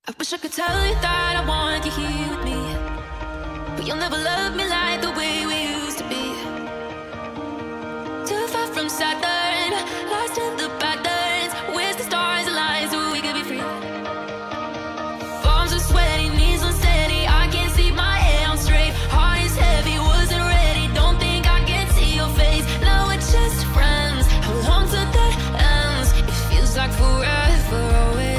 I wish I could tell you that I want you here with me, but you'll never love me like the way we used to be. Too far from Saturn, lost in the patterns. Where's the stars align so we could be free? Palms are sweaty, knees unsteady. I can't see my head on straight. Heart is heavy, wasn't ready. Don't think I can see your face. Now we're just friends. Hold on to the ends. It feels like forever away.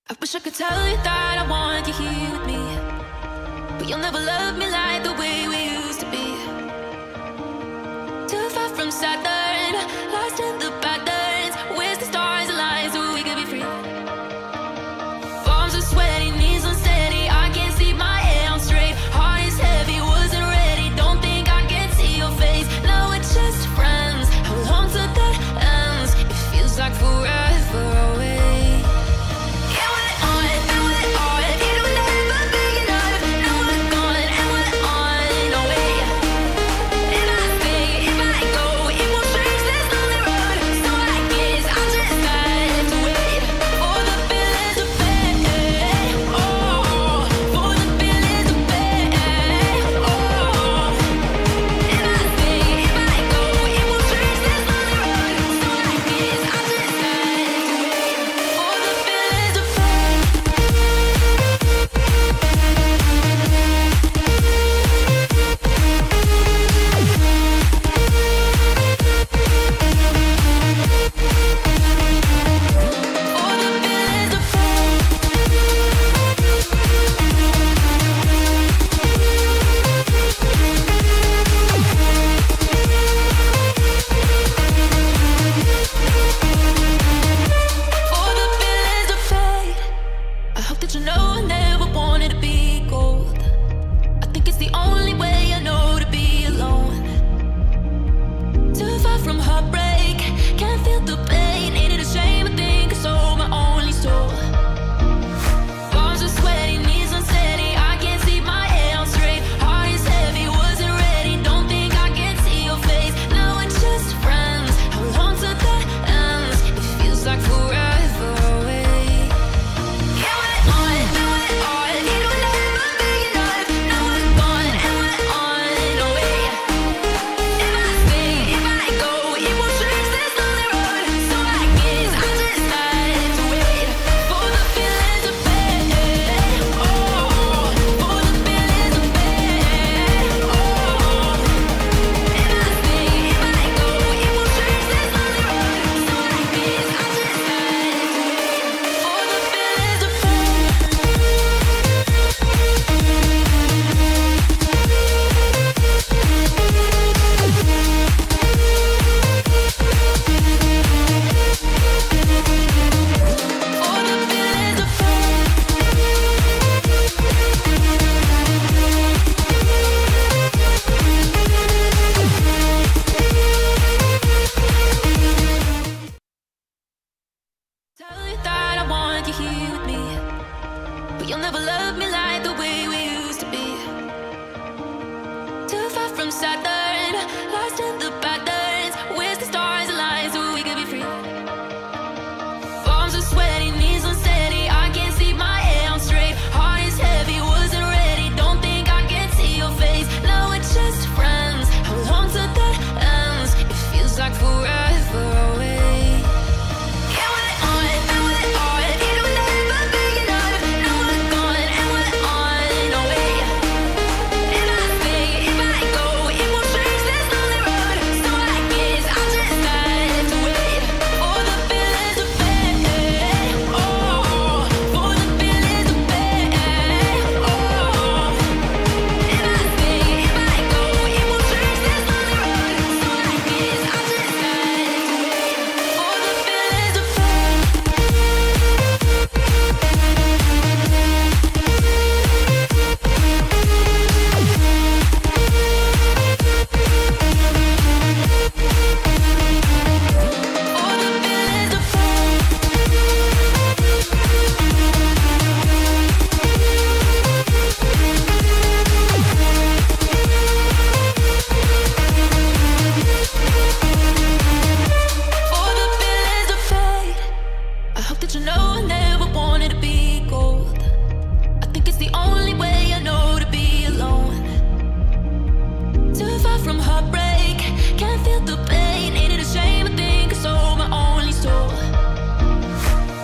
I wish I could tell you that I want you here with me, but you'll never love me like the way we used to be. Too far from Saturn, lost in the patterns. Where's the stars align so we could be free? Palms are sweaty, knees unsteady. I can't see my head on straight. Heart is heavy, wasn't ready. Don't think I can see your face. Now we're just friends. Hold on to the ends. It feels like forever away. It won't heartbreak. Can't feel the pain, ain't it a shame? I think I sold my only soul. Palms are sweaty, knees unsteady, I can't see my head on straight. Heart is heavy, wasn't ready, don't think I can see your face. Now we're just friends, how long till that ends? It feels like forever away. Yeah, we're on, now we're on, it will never be enough. Now we're gone and we're on our way. If I stay, if I go, it won't change this lonely road. So I guess I just have to wait for the feelings to fade. Oh, for the feelings to fade. Oh, if I stay, if I go, it won't change this lonely road. So I guess I just have to wait for the feelings to tell you that I want you here with me, but you'll never love me like the way we used to be. Too far from Saturn, lost in the patterns. Where's the stars align so we could be free? Palms are sweaty, knees unsteady, I can't see my head on straight. Heart is heavy, wasn't ready, don't think I can see your face. Now we're just friends, how long till that ends? It feels like forever away. Yeah, we're on, now we're on, it will never be enough. Now we're gone and we're on our way. If I stay, if I go, it won't change this lonely road. So I guess I just have to wait for the feelings to fade. Oh, for the feelings to fade. Oh, if I stay, if I go, it won't change this lonely road. So I guess I just have to wait for the feelings to fade. I hope that you know I never wanted to be gold. I think it's the only way I know to be alone. Too far from heartbreak, can't feel the pain, ain't it a shame? I think I sold my only soul.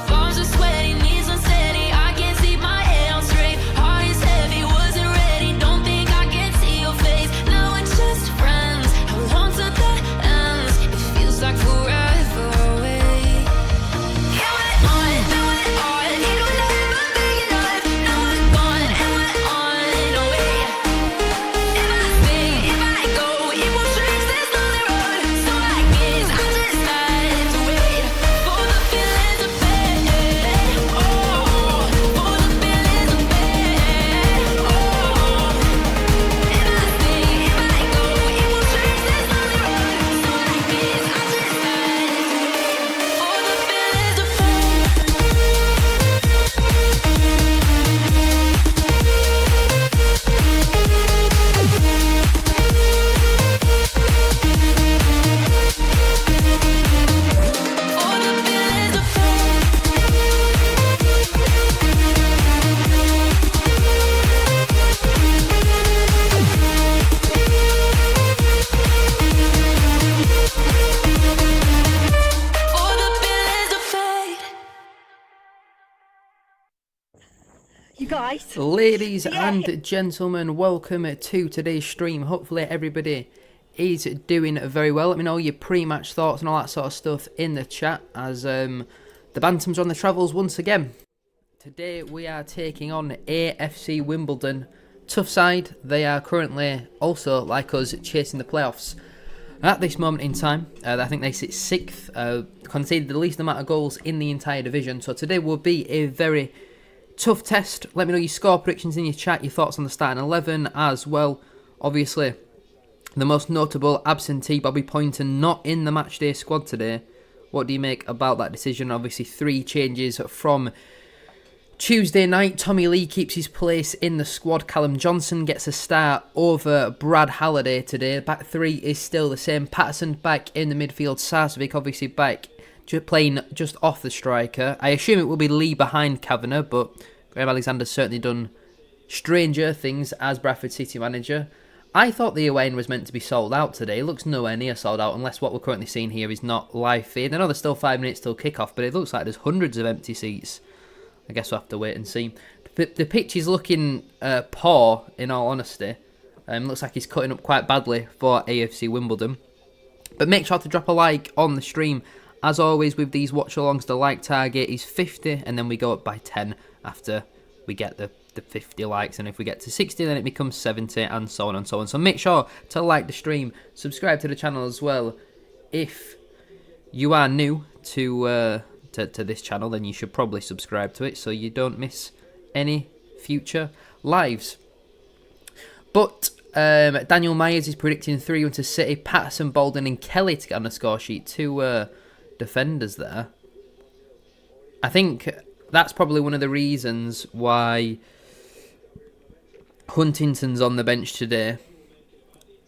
Palms are sweaty, knees unsteady, I can't see my head on straight. Heart is heavy, wasn't ready, don't think I can see your face. Now we're just friends, how long till that ends? It feels like forever away. Yeah, we're on, now we're on, it will never be enough. Now we're gone and we're on our way. If I stay, if I go, it won't change this lonely road. So I guess I just have to wait for the feelings to fade. Oh, for the feelings to fade. Oh, if I stay, if I go, it won't change this lonely road. So I guess I just have to wait for the feelings to You guys. Ladies and gentlemen, welcome to today's stream. Hopefully everybody is doing very well. Let me know your pre-match thoughts and all that sort of stuff in the chat as the Bantams are on the travels once again. Today we are taking on AFC Wimbledon. Tough side, they are currently also, like us, chasing the playoffs. At this moment in time, I think they sit 6th, conceded the least amount of goals in the entire division. So today will be a very tough test. Let me know your score predictions in your chat, your thoughts on the starting 11 as well. Obviously, The most notable absentee, Bobby Poynter, not in the matchday squad today. What do you make about that decision? Obviously 3 changes from Tuesday night. Tommy Lee keeps his place in the squad. Callum Johnson gets a start over Brad Halliday today. Back 3 is still the same. Patterson back in the midfield. Sarcevic obviously back, playing just off the striker. I assume it will be Lee behind Kavanagh, but Graham Alexander's certainly done stranger things as Bradford City manager. I thought the away end was meant to be sold out today. It looks nowhere near sold out unless what we're currently seeing here is not live feed. I know there's still 5 minutes till kick-off, but it looks like there's hundreds of empty seats. I guess we'll have to wait and see. The pitch is looking poor, in all honesty. Looks like he's cutting up quite badly for AFC Wimbledon. But make sure to drop a like on the stream. As always with these watch-alongs, the like target is 50, and then we go up by 10 after we get the 50 likes, and if we get to 60 then it becomes 70, and so on and so on. So make sure to like the stream, subscribe to the channel as well. If you are new to this channel, then you should probably subscribe to it so you don't miss any future lives. But Daniel Myers is predicting 3-1 to City. Patterson, Bolden and Kelly to get on the score sheet. 2 defenders there. I think that's probably one of the reasons why Huntington's on the bench today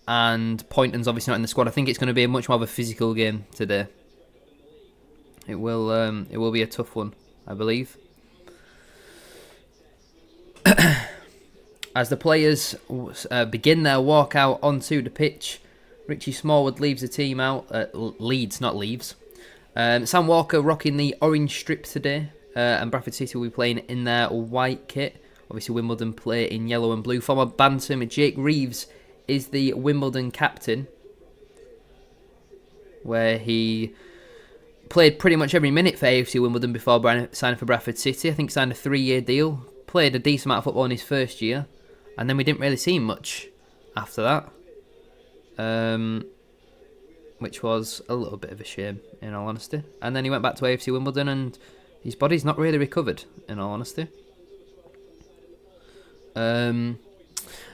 and Poynton's obviously not in the squad. I think it's going to be a much more of a physical game today. It will be a tough one, I believe. As the players begin their walk out onto the pitch, Richie Smallwood leaves the team out. Leads, not leaves. Sam Walker rocking the orange strip today, and Bradford City will be playing in their white kit. Obviously, Wimbledon play in yellow and blue. Former Bantam Jake Reeves is the Wimbledon captain, where he played pretty much every minute for AFC Wimbledon before signing for Bradford City. I think signed a 3-year deal. Played a decent amount of football in his first year, and then we didn't really see him much after that, which was a little bit of a shame, in all honesty. And then he went back to AFC Wimbledon, and his body's not really recovered, in all honesty.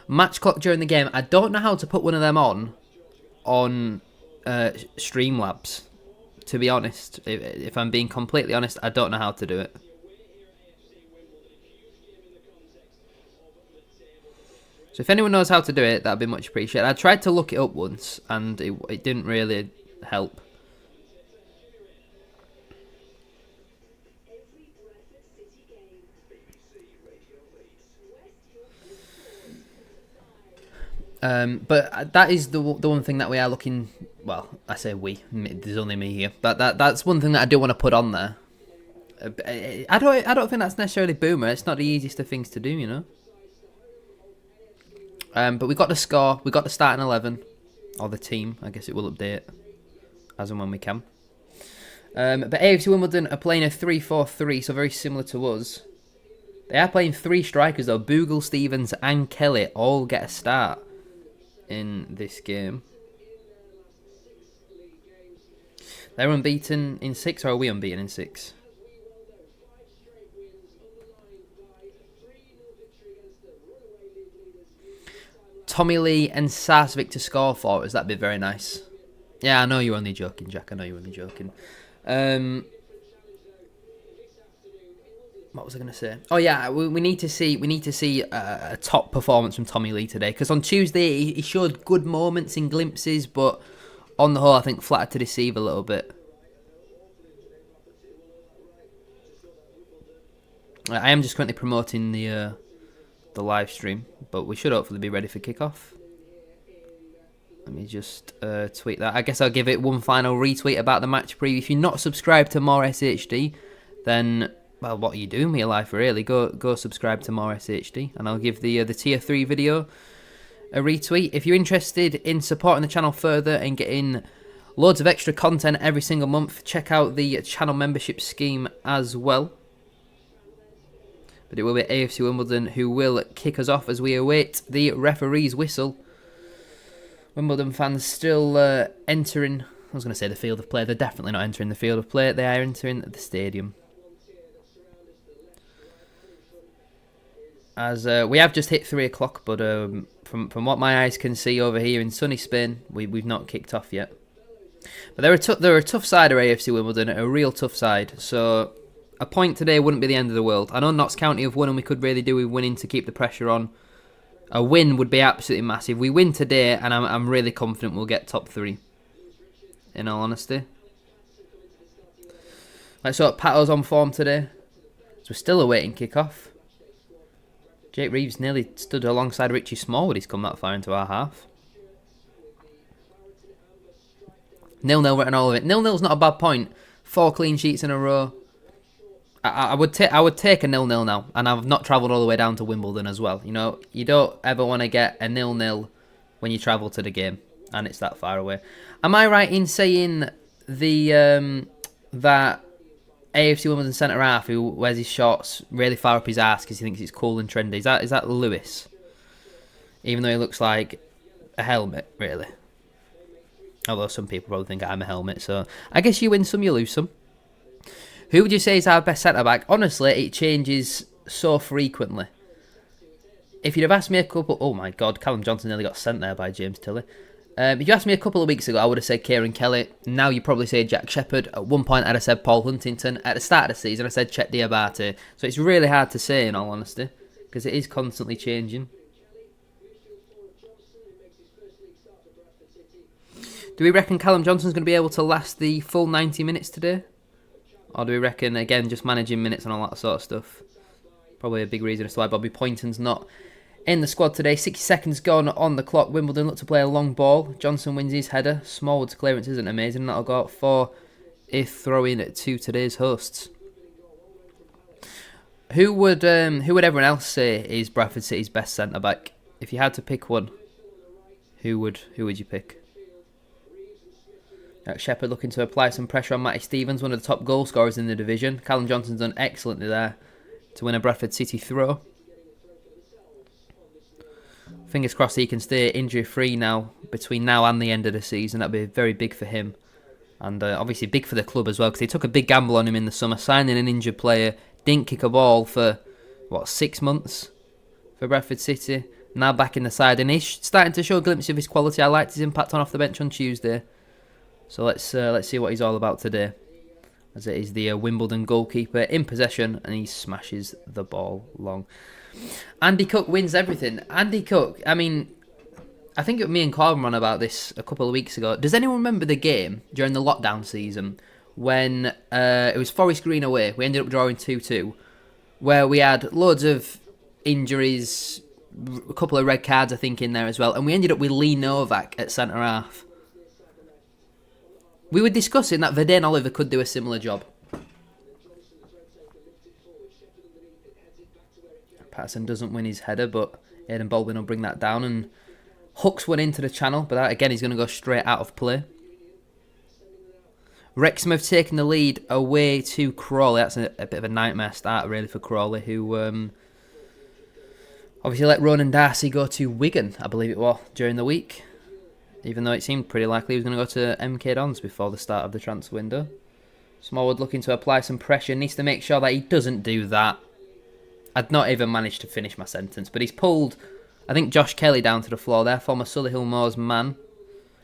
Match clock during the game. I don't know how to put one of them on Streamlabs, to be honest. If I'm being completely honest, I don't know how to do it. So if anyone knows how to do it, that'd be much appreciated. I tried to look it up once, and it didn't really help. But that is the one thing that we are looking. Well, I say we. There's only me here. That's one thing that I do want to put on there. I don't think that's necessarily boomer. It's not the easiest of things to do, you know. But we got the score. We got the starting 11, or the team. I guess it will update as and when we can. But AFC Wimbledon are playing a 3-4-3, so very similar to us. They are playing 3 strikers though. Bogle, Stevens, and Kelly all get a start in this game. They're unbeaten in 6, or are we unbeaten in 6? Tommy Lee and Sarcevic to score for us. That'd be very nice. Yeah, I know you're only joking, Jack. I know you're only joking. What was I going to say? Oh yeah, we need to see a top performance from Tommy Lee today, because on Tuesday he showed good moments and glimpses, but on the whole I think flattered to deceive a little bit. I am just currently promoting the live stream, but we should hopefully be ready for kickoff. Let me just tweet that. I guess I'll give it one final retweet about the match preview. If you're not subscribed to More SHD, then, well, what are you doing with your life, really? Go subscribe to More SHD, and I'll give the Tier 3 video a retweet. If you're interested in supporting the channel further and getting loads of extra content every single month, check out the channel membership scheme as well. But it will be AFC Wimbledon who will kick us off as we await the referee's whistle. Wimbledon fans still entering, I was going to say the field of play. They're definitely not entering the field of play. They are entering the stadium. as we have just hit 3 o'clock, but from what my eyes can see over here in sunny Spain, we've not kicked off yet. But they're a tough side, of AFC Wimbledon, a real tough side. So a point today wouldn't be the end of the world. I know Notts County have won, and we could really do with winning to keep the pressure on. A win would be absolutely massive. We win today, and I'm really confident we'll get top 3. In all honesty. Let's hope Pato's on form today. So we're still awaiting kick-off. Jake Reeves nearly stood alongside Richie Smallwood. He's come that far into our half. 0-0 written all of it. 0-0's not a bad point. 4 clean sheets in a row. I would take a 0-0 now, and I've not travelled all the way down to Wimbledon as well. You know, you don't ever want to get a 0-0 when you travel to the game, and it's that far away. Am I right in saying that AFC Wimbledon centre half who wears his shorts really far up his ass because he thinks it's cool and trendy? Is that Lewis? Even though he looks like a helmet, really. Although some people probably think I'm a helmet, so I guess you win some, you lose some. Who would you say is our best centre-back? Honestly, it changes so frequently. If you'd have asked me a couple... Oh my God, Callum Johnson nearly got sent there by James Tilley. If you asked me a couple of weeks ago, I would have said Kieran Kelly. Now you probably say Jack Shepherd. At one point, I'd have said Paul Huntington. At the start of the season, I said Chet Diabate. So it's really hard to say, in all honesty, because it is constantly changing. Do we reckon Callum Johnson's going to be able to last the full 90 minutes today? Or do we reckon, again, just managing minutes and all that sort of stuff? Probably a big reason as to why Bobby Poynton's not in the squad today. 60 seconds gone on the clock. Wimbledon look to play a long ball. Johnson wins his header. Smallwood's clearance isn't amazing. That'll go out for a throw-in to today's hosts. Who would everyone else say is Bradford City's best centre-back? If you had to pick one, who would you pick? Shepherd looking to apply some pressure on Matty Stevens, one of the top goal scorers in the division. Callum Johnson's done excellently there to win a Bradford City throw. Fingers crossed he can stay injury-free now, between now and the end of the season. That'd be very big for him. And obviously big for the club as well, because they took a big gamble on him in the summer, signing an injured player, didn't kick a ball for, 6 months for Bradford City. Now back in the side, and he's starting to show a glimpse of his quality. I liked his impact on off the bench on Tuesday. So let's see what he's all about today. As it is the Wimbledon goalkeeper in possession, and he smashes the ball long. Andy Cook wins everything. Andy Cook, I mean, I think me and Corbin ran about this a couple of weeks ago. Does anyone remember the game during the lockdown season when it was Forest Green away? We ended up drawing 2-2, where we had loads of injuries, a couple of red cards, I think, in there as well, and we ended up with Lee Novak at centre half. We were discussing that Verdane Oliver could do a similar job. Patterson doesn't win his header, but Aidan Baldwin will bring that down, and hooks one into the channel, but that, again, he's going to go straight out of play. Wrexham have taken the lead away to Crawley. That's a bit of a nightmare start, really, for Crawley, who obviously let Ronan Darcy go to Wigan, I believe it was, during the week. Even though it seemed pretty likely he was going to go to MK Dons before the start of the transfer window. Smallwood looking to apply some pressure. Needs to make sure that he doesn't do that. I'd not even managed to finish my sentence. But he's pulled, I think, Josh Kelly down to the floor there. Former Solihull Moors man.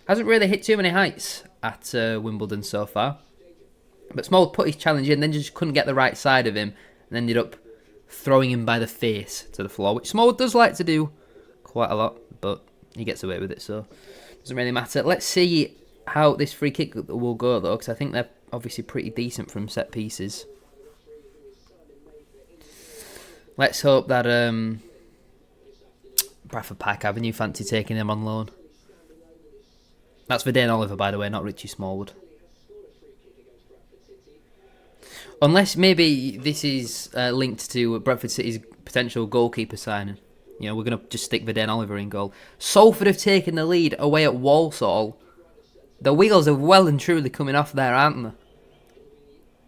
Hasn't really hit too many heights at Wimbledon so far. But Smallwood put his challenge in, then just couldn't get the right side of him. And ended up throwing him by the face to the floor. Which Smallwood does like to do quite a lot. But he gets away with it, so doesn't really matter. Let's see how this free kick will go, though, because I think they're obviously pretty decent from set pieces. Let's hope that Bradford Park Avenue fancy taking him on loan. That's Verdane Oliver, by the way, not Richie Smallwood. Unless maybe this is linked to Bradford City's potential goalkeeper signing. You know, we're going to just stick Verdane Oliver in goal. Salford have taken the lead away at Walsall. The wheels are well and truly coming off there, aren't they?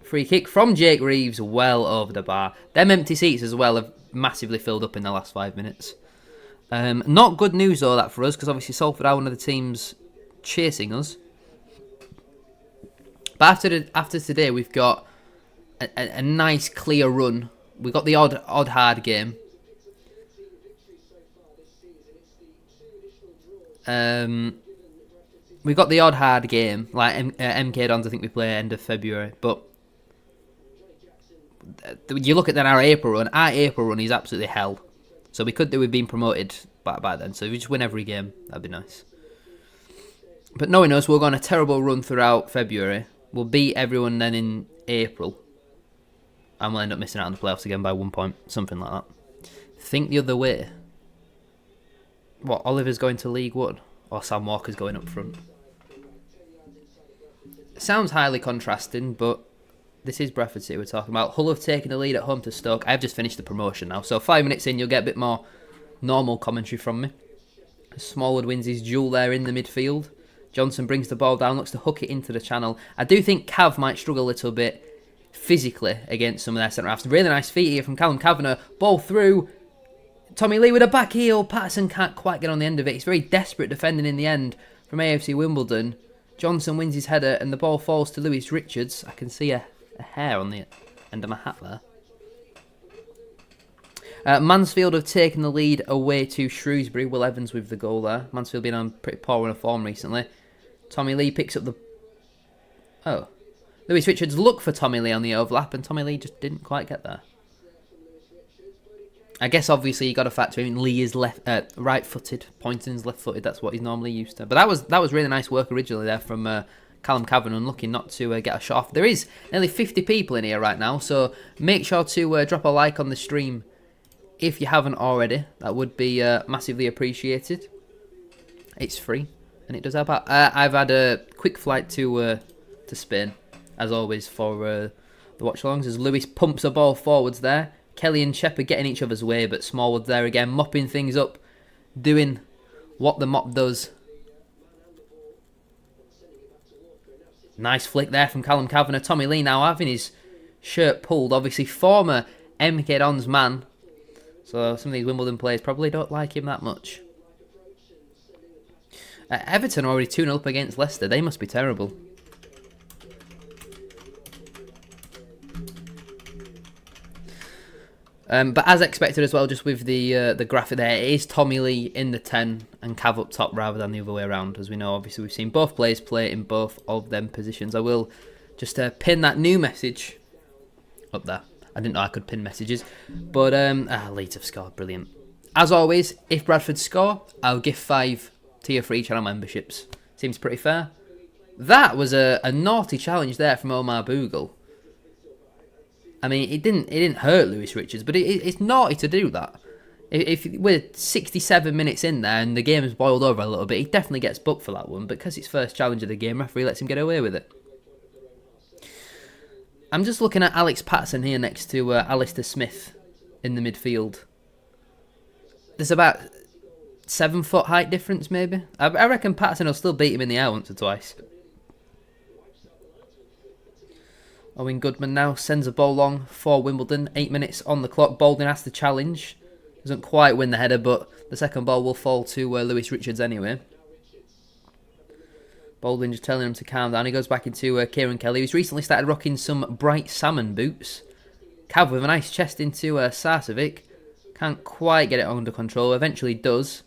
Free kick from Jake Reeves, well over the bar. Them empty seats as well have massively filled up in the last 5 minutes. Not good news, though, that for us, because obviously Salford are one of the teams chasing us. But after today, we've got a nice, clear run. We've got the odd hard game. We've got the odd hard game, like MK Dons. I think we play end of February, but you look at then our April run. Our April run is absolutely hell. So we could do with being promoted by then. So if we just win every game, that'd be nice. But knowing us, we'll go on a terrible run throughout February. We'll beat everyone then in April, and we'll end up missing out on the playoffs again by 1 point, something like that. Think the other way. What, Oliver's going to League One? Or Sam Walker's going up front? It sounds highly contrasting, but this is Bradford City we're talking about. Hull have taken the lead at home to Stoke. I've just finished the promotion now, so 5 minutes in you'll get a bit more normal commentary from me. Smallwood wins his duel there in the midfield. Johnson brings the ball down, looks to hook it into the channel. I do think Cav might struggle a little bit physically against some of their centre-halves. Really nice feet here from Callum Kavanagh. Ball through. Tommy Lee with a back heel. Patterson can't quite get on the end of it. It's very desperate defending in the end from AFC Wimbledon. Johnson wins his header and the ball falls to Lewis Richards. I can see a hair on the end of my hat there. Mansfield have taken the lead away to Shrewsbury. Will Evans with the goal there. Mansfield been on pretty poor run of form recently. Tommy Lee picks up the... Oh. Lewis Richards looked for Tommy Lee on the overlap and Tommy Lee just didn't quite get there. I guess obviously you got to factor in Lee is right-footed, Poynton's left-footed. That's what he's normally used to. But that was really nice work originally there from Callum Kavanagh, looking not to get a shot off. There is nearly 50 people in here right now, so make sure to drop a like on the stream if you haven't already. That would be massively appreciated. It's free and it does help out. I've had a quick flight to Spain, as always, for the watch-alongs, as Lewis pumps a ball forwards there. Kelly and Shepherd getting each other's way, but Smallwood there again, mopping things up, doing what the mop does. Nice flick there from Callum Kavanagh. Tommy Lee now having his shirt pulled. Obviously, former MK Dons man. So some of these Wimbledon players probably don't like him that much. Everton already 2-0 up against Leicester. They must be terrible. But as expected as well, just with the graphic there, it is Tommy Lee in the 10 and Cav up top rather than the other way around. As we know, obviously, we've seen both players play in both of them positions. I will just pin that new message up there. I didn't know I could pin messages. But Leeds have scored. Brilliant. As always, if Bradford score, I'll give 5 tier 3 channel memberships. Seems pretty fair. That was a naughty challenge there from Omar Bogle. I mean, it didn't hurt Lewis Richards, but it's naughty to do that. If we're 67 minutes in there and the game has boiled over a little bit, he definitely gets booked for that one. But because it's first challenge of the game, referee lets him get away with it. I'm just looking at Alex Patterson here next to Alistair Smith in the midfield. There's about 7 foot height difference, maybe. I reckon Patterson will still beat him in the air once or twice. Owen Goodman now sends a ball long for Wimbledon. 8 minutes on the clock. Baldwin has to challenge. Doesn't quite win the header, but the second ball will fall to Lewis Richards anyway. Baldwin just telling him to calm down. He goes back into Kieran Kelly, who's recently started rocking some bright salmon boots. Cav with a nice chest into Sarcevic. Can't quite get it under control. Eventually does.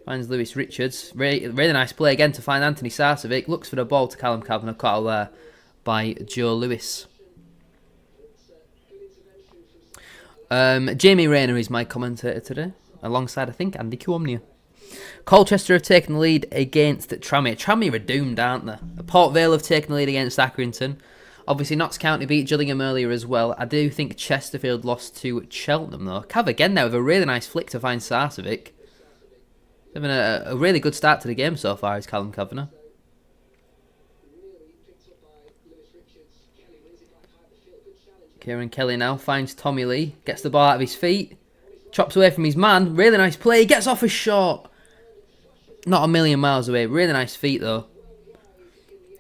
Finds Lewis Richards. Really nice play again to find Anthony Sarcevic. Looks for the ball to Callum Kavanagh. Caught out there by Joe Lewis. Jamie Rayner is my commentator today, alongside, I think, Andy Cuomnia. Colchester have taken the lead against Tranmere. Tranmere are doomed, aren't they? Port Vale have taken the lead against Accrington. Obviously, Notts County beat Gillingham earlier as well. I do think Chesterfield lost to Cheltenham, though. Cav again there with a really nice flick to find Sarcevic. Having a really good start to the game so far is Callum Kavanagh. Kieran Kelly now finds Tommy Lee. Gets the ball out of his feet. Chops away from his man. Really nice play. He gets off a shot. Not a million miles away. Really nice feet, though.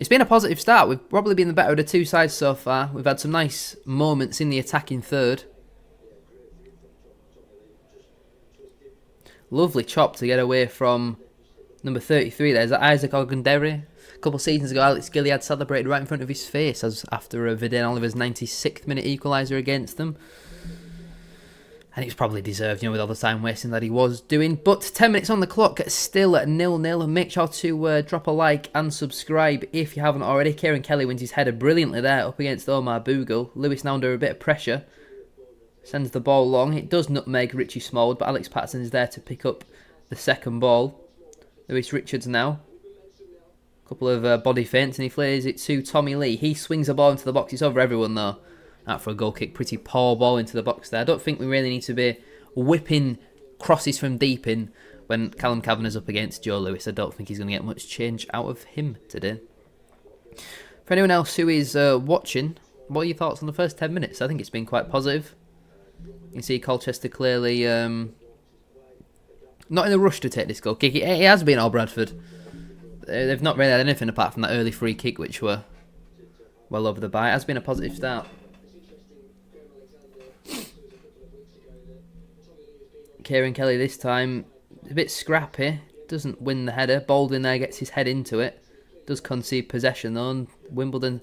It's been a positive start. We've probably been the better of the two sides so far. We've had some nice moments in the attacking third. Lovely chop to get away from number 33. There's Isaac Ogundere. A couple of seasons ago, Alex Gilliard celebrated right in front of his face as after Vidane Oliver's 96th minute equaliser against them. And it's probably deserved, with all the time wasting that he was doing. But 10 minutes on the clock, still at 0-0. Make sure to drop a like and subscribe if you haven't already. Kieran Kelly wins his header brilliantly there up against Omar Bogle. Lewis now under a bit of pressure. Sends the ball long. It does nutmeg Richie Smallwood, but Alex Patterson is there to pick up the second ball. Lewis Richards now. Couple of body feints and he flares it to Tommy Lee. He swings the ball into the box. It's over everyone though. Out for a goal kick. Pretty poor ball into the box there. I don't think we really need to be whipping crosses from deep in when Callum Kavanagh's up against Joe Lewis. I don't think he's going to get much change out of him today. For anyone else who is watching, what are your thoughts on the first 10 minutes? I think it's been quite positive. You can see Colchester clearly not in a rush to take this goal kick. It has been all Bradford. They've not really had anything apart from that early free kick, which were well over the bar. It has been a positive start. Kieran Kelly this time, a bit scrappy, doesn't win the header. Baldwin there gets his head into it. Does concede possession though. And Wimbledon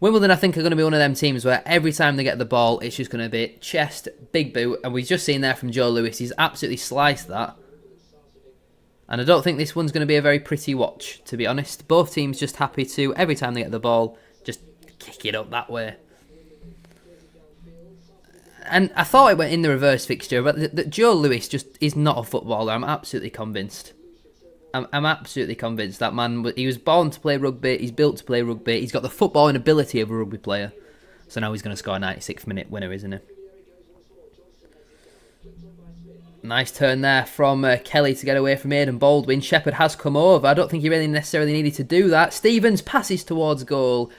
I think are going to be one of them teams where every time they get the ball, it's just going to be chest, big boot. And we've just seen there from Joe Lewis, he's absolutely sliced that. And I don't think this one's going to be a very pretty watch, to be honest. Both teams just happy to, every time they get the ball, just kick it up that way. And I thought it went in the reverse fixture, but that Joe Lewis just is not a footballer. I'm absolutely convinced. I'm absolutely convinced that man, he was born to play rugby, he's built to play rugby, he's got the footballing ability of a rugby player. So now he's going to score a 96th minute winner, isn't he? Nice turn there from Kelly to get away from Aidan Baldwin. Shepherd has come over. I don't think he really necessarily needed to do that. Stevens passes towards goal.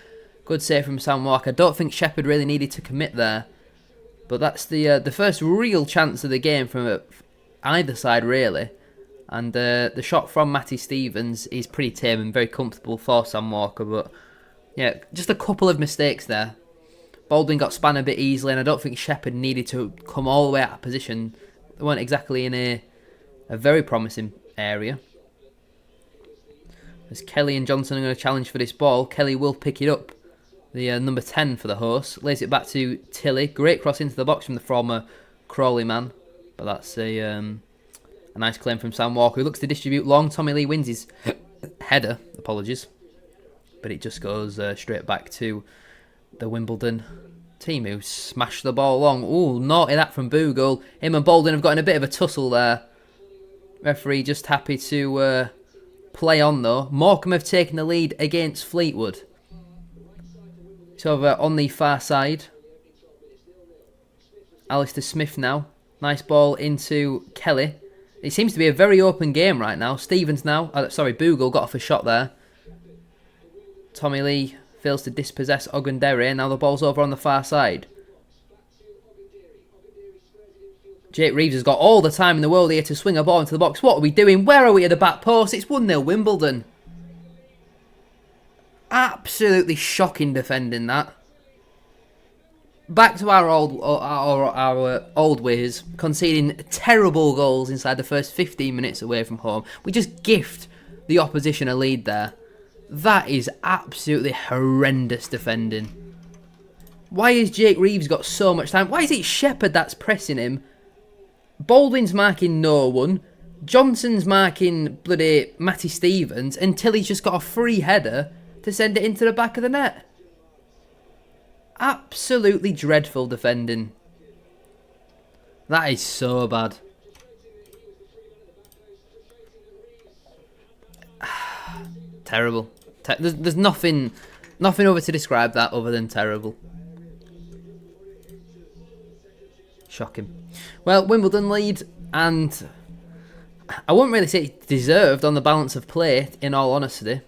Good save from Sam Walker. I don't think Shepherd really needed to commit there. But that's the first real chance of the game from either side, really. And the shot from Matty Stevens is pretty tame and very comfortable for Sam Walker. But yeah, just a couple of mistakes there. Baldwin got spun a bit easily, and I don't think Shepherd needed to come all the way out of position. They weren't exactly in a very promising area. As Kelly and Johnson are going to challenge for this ball, Kelly will pick it up. The number 10 for the host. Lays it back to Tilly. Great cross into the box from the former Crawley man. But that's a nice claim from Sam Walker, who looks to distribute long. Tommy Lee wins his header. Apologies. But it just goes straight back to the Wimbledon team, who smashed the ball long. Ooh, naughty that from Bogle. Him and Baldwin have got in a bit of a tussle there. Referee just happy to play on though. Morecambe have taken the lead against Fleetwood. It's over on the far side. Alistair Smith now. Nice ball into Kelly. It seems to be a very open game right now. Stevens now. Bogle got off a shot there. Tommy Lee fails to dispossess Ogundere. Now the ball's over on the far side. Jake Reeves has got all the time in the world here to swing a ball into the box. What are we doing? Where are we at the back post? It's 1-0 Wimbledon. Absolutely shocking defending that. Back to our old ways, conceding terrible goals inside the first 15 minutes away from home. We just gift the opposition a lead there. That is absolutely horrendous defending. Why has Jake Reeves got so much time? Why is it Shepherd that's pressing him? Baldwin's marking no one. Johnson's marking bloody Matty Stevens until he's just got a free header to send it into the back of the net. Absolutely dreadful defending. That is so bad. Terrible. There's nothing over to describe that other than terrible. Shocking. Well, Wimbledon lead, and I wouldn't really say it's deserved on the balance of play, in all honesty.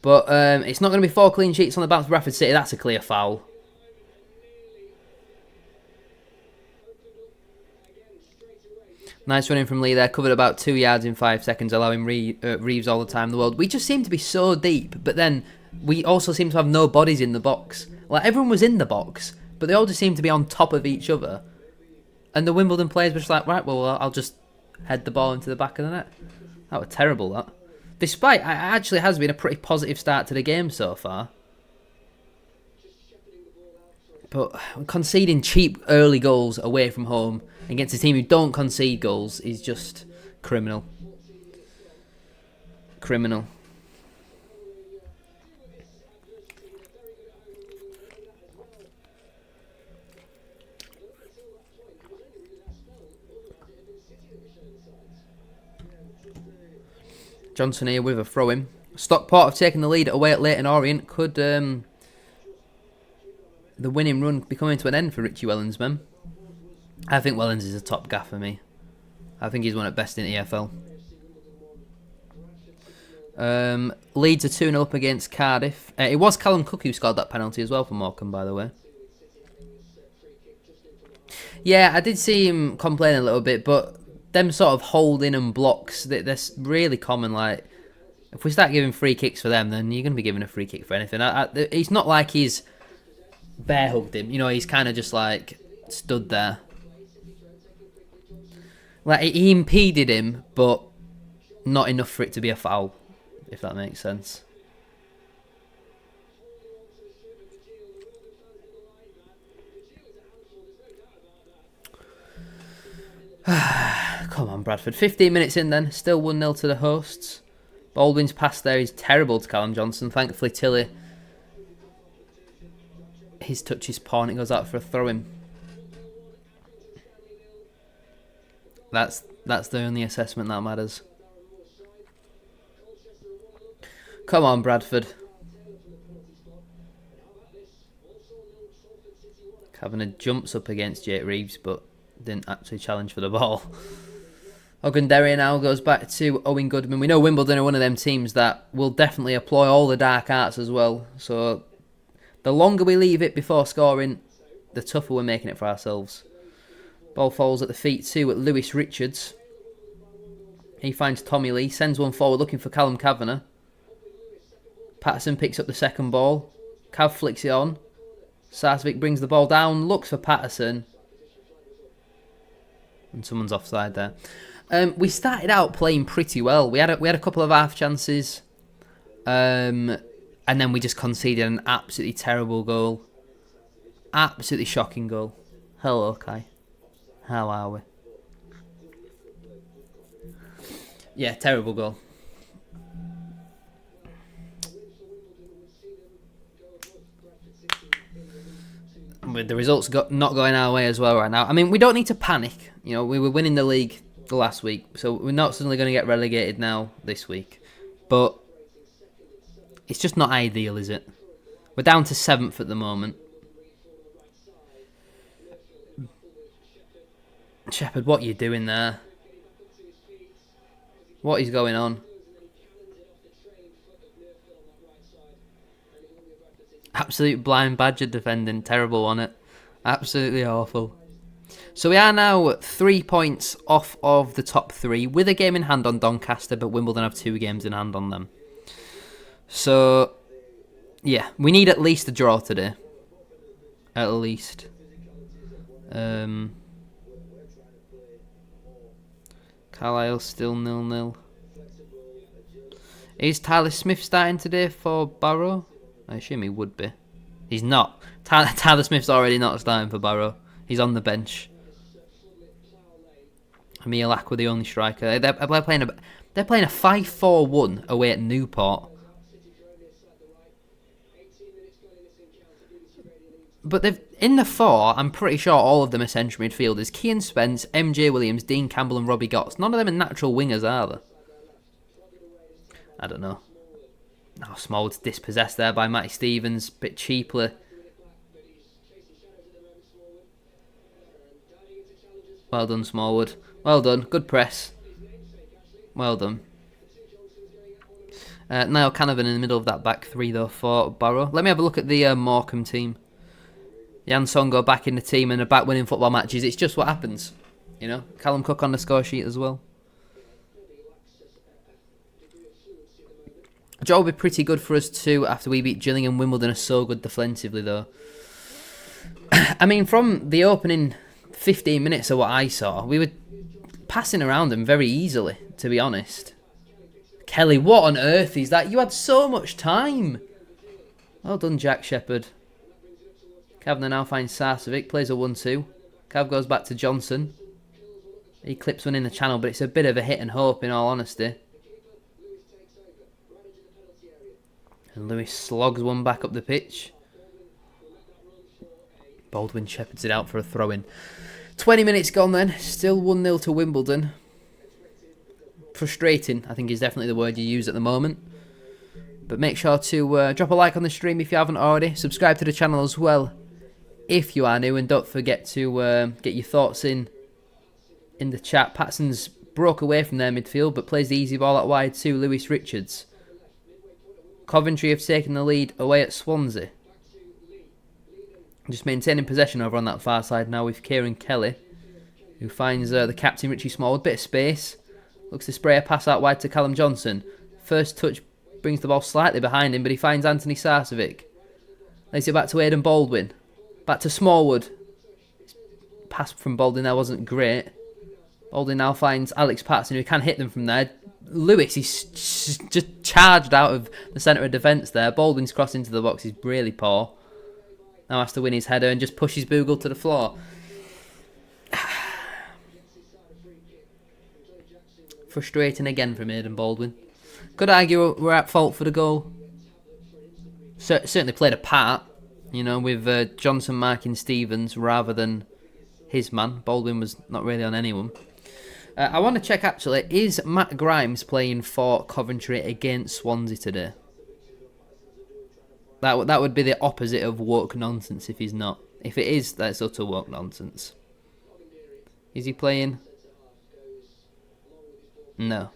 But it's not going to be 4 clean sheets on the balance of Bradford City. That's a clear foul. Nice running from Lee there. Covered about 2 yards in 5 seconds, allowing Reeves all the time in the world. We just seem to be so deep, but then we also seem to have no bodies in the box. Like, everyone was in the box, but they all just seem to be on top of each other. And the Wimbledon players were just like, right, well, I'll just head the ball into the back of the net. That was terrible, that. Despite, it actually has been a pretty positive start to the game so far. But conceding cheap early goals away from home against a team who don't concede goals is just criminal. Criminal. Johnson here with a throw-in. Stockport have taken the lead away at Leyton Orient. Could the winning run be coming to an end for Richie Wellens, man? I think Wellens is a top gaff for me. I think he's one at best in EFL. Leeds are 2-0 up against Cardiff. It was Callum Cook who scored that penalty as well for Morecambe, by the way. Yeah, I did see him complain a little bit, but them sort of holding and blocks, they're really common. Like, if we start giving free kicks for them, then you're going to be giving a free kick for anything. It's not like he's bear hugged him. You know, he's kind of just like stood there. Like, he impeded him, but not enough for it to be a foul, if that makes sense. Come on, Bradford. 15 minutes in then. Still 1-0 to the hosts. Baldwin's pass there is terrible to Callum Johnson. Thankfully, Tilly, his touch is poor and it goes out for a throw-in. That's the only assessment that matters. Come on, Bradford. Kavanagh jumps up against Jake Reeves, but didn't actually challenge for the ball. Ogundere now goes back to Owen Goodman. We know Wimbledon are one of them teams that will definitely employ all the dark arts as well. So the longer we leave it before scoring, the tougher we're making it for ourselves. Ball falls at the feet too at Lewis Richards. He finds Tommy Lee, sends one forward looking for Callum Kavanagh. Patterson picks up the second ball. Cav flicks it on. Sarcevic brings the ball down, looks for Patterson. And someone's offside there. We started out playing pretty well. We had a couple of half chances. And then we just conceded an absolutely terrible goal. Absolutely shocking goal. Hello, Kai. How are we? Yeah, terrible goal. With the results not going our way as well right now. I mean, we don't need to panic. You know, we were winning the league the last week, so we're not suddenly going to get relegated now this week. But it's just not ideal, is it? We're down to 7th at the moment. Shepherd, what are you doing there? What is going on? Absolute blind badger defending. Terrible on it. Absolutely awful. So we are now 3 points off of the top 3 with a game in hand on Doncaster, but Wimbledon have 2 games in hand on them. So, yeah, we need at least a draw today. At least. Carlisle still 0-0. Is Tyler Smith starting today for Barrow? I assume he would be. He's not. Tyler Smith's already not starting for Barrow. He's on the bench. Emil Aqua the only striker. They're playing a 5-4-1 away at Newport. But in the 4, I'm pretty sure all of them are central midfielders. Kean Spence, MJ Williams, Dean Campbell and Robbie Gotts. None of them are natural wingers, are they? I don't know. Oh, Smallwood's dispossessed there by Matty Stevens. Bit cheaply. Well done, Smallwood. Well done. Good press. Well done. Niall Canavan in the middle of that back 3 though for Barrow. Let me have a look at the Morecambe team. Jan Songo back in the team and back winning football matches. It's just what happens. You know, Callum Cook on the score sheet as well. Joe will be pretty good for us too after we beat Gillingham. Wimbledon are so good defensively though. I mean, from the opening 15 minutes of what I saw, we were passing around them very easily, to be honest. Kelly, what on earth is that? You had so much time. Well done, Jack Shepherd. Kavanagh now finds Sarcevic, plays a 1-2. Cav goes back to Johnson. He clips one in the channel, but it's a bit of a hit and hope in all honesty. And Lewis slogs one back up the pitch. Baldwin shepherds it out for a throw-in. 20 minutes gone then. Still 1-0 to Wimbledon. Frustrating, I think, is definitely the word you use at the moment. But make sure to drop a like on the stream if you haven't already. Subscribe to the channel as well if you are new. And don't forget to get your thoughts in the chat. Patson's broke away from their midfield but plays the easy ball out wide to Lewis Richards. Coventry have taken the lead away at Swansea. Just maintaining possession over on that far side now with Kieran Kelly, who finds the captain Richie Smallwood. Bit of space. Looks to spray a pass out wide to Callum Johnson. First touch brings the ball slightly behind him, but he finds Anthony Sarcevic. Lays it back to Aidan Baldwin. Back to Smallwood. Pass from Baldwin there wasn't great. Baldwin now finds Alex Patson, who can hit them from there. Lewis, he's just charged out of the centre of defence there. Baldwin's cross into the box is really poor. Now has to win his header and just pushes Bogle to the floor. Frustrating again from Aidan Baldwin. Could argue we're at fault for the goal. Certainly played a part, you know, with Johnson marking Stevens rather than his man. Baldwin was not really on anyone. I want to check actually, is Matt Grimes playing for Coventry against Swansea today? That would be the opposite of woke nonsense if he's not. If it is, that's utter woke nonsense. Is he playing? No.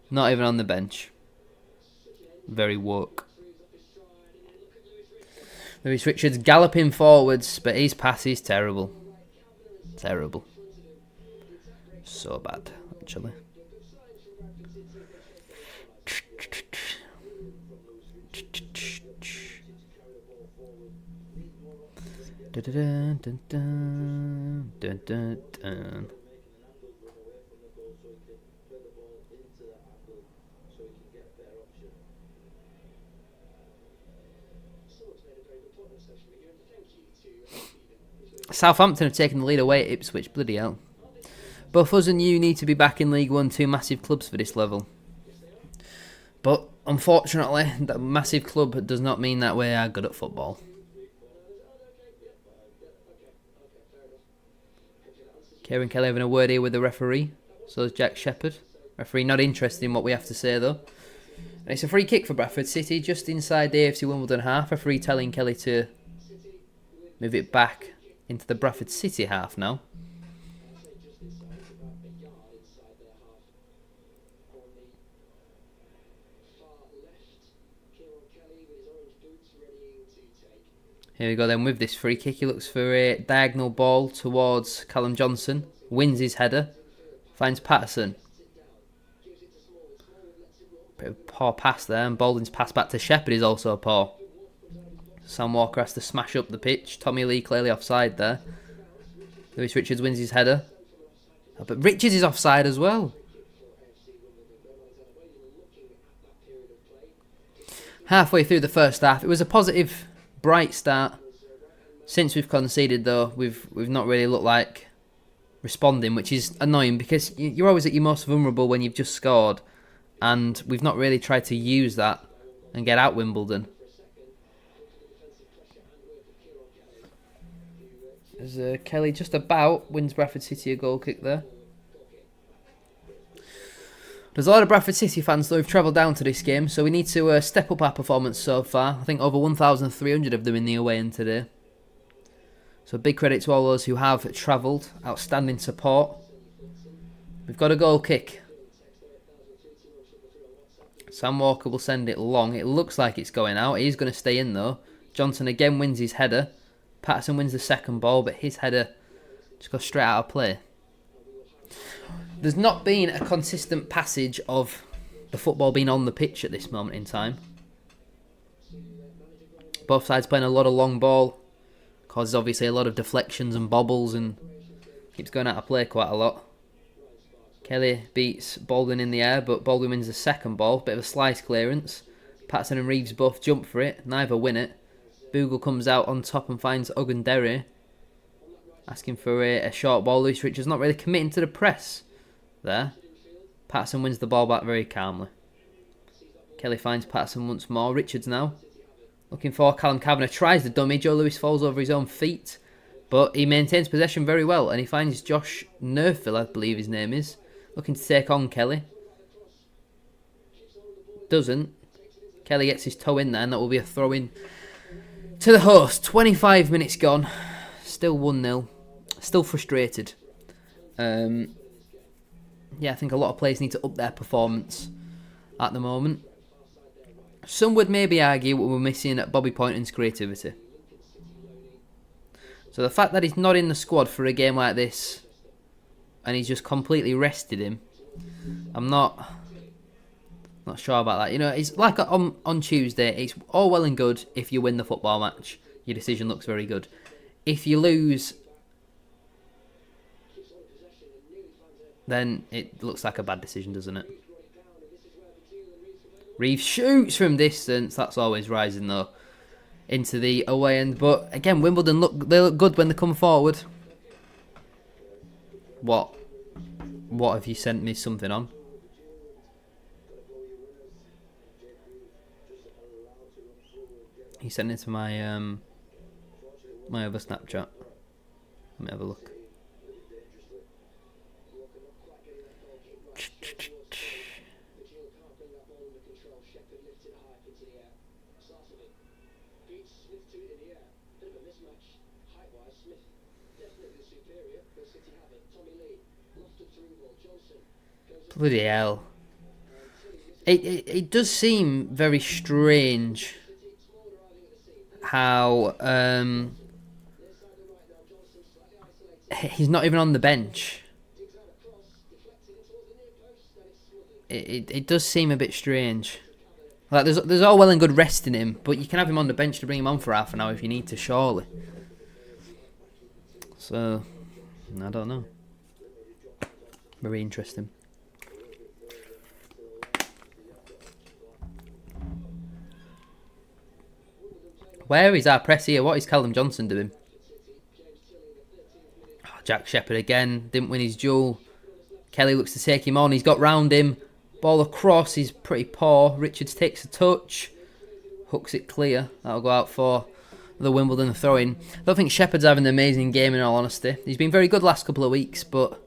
Not even on the bench. Very woke. Lewis Richards galloping forwards, but his pass is terrible. Terrible. So bad, actually. Southampton have taken the lead away at Ipswich. Bloody hell. Both us and you need to be back in League One, two massive clubs for this level. But unfortunately, that massive club does not mean that we are good at football. Kieran Kelly having a word here with the referee. So is Jack Shepherd. Referee not interested in what we have to say though. And it's a free kick for Bradford City just inside the AFC Wimbledon half. Referee telling Kelly to move it back into the Bradford City half now. Here we go then with this free kick. He looks for a diagonal ball towards Callum Johnson. Wins his header. Finds Patterson. Bit of a poor pass there. And Baldwin's pass back to Shepherd is also poor. Sam Walker has to smash up the pitch. Tommy Lee clearly offside there. Lewis Richards wins his header. But Richards is offside as well. Halfway through the first half, it was a positive, bright start. Since we've conceded though, we've not really looked like responding, which is annoying because you're always at your most vulnerable when you've just scored, and we've not really tried to use that and get out Wimbledon. As Kelly just about wins Bradford City a goal kick there. There's a lot of Bradford City fans though who've travelled down to this game, so we need to step up our performance so far. I think over 1,300 of them in the away end today. So big credit to all those who have travelled. Outstanding support. We've got a goal kick. Sam Walker will send it long. It looks like it's going out. He's going to stay in though. Johnson again wins his header. Patterson wins the second ball, but his header just goes straight out of play. There's not been a consistent passage of the football being on the pitch at this moment in time. Both sides playing a lot of long ball. Causes obviously a lot of deflections and bobbles and keeps going out of play quite a lot. Kelly beats Baldwin in the air, but Baldwin wins the second ball. Bit of a slice clearance. Patterson and Reeves both jump for it. Neither win it. Bogle comes out on top and finds Ogundere, asking for a short ball. Lewis Richards not really committing to the press there. Patterson wins the ball back very calmly. Kelly finds Patterson once more. Richards now looking for Callum Kavanagh. Tries the dummy. Joe Lewis falls over his own feet. But he maintains possession very well. And he finds Josh Nerfil, I believe his name is, looking to take on Kelly. Doesn't. Kelly gets his toe in there, and that will be a throw-in to the host. 25 minutes gone. Still 1-0. Still frustrated. Yeah, I think a lot of players need to up their performance at the moment. Some would maybe argue what we're missing at Bobby Poynton's creativity. So the fact that he's not in the squad for a game like this, and he's just completely rested him, I'm not sure about that. You know, it's like on Tuesday, it's all well and good if you win the football match. Your decision looks very good. If you lose, then it looks like a bad decision, doesn't it? Reeves shoots from distance. That's always rising, though, into the away end. But, again, Wimbledon, they look good when they come forward. What have you sent me something on? He sent it to my my other Snapchat. Let me have a look. Bloody hell. It does seem very strange how he's not even on the bench. It does seem a bit strange. Like there's all well and good resting him, but you can have him on the bench to bring him on for half an hour if you need to, surely. So I don't know. Very interesting. Where is our press here? What is Callum Johnson doing? Oh, Jack Shepherd again. Didn't win his duel. Kelly looks to take him on. He's got round him. Ball across. He's pretty poor. Richards takes a touch. Hooks it clear. That'll go out for the Wimbledon throw-in. I don't think Shepherd's having an amazing game, in all honesty. He's been very good last couple of weeks, but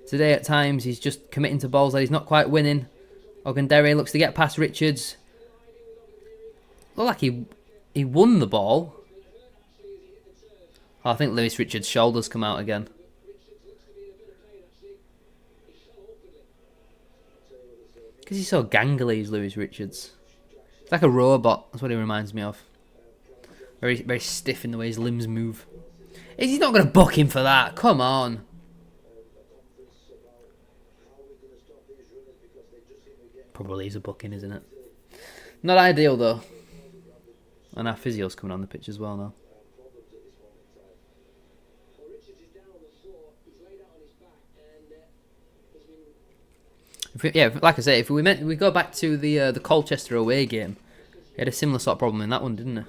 today at times he's just committing to balls that he's not quite winning. Ogundere looks to get past Richards. Looked like he won the ball. Oh, I think Lewis Richards' shoulders come out again. Because he's so gangly, is Lewis Richards. It's like a robot. That's what he reminds me of. Very, very stiff in the way his limbs move. He's not going to book him for that. Come on. Probably is a booking, isn't it? Not ideal, though. And our physio's coming on the pitch as well now. Like I say, if we go back to the Colchester away game, he had a similar sort of problem in that one, didn't he?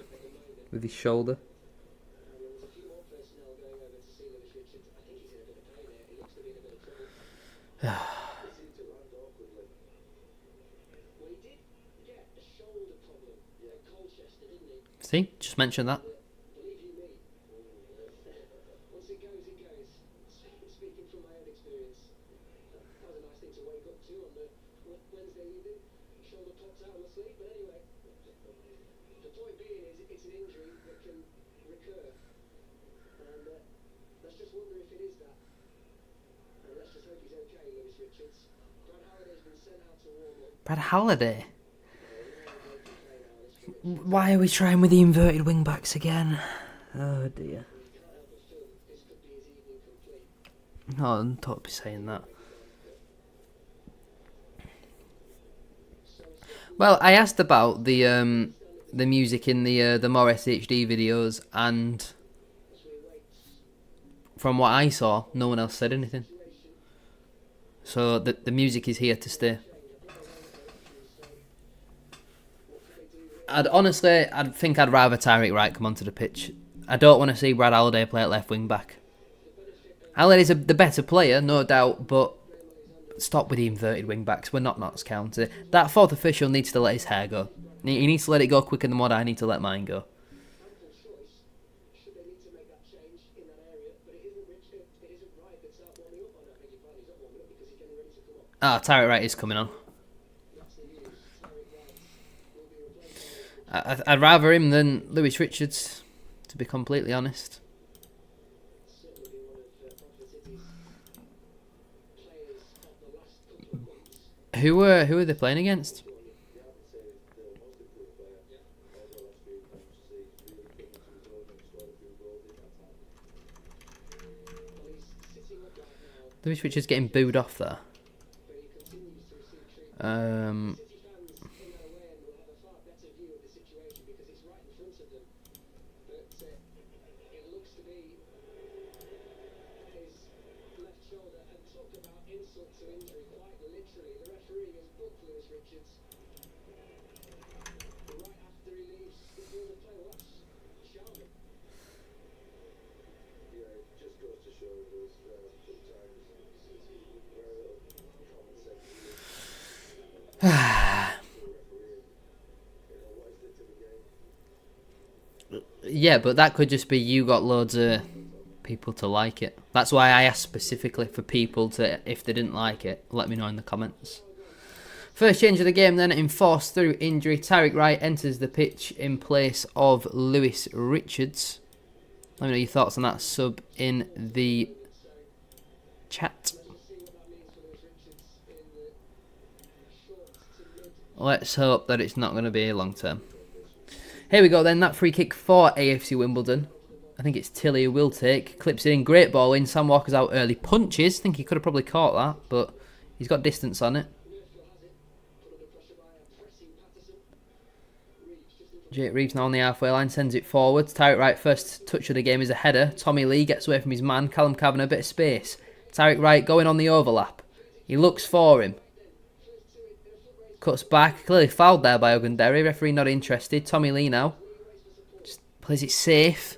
With his shoulder. See, just mentioned that. Brad Halliday? Why are we trying with the inverted wing backs again? Oh dear. No, don't be saying that. Well, I asked about the music in the more SHD videos, and from what I saw, no one else said anything. So the music is here to stay. I'd think I'd rather Tyreek Wright come onto the pitch. I don't want to see Brad Halliday play at left wing back. Halliday's the better player, no doubt, but stop with the inverted wing backs. We're not Notts County. That fourth official needs to let his hair go. He needs to let it go quicker than what I need to let mine go. Tyreek Wright is coming on. I'd rather him than Lewis Richards, to be completely honest. Who are they playing against? Lewis Richards getting booed off there. Yeah, but that could just be you got loads of people to like it. That's why I asked specifically for people to, if they didn't like it, let me know in the comments. First change of the game then, enforced through injury. Tyreek Wright enters the pitch in place of Lewis Richards. Let me know your thoughts on that sub in the chat. Let's hope that it's not going to be long term. Here we go then, that free kick for AFC Wimbledon. I think it's Tilly who will take. Clips it in, great ball in. Sam Walker's out early. Punches, I think he could have probably caught that, but he's got distance on it. Jake Reeves now on the halfway line, sends it forwards. Tyreek Wright, first touch of the game is a header. Tommy Lee gets away from his man. Callum Kavanagh, a bit of space. Tyreek Wright going on the overlap. He looks for him. Cuts back, clearly fouled there by Ogundere. Referee not interested. Tommy Lee now just plays it safe.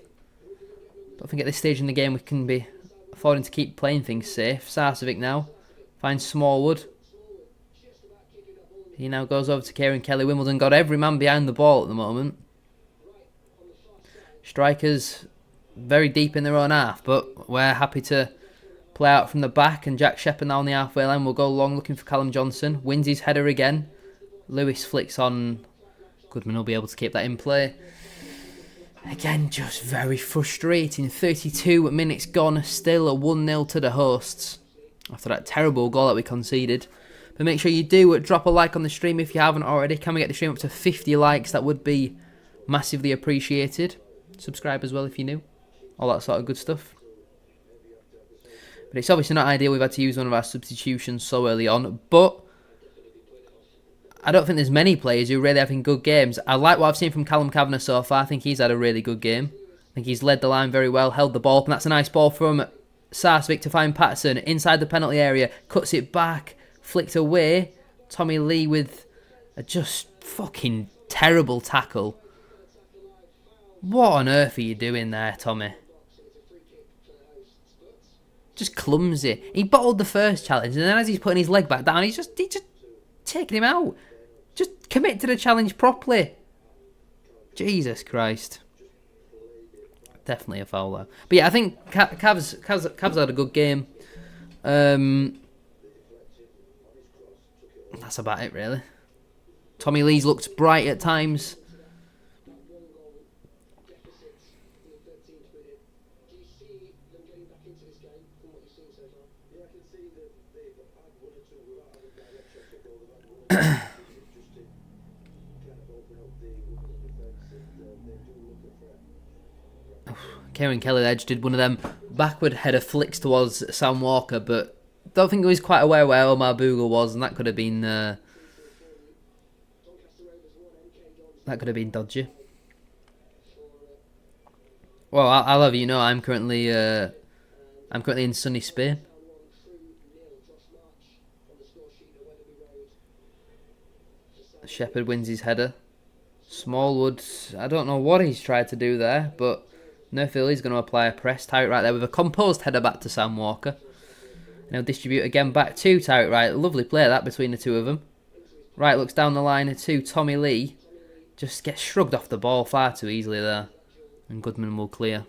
Don't think at this stage in the game we can be affording to keep playing things safe. Sarcevic now finds Smallwood. He now goes over to Kieran Kelly. Wimbledon got every man behind the ball at the moment. Strikers very deep in their own half, but we're happy to play out from the back. And Jack Shepherd now on the halfway line will go long looking for Callum Johnson. Wins his header again. Lewis flicks on. Goodman will be able to keep that in play. Again, just very frustrating. 32 minutes gone. Still a 1-0 to the hosts after that terrible goal that we conceded. But make sure you do drop a like on the stream if you haven't already. Can we get the stream up to 50 likes? That would be massively appreciated. Subscribe as well if you're new. All that sort of good stuff. But it's obviously not ideal we've had to use one of our substitutions so early on. But I don't think there's many players who are really having good games. I like what I've seen from Callum Kavanagh so far. I think he's had a really good game. I think he's led the line very well, held the ball up. And that's a nice ball from Sarcevic to find Patterson inside the penalty area. Cuts it back. Flicked away. Tommy Lee with a just fucking terrible tackle. What on earth are you doing there, Tommy? Just clumsy. He bottled the first challenge, and then as he's putting his leg back down, he's just taking him out. Just commit to the challenge properly. Jesus Christ. Definitely a foul there. But yeah, I think Cavs had a good game. That's about it, really. Tommy Lee's looked bright at times. Kieran Kelly there just did one of them backward header flicks towards Sam Walker, but don't think he was quite aware where Omar Bogle was, and that could have been dodgy. Well, I'll have you know, I'm currently in sunny Spain. Shepherd wins his header. Smallwood, I don't know what he's tried to do there, but Nerfield is going to apply a press. Tyreek Wright there with a composed header back to Sam Walker. And he'll distribute again back to Tyreek Wright. Lovely play that between the two of them. Wright looks down the line to Tommy Lee. Just gets shrugged off the ball far too easily there. And Goodman will clear.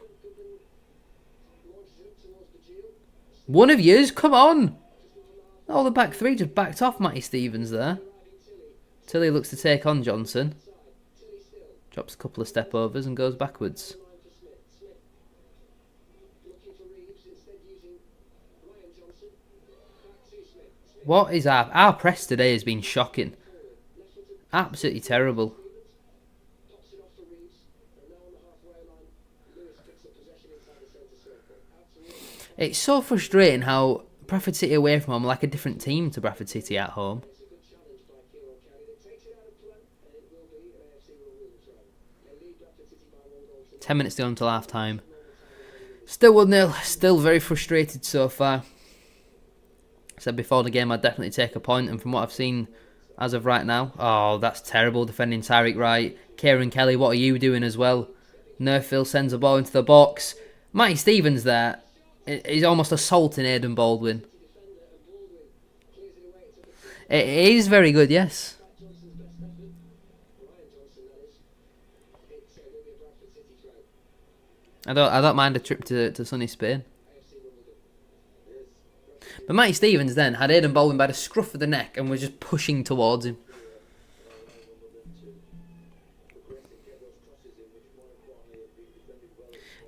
One of yous, come on! Oh, the back three just backed off Matty Stevens there. Tilly looks to take on Johnson. Drops a couple of step overs and goes backwards. What is our press today has been shocking. Absolutely terrible. It's so frustrating how Bradford City away from home are like a different team to Bradford City at home. Ten minutes to go until half time. Still 1-0. Still very frustrated so far. I said before the game I'd definitely take a point, and from what I've seen as of right now, oh, that's terrible defending Tyreek Wright. Kieran Kelly, what are you doing as well? Nerfield sends a ball into the box. Matty Stevens there. He's almost assaulting Aidan Baldwin. It is very good, yes. I don't mind a trip to sunny Spain. But Matty Stevens then had Aidan Baldwin by the scruff of the neck and was just pushing towards him.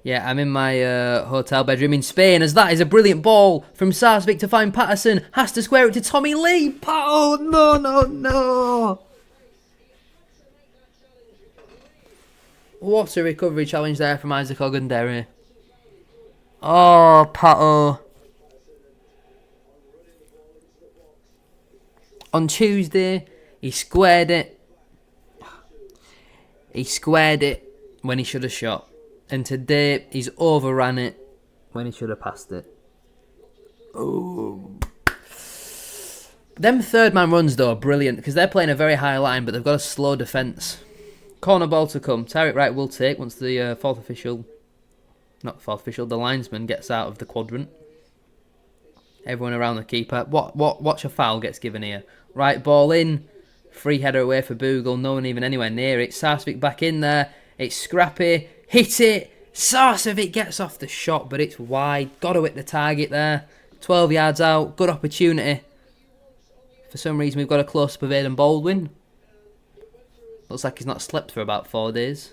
Yeah, I'm in my hotel bedroom in Spain, as that is a brilliant ball from Sarsvik to find Patterson. Has to square it to Tommy Lee. Oh, no. What a recovery challenge there from Isaac Ogundere. Oh, Pato. On Tuesday, he squared it. He squared it when he should have shot. And today, he's overran it when he should have passed it. Oh. Them third man runs, though, are brilliant, because they're playing a very high line, but they've got a slow defence. Corner ball to come. Tyreek Wright will take once the the linesman gets out of the quadrant. Everyone around the keeper. Watch a foul gets given here. Right ball in. Free header away for Bogle. No one even anywhere near it. Sarsvik back in there. It's scrappy. Hit it. Sarsvik gets off the shot, but it's wide. Got to hit the target there. 12 yards out. Good opportunity. For some reason, we've got a close-up of Aidan Baldwin. Looks like he's not slept for about 4 days.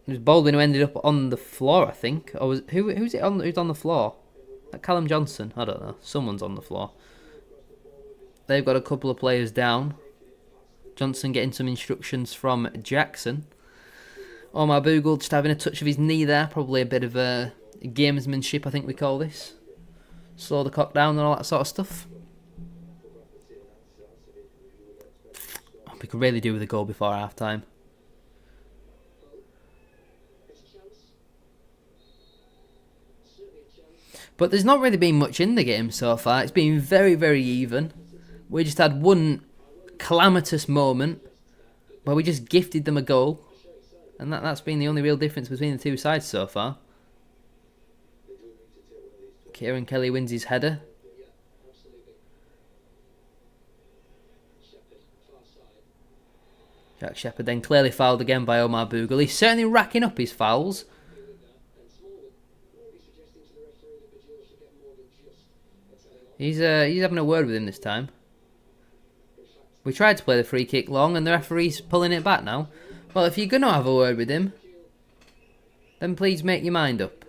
It was Baldwin who ended up on the floor, I think. Or was who's on the floor? Like Callum Johnson? I don't know. Someone's on the floor. They've got a couple of players down. Johnson getting some instructions from Jackson. Omar Bogle just having a touch of his knee there. Probably a bit of a gamesmanship, I think we call this. Slow the cock down and all that sort of stuff. We could really do with a goal before half time. But there's not really been much in the game so far. It's been very, very even. We just had one calamitous moment where we just gifted them a goal. And that's been the only real difference between the two sides so far. Kieran Kelly wins his header. Jack Shepherd then clearly fouled again by Omar Bogle. He's certainly racking up his fouls. He's having a word with him this time. We tried to play the free kick long and the referee's pulling it back now. Well, if you're going to have a word with him, then please make your mind up.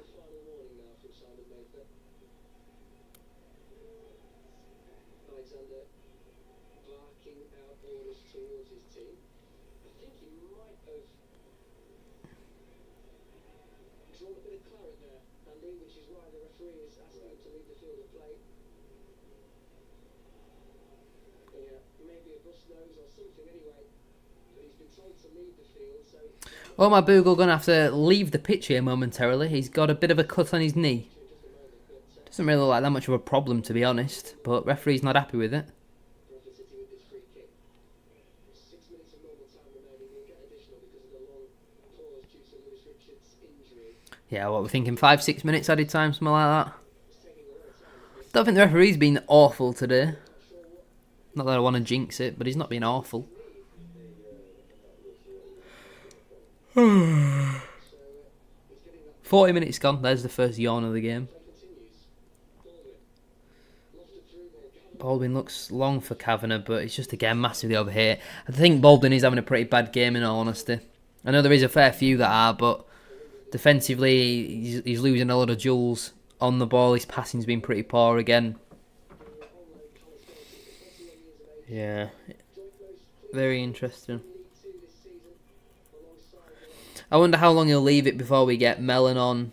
Omar Bogle going to have to leave the pitch here momentarily. He's got a bit of a cut on his knee. Doesn't really look like that much of a problem, to be honest, but referee's not happy with it. Yeah, what we're thinking, 5-6 minutes added time, something like that. Don't think the referee's been awful today. Not that I want to jinx it, but he's not been awful. 40 minutes gone. There's the first yawn of the game. Baldwin looks long for Kavanagh, but it's just, again, massively over here. I think Baldwin is having a pretty bad game, in all honesty. I know there is a fair few that are, but defensively, he's losing a lot of duels on the ball. His passing's been pretty poor again. Yeah. Very interesting. I wonder how long he'll leave it before we get Mellon on,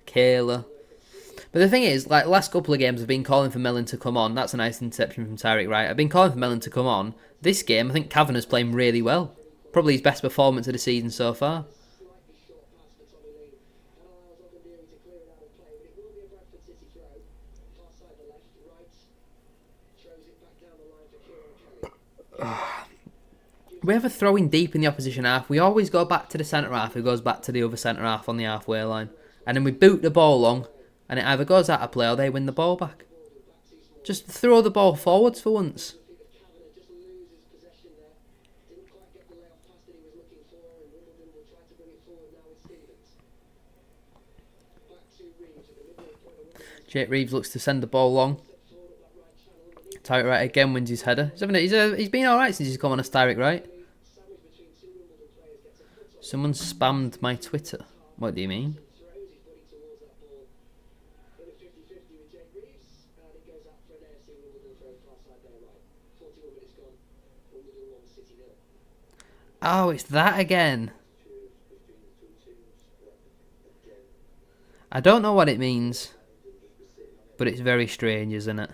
Kayla. But the thing is, like, last couple of games I've been calling for Mellon to come on. That's a nice interception from Tyreek Wright. I've been calling for Mellon to come on. This game, I think Kavanagh's playing really well. Probably his best performance of the season so far. We have a throw-in deep in the opposition half. We always go back to the centre half who goes back to the other centre half on the halfway line. And then we boot the ball long, and it either goes out of play or they win the ball back. Just throw the ball forwards for once. Jake Reeves looks to send the ball long. Tyreek Wright again wins his header. He's been alright since he's come on as Tyreek Wright. Someone spammed my Twitter. What do you mean? Oh, it's that again. I don't know what it means, but it's very strange, isn't it?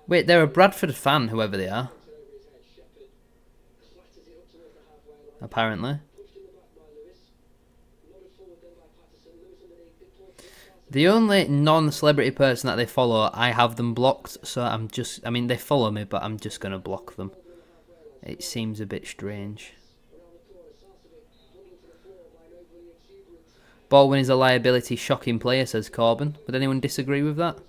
Wait, they're a Bradford fan, whoever they are. Apparently. The only non-celebrity person that they follow, I have them blocked, so they follow me, but I'm just going to block them. It seems a bit strange. Baldwin is a liability, shocking player, says Corbin. Would anyone disagree with that?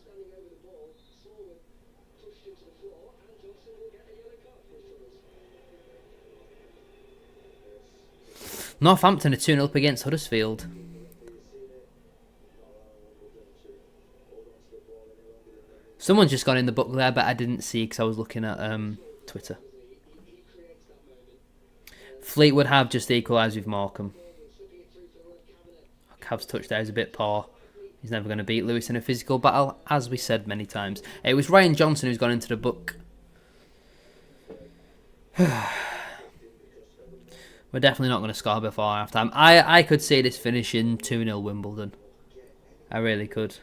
Northampton are 2-0 up against Huddersfield. Someone's just gone in the book there, but I didn't see because I was looking at Twitter. Fleetwood have just equalised with Morecambe. Cav's touch there is a bit poor. He's never going to beat Lewis in a physical battle, as we said many times. It was Ryan Johnson who's gone into the book. We're definitely not going to score before half time. I could see this finishing 2-0 Wimbledon. I really could.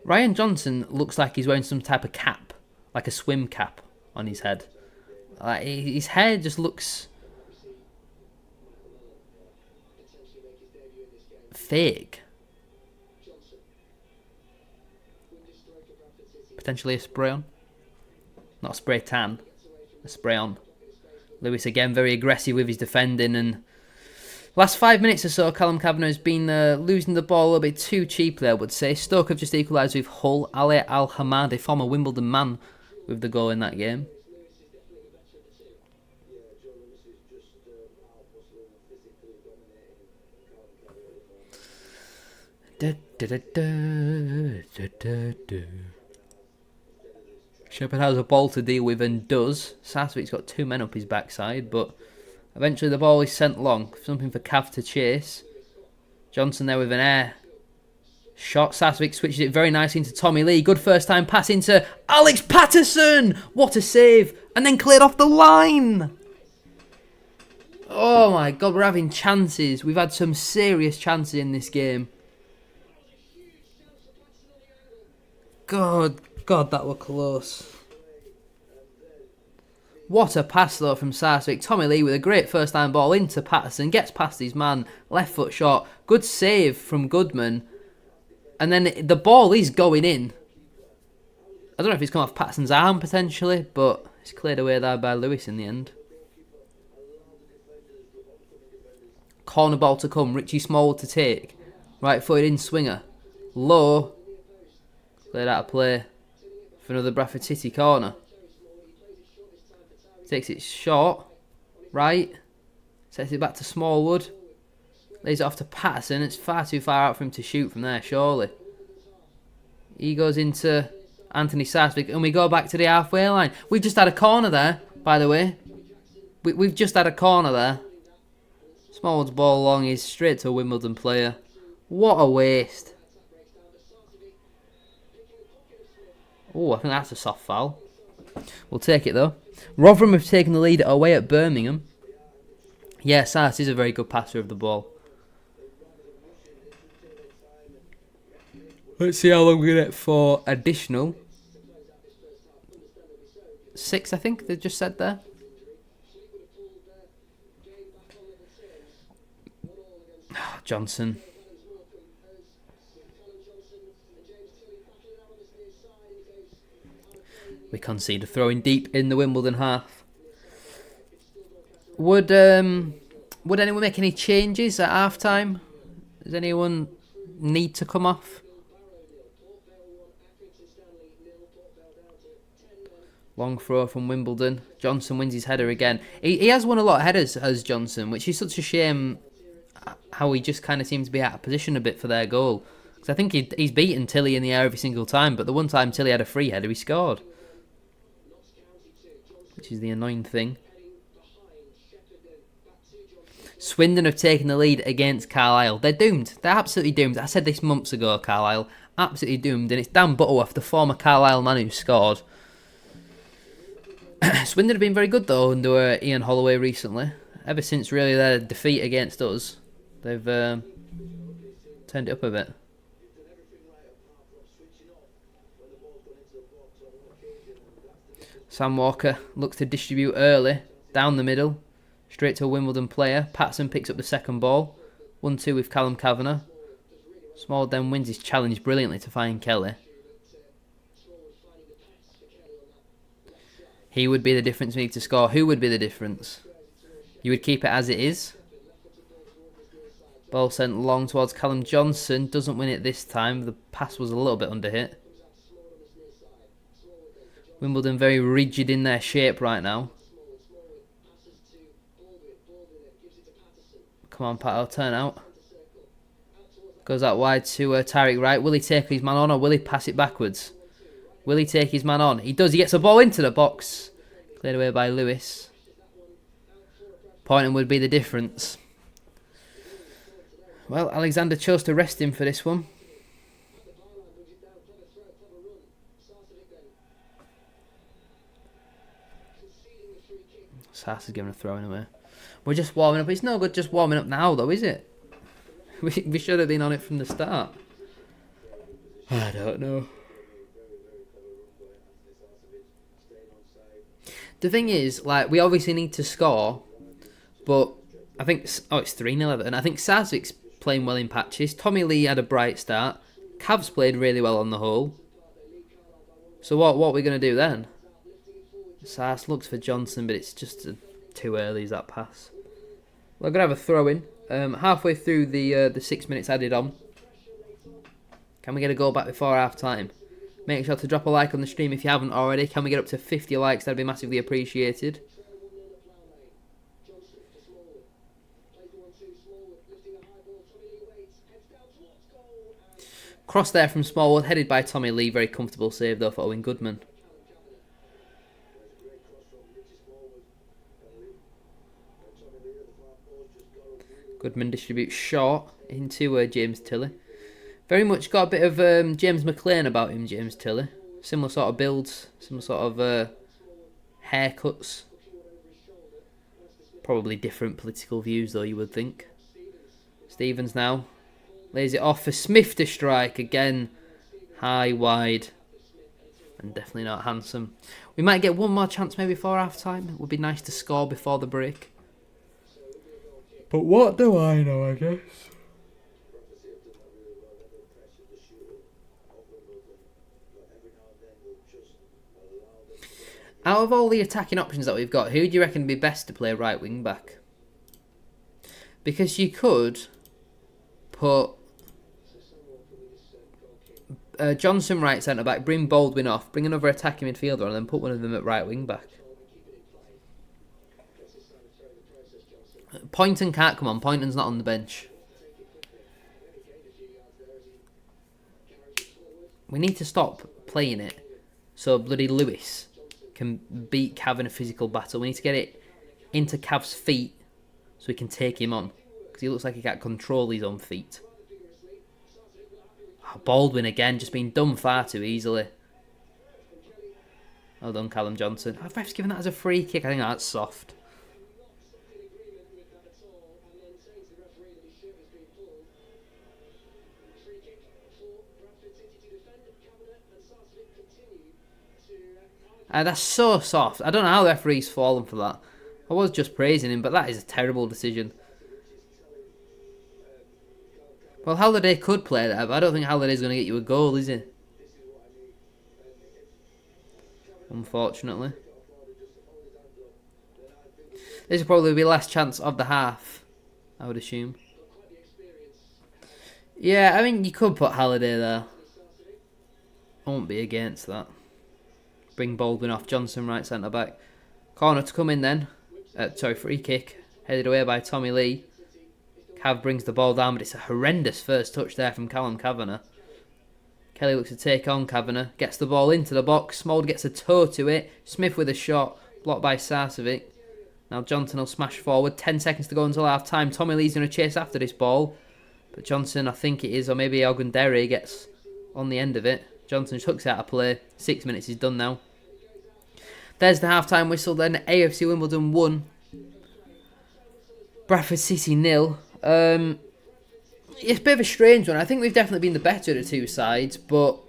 Ryan Johnson looks like he's wearing some type of cap, like a swim cap on his head. Like, his hair just looks fake. Potentially a spray on. Not a spray tan. A spray on. Lewis again very aggressive with his defending, and last 5 minutes or so Callum Kavanagh has been losing the ball a little bit too cheaply, I would say. Stoke have just equalised with Hull. Ali Al-Hamadi, former Wimbledon man, with the goal in that game. Shepherd has a ball to deal with and does. Sasvik's got two men up his backside, but eventually the ball is sent long. Something for Cav to chase. Johnson there with an air shot. Sasvik switches it very nicely into Tommy Lee. Good first time pass into Alex Patterson. What a save. And then cleared off the line. Oh my God, we're having chances. We've had some serious chances in this game. God, that were close. What a pass though from Sasvik. Tommy Lee with a great first time ball into Patterson. Gets past his man. Left foot shot. Good save from Goodman. And then the ball is going in. I don't know if it's come off Patterson's arm potentially, but it's cleared away there by Lewis in the end. Corner ball to come. Richie Smallwood to take. Right footed in swinger. Low. Cleared out of play for another Bradford City corner. Takes it short. Right. Sets it back to Smallwood. Lays it off to Patterson. It's far too far out for him to shoot from there, surely. He goes into Anthony Sarsfield. And we go back to the halfway line. We've just had a corner there, by the way. We've just had a corner there. Smallwood's ball long is straight to a Wimbledon player. What a waste. Oh, I think that's a soft foul. We'll take it though. Rotherham have taken the lead away at Birmingham. Yeah, Sars is a very good passer of the ball. Let's see how long we get for additional. 6, I think they just said there. Johnson. We concede a throw in deep in the Wimbledon half. Would anyone make any changes at half time? Does anyone need to come off? Long throw from Wimbledon. Johnson wins his header again. He has won a lot of headers as Johnson, which is such a shame how he just kind of seems to be out of position a bit for their goal. Because I think he's beaten Tilly in the air every single time, but the one time Tilly had a free header, he scored. Which is the annoying thing. Swindon have taken the lead against Carlisle. They're doomed. They're absolutely doomed. I said this months ago, Carlisle. Absolutely doomed. And it's Dan Butterworth, the former Carlisle man who scored. Swindon have been very good though under Ian Holloway recently. Ever since really their defeat against us, they've turned it up a bit. Sam Walker looks to distribute early, down the middle, straight to a Wimbledon player. Patterson picks up the second ball. 1-2 with Callum Kavanagh. Small then wins his challenge brilliantly to find Kelly. He would be the difference we need to score. Who would be the difference? You would keep it as it is. Ball sent long towards Callum Johnson. Doesn't win it this time. The pass was a little bit underhit. Wimbledon very rigid in their shape right now. Come on, Pat, I'll turn out. Goes out wide to Tyreek Wright. Will he take his man on or will he pass it backwards? Will he take his man on? He does. He gets a ball into the box. Cleared away by Lewis. Pointing would be the difference. Well, Alexander chose to rest him for this one. Sass is giving a throw in away. We're just warming up. It's no good just warming up now, though, is it? We should have been on it from the start. I don't know. The thing is, like, we obviously need to score, but I think... Oh, it's 3-0, and I think Sazvik's playing well in patches. Tommy Lee had a bright start. Cav's played really well on the whole. So what are we going to do then? Sars looks for Johnson, but it's just too early, is that pass. We're going to have a throw-in. Halfway through the 6 minutes added on. Can we get a goal back before half-time? Make sure to drop a like on the stream if you haven't already. Can we get up to 50 likes? That'd be massively appreciated. Cross there from Smallwood, headed by Tommy Lee. Very comfortable save though for Owen Goodman. Goodman distributes short into James Tilley. Very much got a bit of James McLean about him, James Tilley. Similar sort of builds, similar sort of haircuts. Probably different political views though, you would think. Stevens now. Lays it off for Smith to strike. Again, high, wide. And definitely not handsome. We might get one more chance maybe before half-time. It would be nice to score before the break. But what do I know, I guess? Out of all the attacking options that we've got, who do you reckon would be best to play right wing back? Because you could put Johnson right centre back, bring Baldwin off, bring another attacking midfielder, and then put one of them at right wing back. Poynton can't come on. Poynton's not on the bench. We need to stop playing it so bloody Lewis can beat Cav in a physical battle. We need to get it into Cav's feet so we can take him on. Because he looks like he can't control his own feet. Oh, Baldwin again, just being done far too easily. Well done, Callum Johnson. Oh, ref's given that as a free kick. I think that's soft. That's so soft. I don't know how the referee's fallen for that. I was just praising him, but that is a terrible decision. Well, Halliday could play that, but I don't think Halliday's going to get you a goal, is he? Unfortunately. This will probably be the last chance of the half, I would assume. Yeah, I mean, you could put Halliday there. I won't be against that. Bring Baldwin off, Johnson right centre back. Corner to come in then. Free kick. Headed away by Tommy Lee. Cav brings the ball down, but it's a horrendous first touch there from Callum Kavanagh. Kelly looks to take on Kavanagh. Gets the ball into the box. Smold gets a toe to it. Smith with a shot. Blocked by Sarcevic. Now Johnson will smash forward. 10 seconds to go until half time. Tommy Lee's going to chase after this ball. But Johnson, I think it is, or maybe Ogundere gets on the end of it. Johnson just hooks out of play. 6 minutes is done now. There's the half-time whistle then. AFC Wimbledon 1. Bradford City 0. It's a bit of a strange one. I think we've definitely been the better of the two sides, but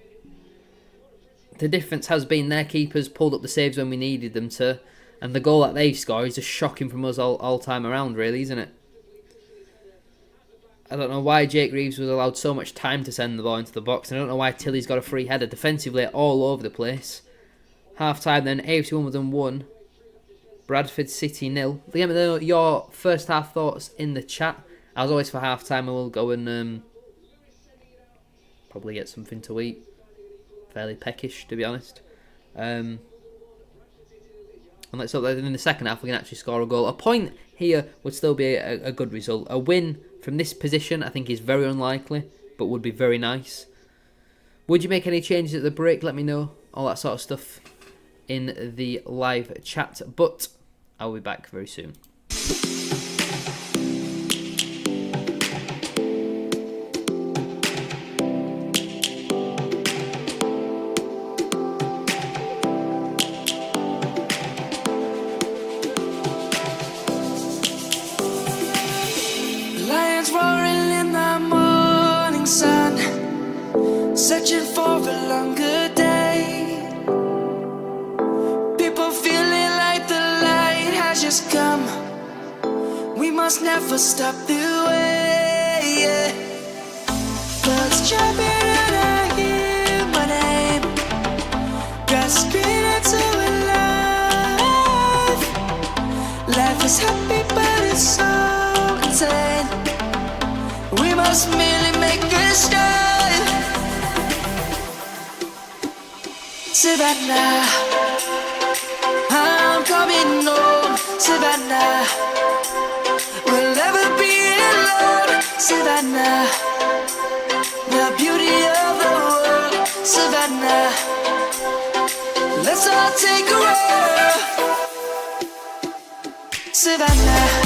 the difference has been their keepers pulled up the saves when we needed them to, and the goal that they score is just shocking from us all time around, really, isn't it? I don't know why Jake Reeves was allowed so much time to send the ball into the box. I don't know why Tilly's got a free header. Defensively, all over the place. Half-time then, AFC Wimbledon 1. Bradford City 0. Let me know your first half thoughts in the chat. As always, for half-time, I will go and probably get something to eat. Fairly peckish, to be honest. And let's hope that in the second half we can actually score a goal. A point here would still be a good result. A win from this position, I think, is very unlikely, but would be very nice. Would you make any changes at the break? Let me know. All that sort of stuff in the live chat. But I'll be back very soon. Searching for a longer day. People feeling like the light has just come. We must never stop the way, yeah. Birds jumping and I hear my name, grasping into a life. Life is happy but it's so insane. We must merely make a start. Savannah, I'm coming home. Savannah, we'll never be alone. Savannah, the beauty of the world. Savannah, let's all take a roll. Savannah.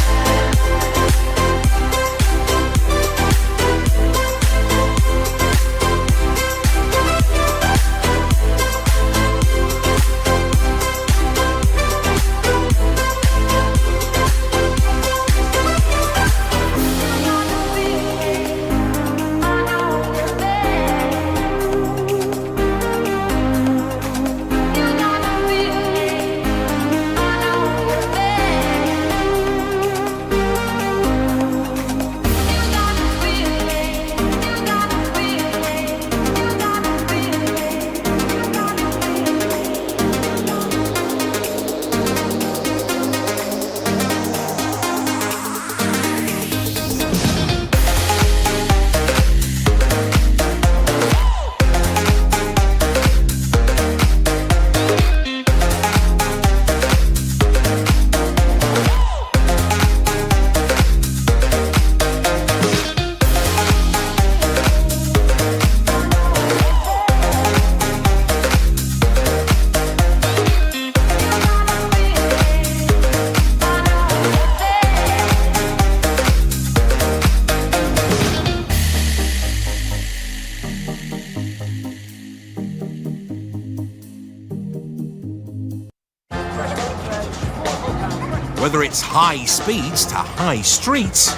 Whether it's high speeds to high streets,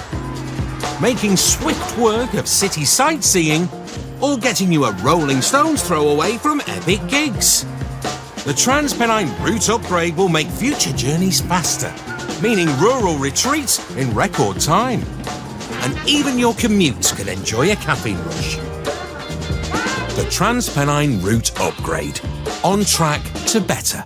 making swift work of city sightseeing, or getting you a Rolling Stones throwaway from epic gigs. The Trans-Pennine Route Upgrade will make future journeys faster, meaning rural retreats in record time. And even your commutes can enjoy a caffeine rush. The Trans-Pennine Route Upgrade. On track to better.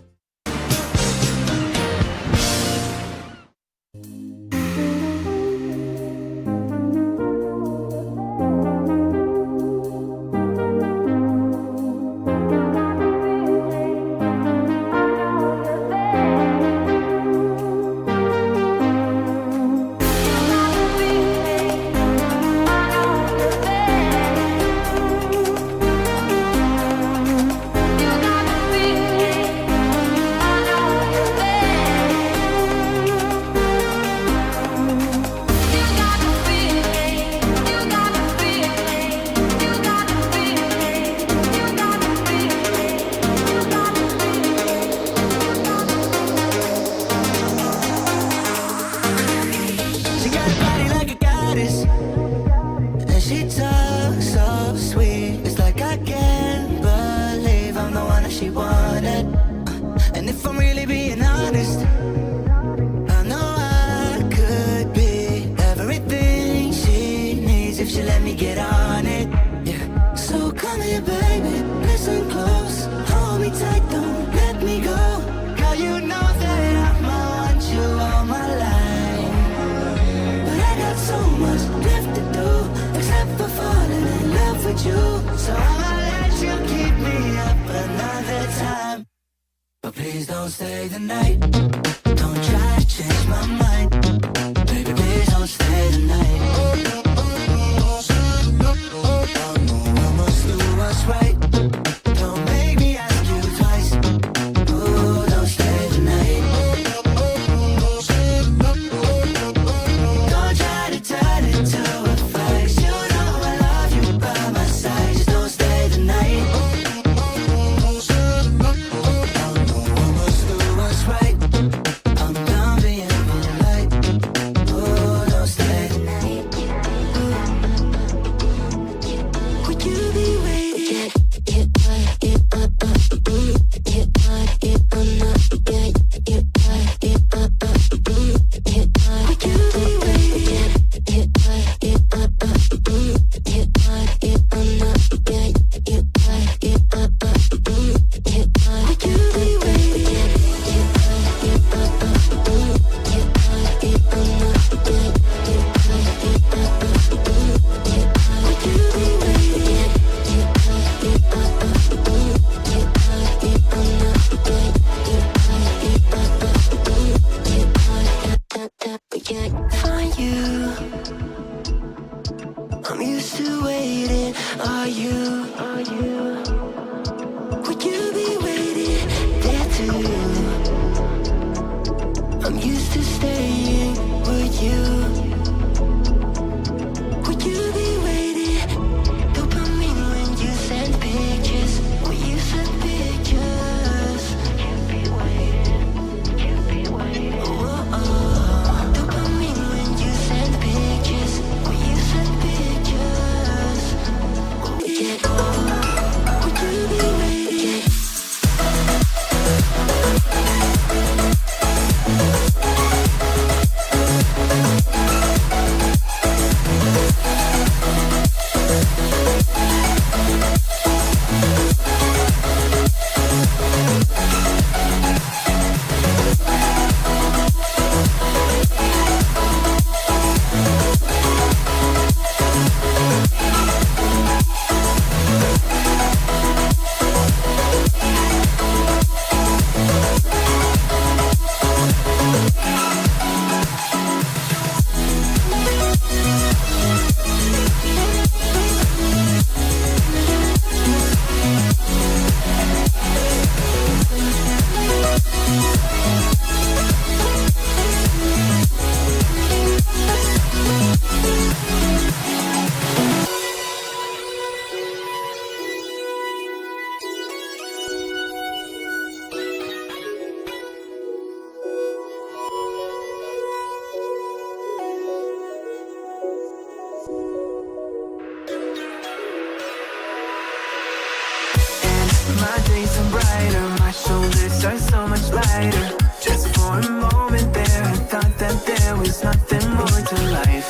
brighter, my shoulders are so much lighter. Just for a moment there, I thought that there was nothing more to life.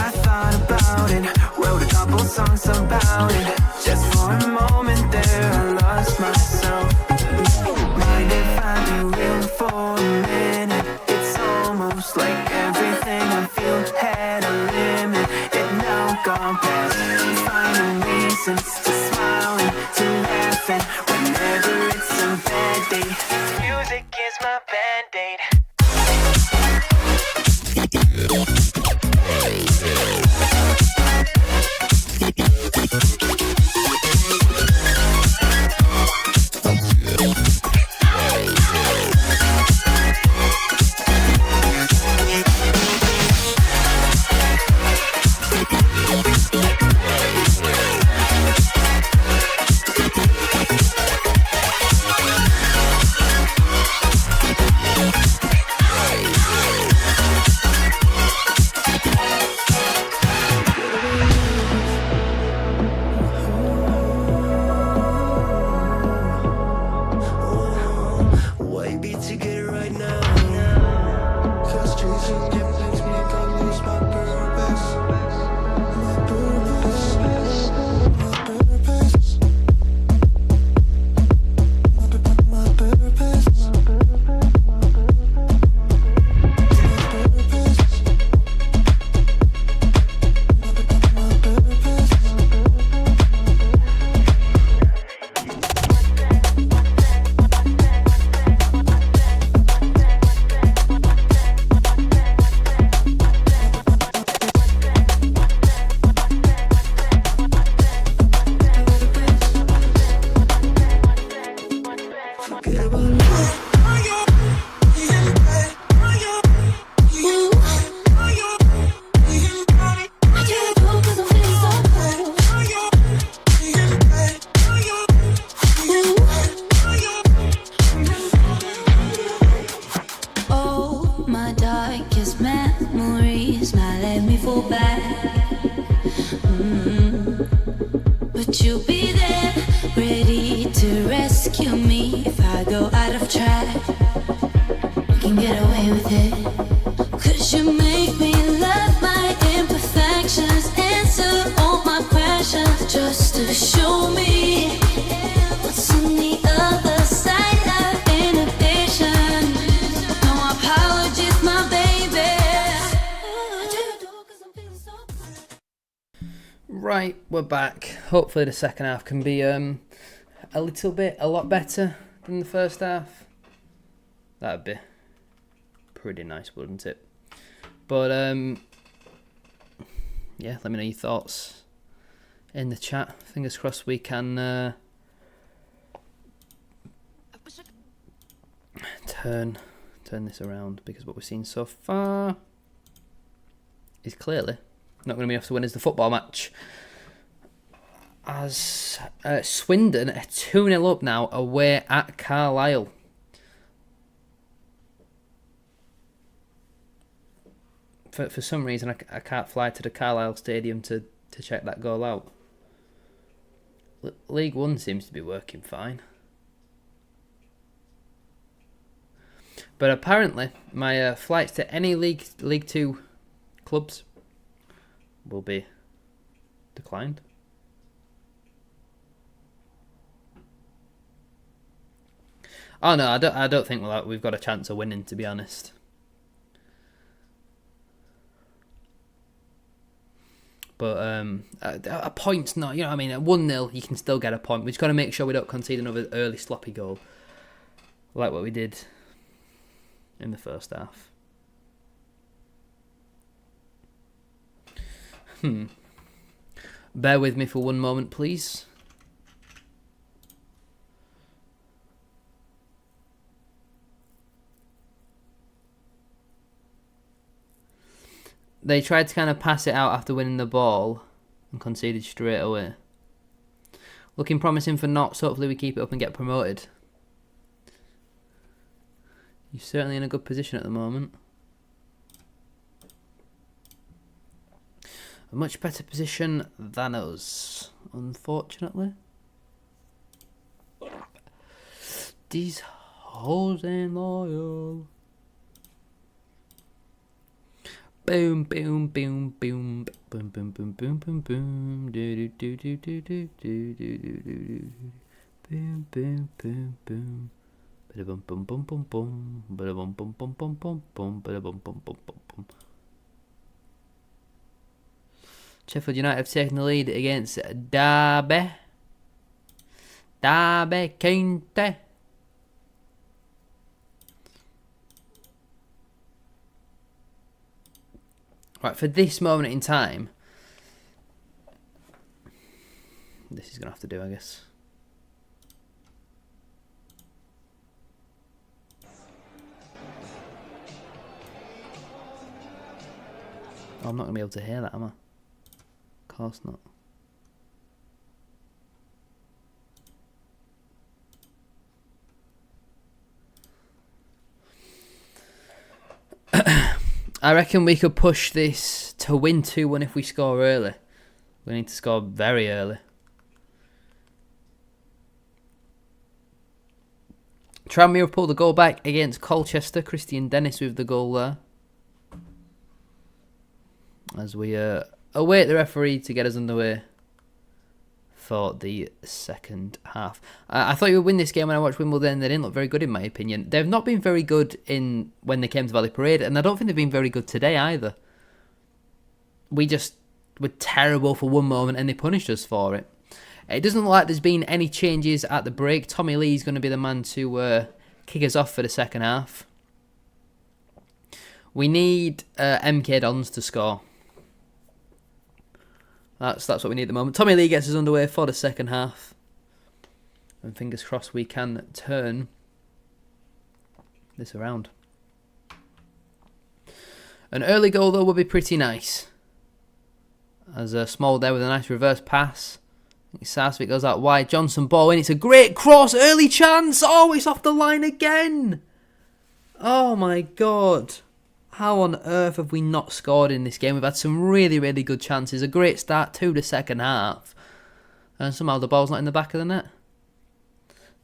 I thought about it, wrote a couple songs about it. Just for a moment there, I lost myself. Mind if I be real for a minute? It's almost like everything I feel had a limit. It now gone past. Finding reasons to smile and to laugh, and whenever it's a bad day, music is my band-aid. But you'll be there, ready to rescue me if I go out of track. You can get away with it, 'cause you make me love my imperfections, answer all my questions, just to show me what's on the other side of inhibition. No apologies, my baby. Right, we're back. Hopefully the second half can be a lot better than the first half. That'd be pretty nice, wouldn't it? But yeah, let me know your thoughts in the chat. Fingers crossed we can turn this around, because what we've seen so far is clearly not going to be enough to win as the football match. As Swindon are 2-0 up now away at Carlisle. For some reason, I can't fly to the Carlisle Stadium to check that goal out. League One seems to be working fine. But apparently, my flights to any League Two clubs will be declined. Oh no, I don't think we've got a chance of winning, to be honest. But a point's not, you know what I mean? At 1-0, you can still get a point. We've just got to make sure we don't concede another early sloppy goal, like what we did in the first half. Bear with me for one moment, please. They tried to kind of pass it out after winning the ball and conceded straight away. Looking promising for Notts. Hopefully we keep it up and get promoted. You're certainly in a good position at the moment. A much better position than us, unfortunately. these hoes ain't loyal. Boom, boom, boom, boom, boom, boom, boom, boom, boom, boom, do do do do do do do do do, boom, boom, boom, boom, bada bum bum bum bum bum, bada bum bum bum bum bum bum, bada bum bum bum bum bum. Sheffield United have taken the lead against Derby County. Right, for this moment in time, this is going to have to do, I guess. Oh, I'm not going to be able to hear that, am I? Of course not. I reckon we could push this to win 2-1 if we score early. We need to score very early. Tranmere pulled the goal back against Colchester. Christian Dennis with the goal there. As we await the referee to get us underway for the second half. I thought you would win this game when I watched Wimbledon. They didn't look very good in my opinion. They've not been very good in when they came to Valley Parade, and I don't think they've been very good today either. We just were terrible for one moment and they punished us for it. It doesn't look like there's been any changes at the break. Tommy Lee's going to be the man to kick us off for the second half. We need MK Dons to score. That's what we need at the moment. Tommy Lee gets us underway for the second half. And fingers crossed we can turn this around. An early goal though would be pretty nice. As a Small there with a nice reverse pass. Sarcevic goes out wide. Johnson ball in. It's a great cross. Early chance. Oh, it's off the line again. Oh my God. How on earth have we not scored in this game? We've had some really, really good chances. A great start to the second half. And somehow the ball's not in the back of the net.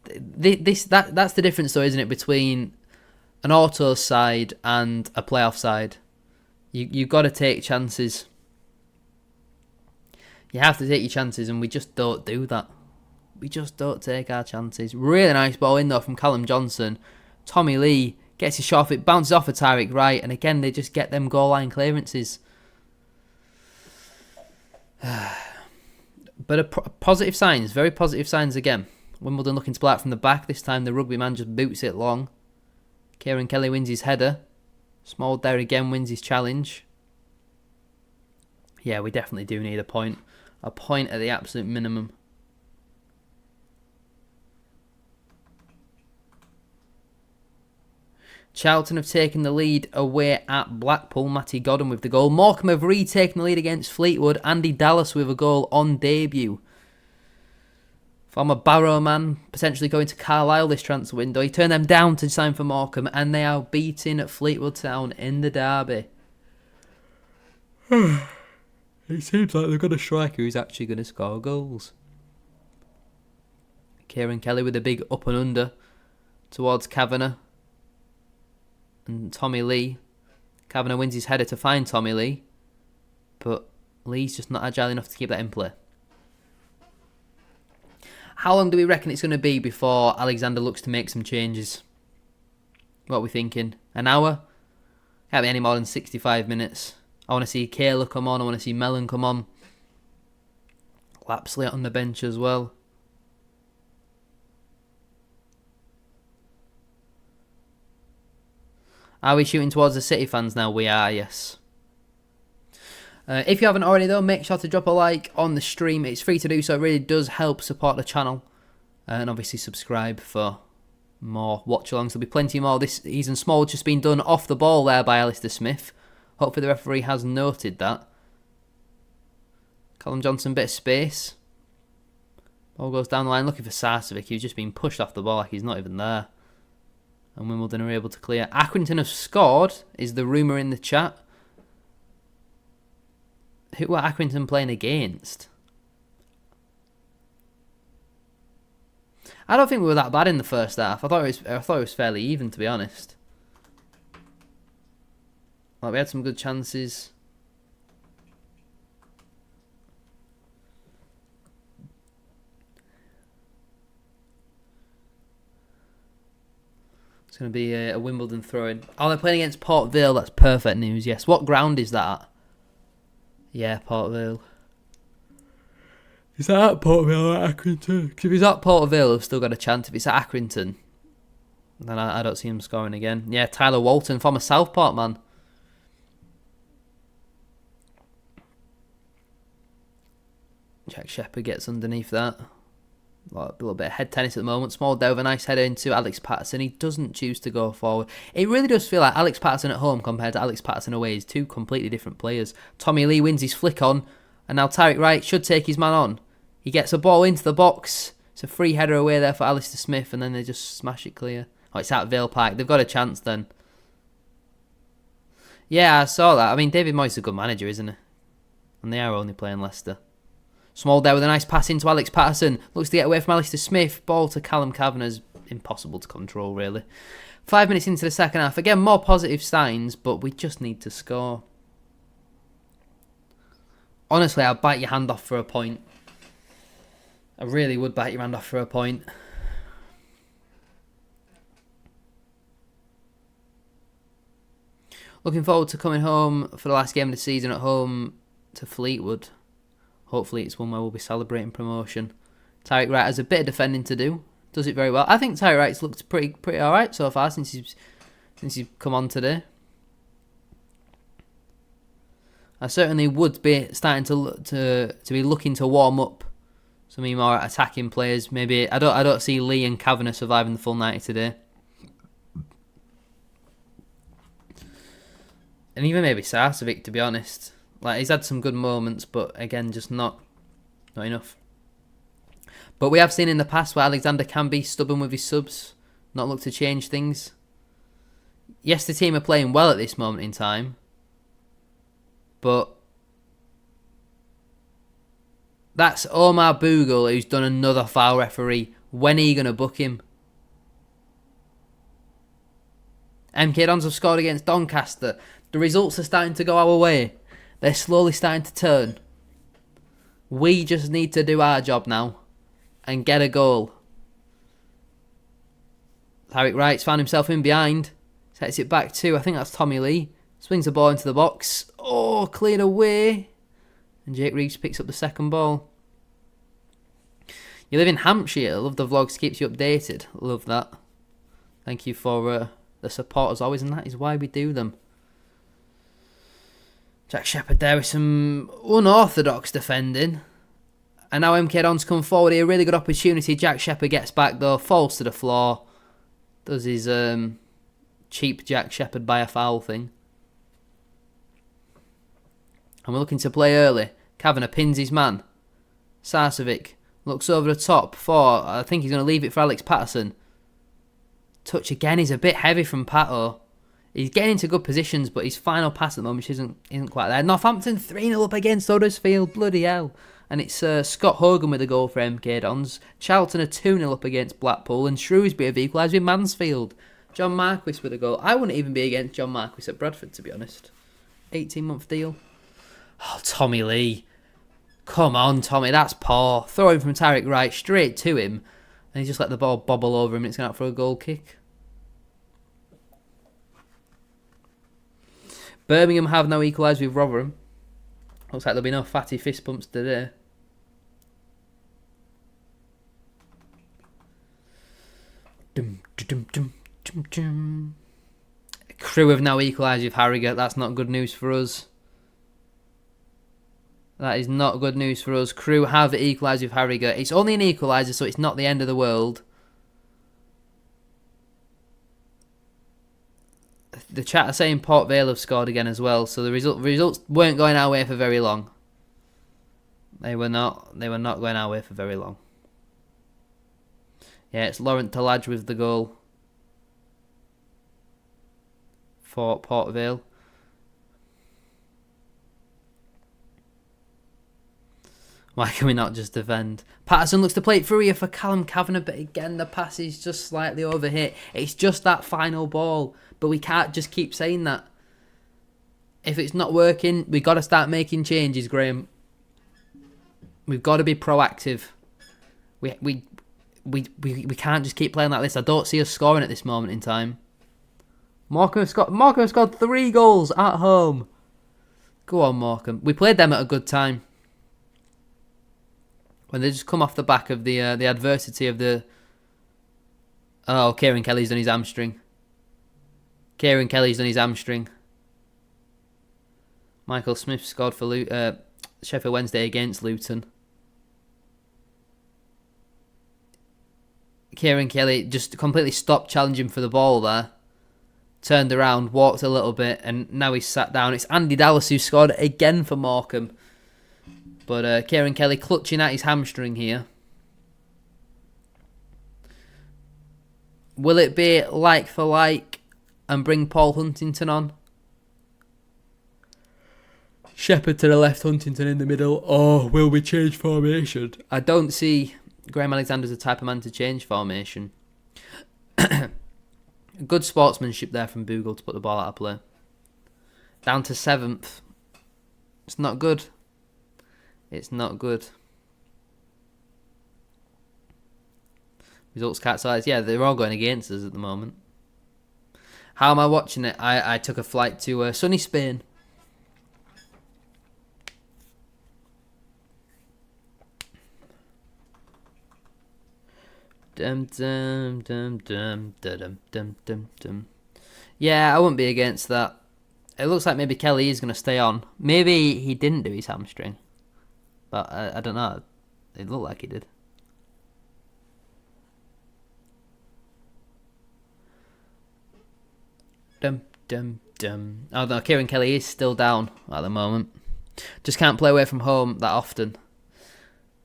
That's the difference though, isn't it, between an auto side and a playoff side. You've got to take chances. You have to take your chances, and we just don't do that. We just don't take our chances. Really nice ball in though from Callum Johnson. Tommy Lee gets his shot off, it bounces off of Tyreek Wright, and again they just get them goal line clearances. But positive signs, very positive signs again. Wimbledon looking to play out from the back. This time the rugby man just boots it long. Kieran Kelly wins his header. Small there again wins his challenge. Yeah, we definitely do need a point. A point at the absolute minimum. Charlton have taken the lead away at Blackpool. Matty Godden with the goal. Morecambe have retaken the lead against Fleetwood. Andy Dallas with a goal on debut. Former Barrow man, potentially going to Carlisle this transfer window. He turned them down to sign for Morecambe, and they are beating Fleetwood Town in the derby. It seems like they've got a striker who's actually going to score goals. Kieran Kelly with a big up and under towards Kavanagh. And Tommy Lee. Kavanagh wins his header to find Tommy Lee. But Lee's just not agile enough to keep that in play. How long do we reckon it's going to be before Alexander looks to make some changes? What are we thinking? An hour? Can't be any more than 65 minutes. I want to see Kayla come on. I want to see Mellon come on. Lapsley on the bench as well. Are we shooting towards the City fans now? We are, yes. If you haven't already though, make sure to drop a like on the stream. It's free to do, so it really does help support the channel. And obviously subscribe for more watch-alongs. There'll be plenty more this season. Small just been done off the ball there by Alistair Smith. Hopefully the referee has noted that. Callum Johnson, bit of space. Ball goes down the line looking for Sarcevic. He's just been pushed off the ball like he's not even there. And Wimbledon are able to clear. Accrington have scored, is the rumour in the chat. Who are Accrington playing against? I don't think we were that bad in the first half. I thought it was fairly even, to be honest. Like, we had some good chances. It's going to be a Wimbledon throw-in. Oh, they're playing against Port Vale. That's perfect news, yes. What ground is that? Yeah, Port Vale. Is that at Port Vale or at Accrington? If it's at Port Vale, they've still got a chance. If it's at Accrington, then I don't see him scoring again. Yeah, Tyler Walton, former Southport man. Jack Shepherd gets underneath that. Like, a little bit of head tennis at the moment. Small down with a nice header into Alex Patterson. He doesn't choose to go forward. It really does feel like Alex Patterson at home compared to Alex Patterson away is two completely different players. Tommy Lee wins his flick on, and now Tyreek Wright should take his man on. He gets a ball into the box. It's a free header away there for Alistair Smith, and then they just smash it clear. Oh, it's at Vale Park. They've got a chance then. Yeah, I saw that. I mean, David Moyes is a good manager, isn't he? And they are only playing Leicester. Small there with a nice pass into Alex Patterson. Looks to get away from Alistair Smith. Ball to Callum Kavanagh's impossible to control, really. 5 minutes into the second half. Again, more positive signs, but we just need to score. Honestly, I'd bite your hand off for a point. I really would bite your hand off for a point. Looking forward to coming home for the last game of the season at home to Fleetwood. Hopefully it's one where we'll be celebrating promotion. Tyreek Wright has a bit of defending to do. Does it very well. I think Tyreek Wright's looked pretty alright so far since he's come on today. I certainly would be starting to be looking to warm up some of more attacking players. Maybe I don't see Lee and Kavanagh surviving the full 90 today. And even maybe Sarcevic, to be honest. Like, he's had some good moments, but again, just not enough. But we have seen in the past where Alexander can be stubborn with his subs, not look to change things. Yes, the team are playing well at this moment in time, but that's Omar Bogle who's done another foul referee. When are you going to book him? MK Dons have scored against Doncaster. The results are starting to go our way. They're slowly starting to turn. We just need to do our job now and get a goal. Tyreek Wright's found himself in behind. Sets it back to, I think that's Tommy Lee. Swings the ball into the box. Oh, cleared away. And Jake Reeves picks up the second ball. You live in Hampshire. I love the vlogs. Keeps you updated. Love that. Thank you for the support as always. And that is why we do them. Jack Shepherd there with some unorthodox defending. And now MK Dons come forward here. Really good opportunity. Jack Shepherd gets back though. Falls to the floor. Does his cheap Jack Shepherd by a foul thing. And we're looking to play early. Kavanagh pins his man. Sarcevic looks over the top for, I think he's going to leave it for Alex Patterson. Touch again is a bit heavy from Pato. He's getting into good positions, but his final pass at the moment isn't quite there. Northampton 3-0 up against Huddersfield. Bloody hell. And it's Scott Hogan with a goal for MK Dons. Charlton are 2-0 up against Blackpool. And Shrewsbury have equalised with Mansfield. John Marquis with a goal. I wouldn't even be against John Marquis at Bradford, to be honest. 18-month deal. Oh, Tommy Lee. Come on, Tommy. That's poor. Throwing from Tyreek Wright straight to him. And he just let the ball bobble over him. And it's going out for a goal kick. Birmingham have now equalised with Rotherham. Looks like there'll be no fatty fist bumps today. Crew have now equalised with Harrogate. That's not good news for us. That is not good news for us. Crew have equalised with Harrogate. It's only an equaliser, so it's not the end of the world. The chat are saying Port Vale have scored again as well, so the results weren't going our way for very long. They were not going our way for very long. Yeah, it's Laurent Talladge with the goal for Port Vale. Why can we not just defend? Patterson looks to play it through here for Callum Kavanagh, but again, the pass is just slightly overhit. It's just that final ball, but we can't just keep saying that. If it's not working, we've got to start making changes, Graham. We've got to be proactive. We can't just keep playing like this. I don't see us scoring at this moment in time. Morecambe have scored 3 goals at home. Go on, Morecambe. We played them at a good time. When they just come off the back of the adversity of the... Oh, Kieran Kelly's done his hamstring. Michael Smith scored for Sheffield Wednesday against Luton. Kieran Kelly just completely stopped challenging for the ball there. Turned around, walked a little bit, and now he's sat down. It's Andy Dallas who scored again for Morecambe. But Kieran Kelly clutching at his hamstring here. Will it be like for like and bring Paul Huntington on? Shepherd to the left, Huntington in the middle. Oh, will we change formation? I don't see Graham Alexander as the type of man to change formation. Good sportsmanship there from Bogle to put the ball out of play. Down to 7th. It's not good. It's not good. Results cat size. Yeah, they're all going against us at the moment. How am I watching it? I took a flight to sunny Spain. Dum dum dum dum dum dum dum dum. Yeah, I wouldn't be against that. It looks like maybe Kelly is going to stay on. Maybe he didn't do his hamstring. But I don't know. It looked like he did. Dum dum dum. Oh no, Kieran Kelly is still down at the moment. Just can't play away from home that often.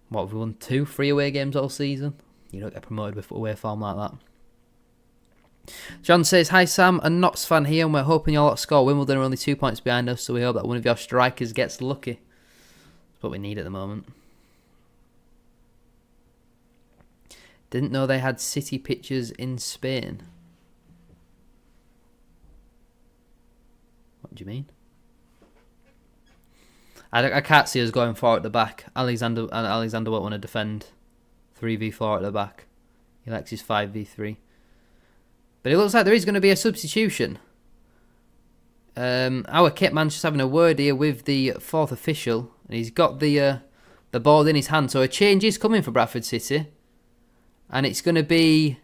What, have we won 2-3 away games all season? You don't get promoted with away form like that. John says, hi Sam, a Notts fan here, and we're hoping your lot score. Wimbledon are only 2 points behind us, so we hope that one of your strikers gets lucky. That's what we need at the moment. Didn't know they had city pitches in Spain. What do you mean? I can't see us going forward at the back. Alexander won't want to defend 3v4 at the back. He likes his 5v3. But it looks like there is going to be a substitution. Our kit man's just having a word here with the 4th official. And he's got the ball in his hand. So a change is coming for Bradford City. And it's going to be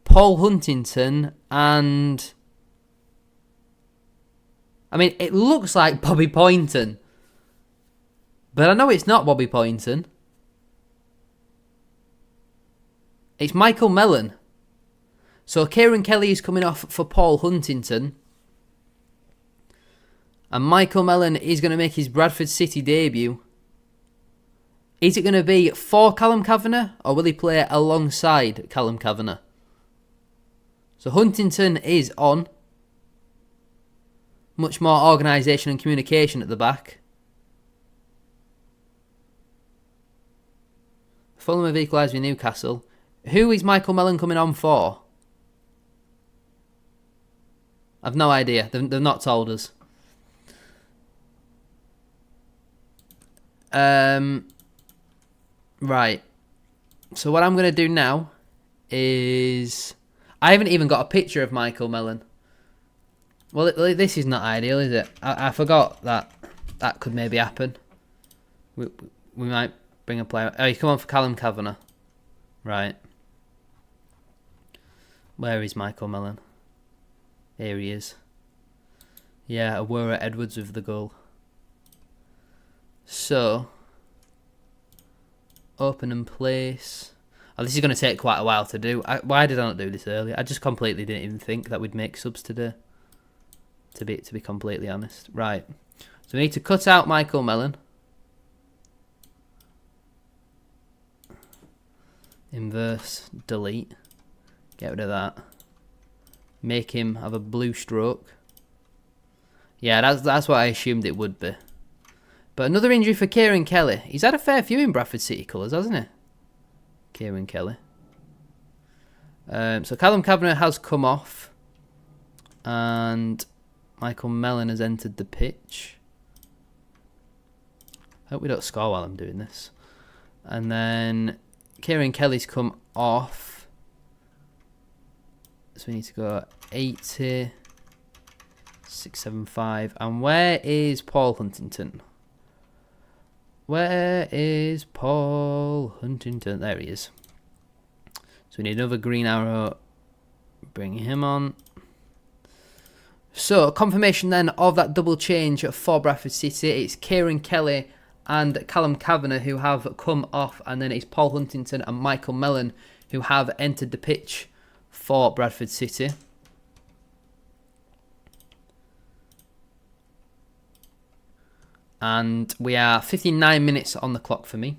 Paul Huntington and... I mean, it looks like Bobby Poynton. But I know it's not Bobby Poynton. It's Michael Mellon. So Kieran Kelly is coming off for Paul Huntington. And Michael Mellon is going to make his Bradford City debut. Is it going to be for Callum Kavanagh, or will he play alongside Callum Kavanagh? So Huntington is on. Much more organisation and communication at the back. Fulham have equalised with Newcastle. Who is Michael Mellon coming on for? I've no idea. They've not told us. Right. So what I'm going to do now is... I haven't even got a picture of Michael Mellon. Well, this is not ideal, is it? I forgot that could maybe happen. We might bring a player... Oh, he's come on for Callum Kavanagh. Right. Where is Michael Mellon? Here he is. Yeah, Aurora Edwards with the goal. So, open and place. Oh, this is going to take quite a while to do. Why did I not do this earlier? I just completely didn't even think that we'd make subs today. To be completely honest. Right. So we need to cut out Michael Mellon. Inverse, delete. Get rid of that. Make him have a blue stroke. Yeah, that's what I assumed it would be. But another injury for Kieran Kelly. He's had a fair few in Bradford City colours, hasn't he? Kieran Kelly. So Callum Kavanagh has come off. And Michael Mellon has entered the pitch. I hope we don't score while I'm doing this. And then Kieran Kelly's come off. So we need to go 80, 675. And where is Paul Huntington? Where is Paul Huntington? There he is. So we need another green arrow. Bring him on. So, confirmation then of that double change for Bradford City. It's Kieran Kelly and Callum Kavanagh who have come off. And then it's Paul Huntington and Michael Mellon who have entered the pitch for Bradford City. And we are 59 minutes on the clock for me.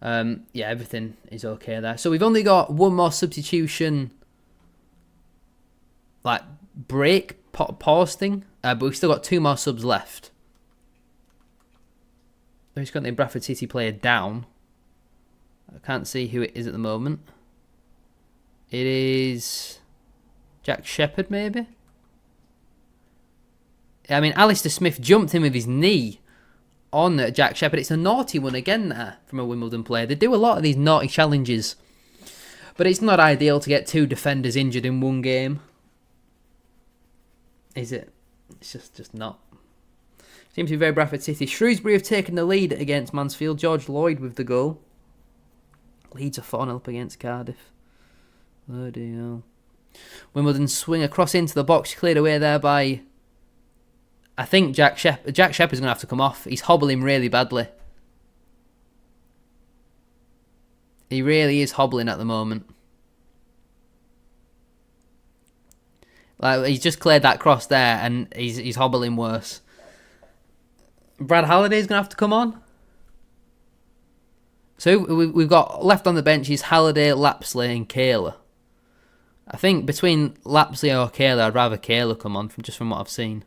Yeah, everything is okay there. So we've only got one more substitution, like break, pause thing. But we've still got two more subs left. Who's got the Bradford City player down? I can't see who it is at the moment. It is Jack Shepherd, maybe? I mean, Alistair Smith jumped in with his knee on Jack Shepherd. It's a naughty one again there from a Wimbledon player. They do a lot of these naughty challenges. But it's not ideal to get two defenders injured in one game. Is it? It's just not. Seems to be very Bradford City. Shrewsbury have taken the lead against Mansfield. George Lloyd with the goal. Leeds are 4-0 up against Cardiff. Bloody hell. Wimbledon swing across into the box. Cleared away there by... I think Jack Shepherd's going to have to come off. He's hobbling really badly. He really is hobbling at the moment. Like, he's just cleared that cross there and he's hobbling worse. Brad Halliday's going to have to come on. So we've got left on the bench is Halliday, Lapsley and Kayla. I think between Lapsley or Kayla, I'd rather Kayla come on from what I've seen.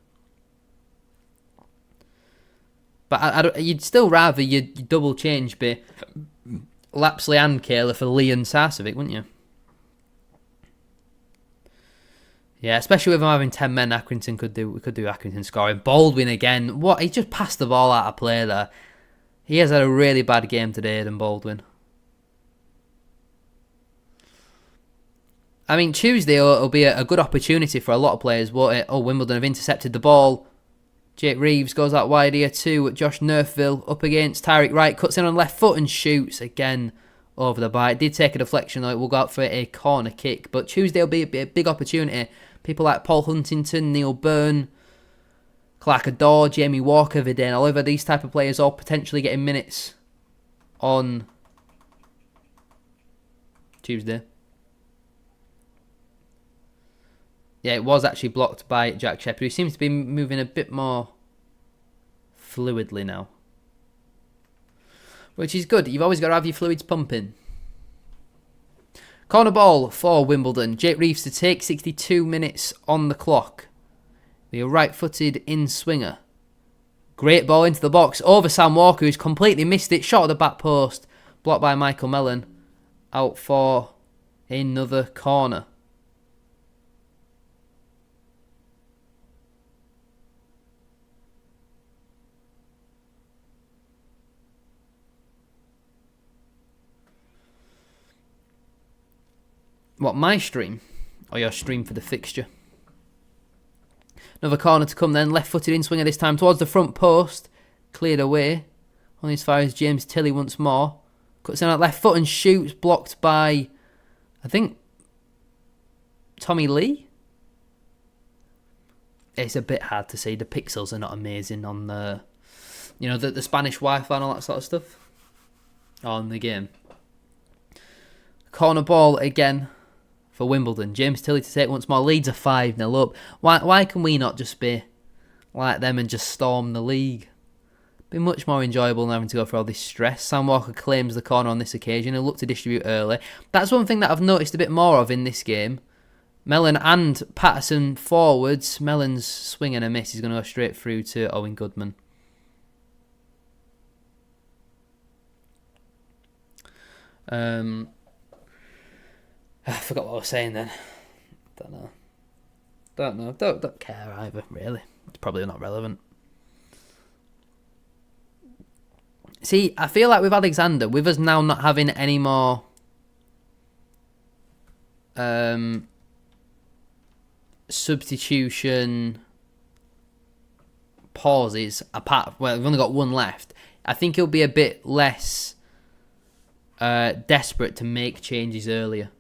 But you'd still rather you double change be Lapsley and Kayla for Lee and Sarcevic, wouldn't you? Yeah, especially with him having 10 men, Accrington we could do Accrington scoring. Baldwin again. What? He just passed the ball out of play there. He has had a really bad game today, Aidan Baldwin. I mean, Tuesday will be a good opportunity for a lot of players, won't it? Oh, Wimbledon have intercepted the ball. Jake Reeves goes out wide here too. Josh Nerfville up against Tyreek Wright. Cuts in on left foot and shoots again over the bar. It did take a deflection though. It will go out for a corner kick. But Tuesday will be a big opportunity. People like Paul Huntington, Neil Byrne, Clark Adore, Jamie Walker, Vidane Oliver. These type of players all potentially getting minutes on Tuesday. Yeah, it was actually blocked by Jack Shepherd, who seems to be moving a bit more fluidly now. Which is good. You've always got to have your fluids pumping. Corner ball for Wimbledon. Jake Reeves to take, 62 minutes on the clock. The right-footed in-swinger. Great ball into the box over Sam Walker, who's completely missed it. Shot at the back post. Blocked by Michael Mellon. Out for another corner. What, my stream? Or your stream for the fixture? Another corner to come then. Left-footed in-swinger this time towards the front post. Cleared away. Only as far as James Tilley once more. Cuts in at left foot and shoots. Blocked by, I think, Tommy Lee? It's a bit hard to see. The pixels are not amazing on the, the Spanish Wi-Fi and all that sort of stuff. On the game. Corner ball again. For Wimbledon. James Tilley to take once more. Leeds are 5-0 up. Why can we not just be like them and just storm the league? Be much more enjoyable than having to go through all this stress. Sam Walker claims the corner on this occasion. He'll look to distribute early. That's one thing that I've noticed a bit more of in this game. Mellon and Patterson forwards. Mellon's swing and a miss. He's going to go straight through to Owen Goodman. I forgot what I was saying then. Don't know. Don't care either, really. It's probably not relevant. See, I feel like with Alexander, with us now not having any more substitution pauses, well, we've only got one left. I think he'll be a bit less desperate to make changes earlier.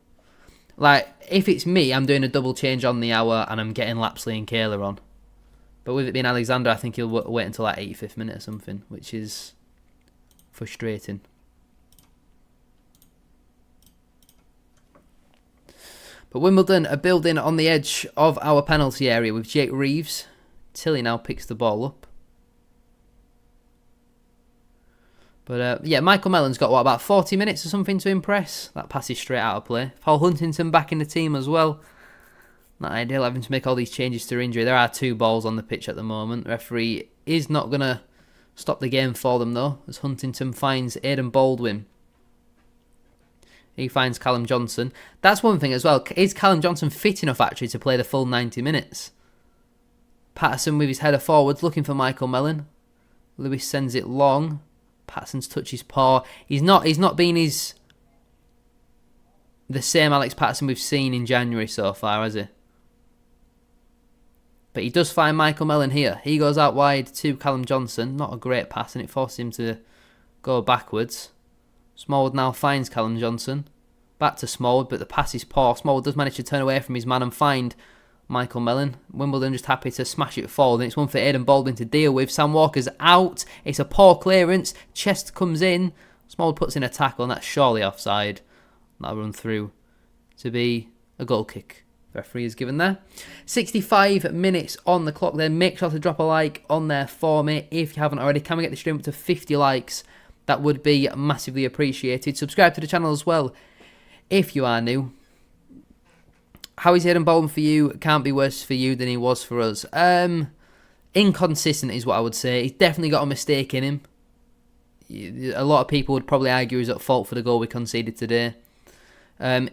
Like, if it's me, I'm doing a double change on the hour and I'm getting Lapsley and Kayla on. But with it being Alexander, I think he'll wait until like 85th minute or something, which is frustrating. But Wimbledon are building on the edge of our penalty area with Jake Reeves. Tilly now picks the ball up. But yeah, Michael Mellon's got, what, about 40 minutes or something to impress? That pass is straight out of play. Paul Huntington back in the team as well. Not ideal having to make all these changes to injury. There are 2 balls on the pitch at the moment. The referee is not going to stop the game for them though, as Huntington finds Aidan Baldwin. He finds Callum Johnson. That's one thing as well. Is Callum Johnson fit enough actually to play the full 90 minutes? Patterson with his header forwards looking for Michael Mellon. Lewis sends it long. Patterson's touch his paw. He's not been the same Alex Patterson we've seen in January so far, has he? But he does find Michael Mellon here. He goes out wide to Callum Johnson. Not a great pass, and it forces him to go backwards. Smallwood now finds Callum Johnson. Back to Smallwood, but the pass is poor. Smallwood does manage to turn away from his man and find Michael Mellon. Wimbledon just happy to smash it forward, and it's one for Aidan Baldwin to deal with. Sam Walker's out. It's a poor clearance. Chest comes in. Smallwood puts in a tackle, and that's surely offside. That'll run through to be a goal kick. Referee is given there. 65 minutes on the clock then. Make sure to drop a like on there for me if you haven't already. Can we get the stream up to 50 likes? That would be massively appreciated. Subscribe to the channel as well if you are new. How is Aidan Baldwin for you? Can't be worse for you than he was for us. Inconsistent is what I would say. He's definitely got a mistake in him. A lot of people would probably argue he's at fault for the goal we conceded today.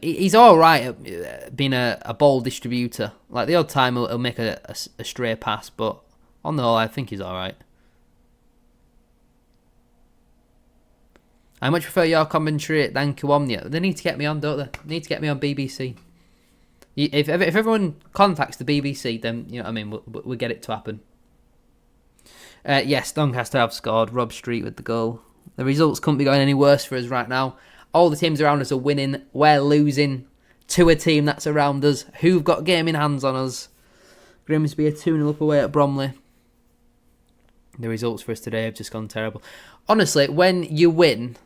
He's alright at being a ball distributor. Like the odd time he'll make a stray pass, but on the whole I think he's alright. I much prefer your commentary than Kiwomnia. They need to get me on, don't they? They need to get me on BBC. If everyone contacts the BBC, then, you know what I mean, we'll get it to happen. Yes, Doncaster have scored. Rob Street with the goal. The results couldn't be going any worse for us right now. All the teams around us are winning. We're losing to a team that's around us, who've got game in hands on us. Grimsby are 2-0 up away at Bromley. The results for us today have just gone terrible. Honestly, when you win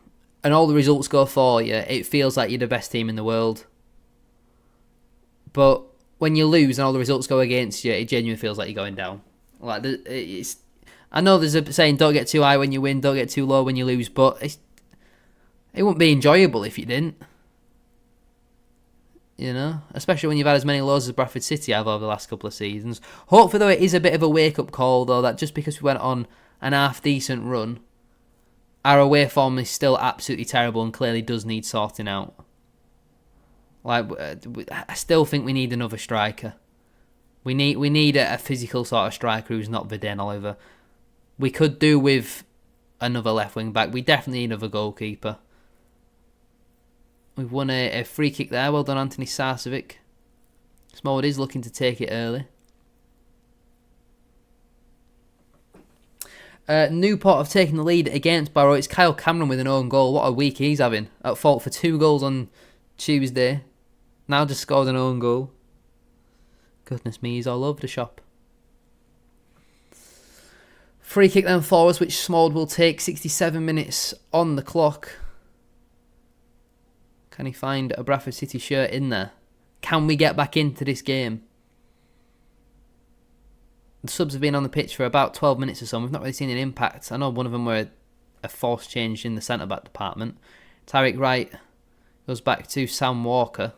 and all the results go for you, it feels like you're the best team in the world. But when you lose and all the results go against you, it genuinely feels like you're going down. Like I know there's a saying, don't get too high when you win, don't get too low when you lose, but it wouldn't be enjoyable if you didn't. You know? Especially when you've had as many lows as Bradford City have over the last couple of seasons. Hopefully, though, it is a bit of a wake-up call, though, that just because we went on an half-decent run, our away form is still absolutely terrible and clearly does need sorting out. Like, I still think we need another striker. We need a physical sort of striker who's not Viden Oliver. We could do with another left wing back. We definitely need another goalkeeper. We've won a free kick there. Well done, Anthony Sarcevic. Smallwood is looking to take it early. Newport have taken the lead against Barrow. It's Kyle Cameron with an own goal. What a week he's having. At fault for 2 goals on Tuesday. Now just scored an own goal. Goodness me, he's all over the shop. Free kick then for us, which Smallwood will take. 67 minutes on the clock. Can he find a Bradford City shirt in there? Can we get back into this game? The subs have been on the pitch for about 12 minutes or so. We've not really seen an impact. I know one of them were a forced change in the centre-back department. Tariq Wright goes back to Sam Walker.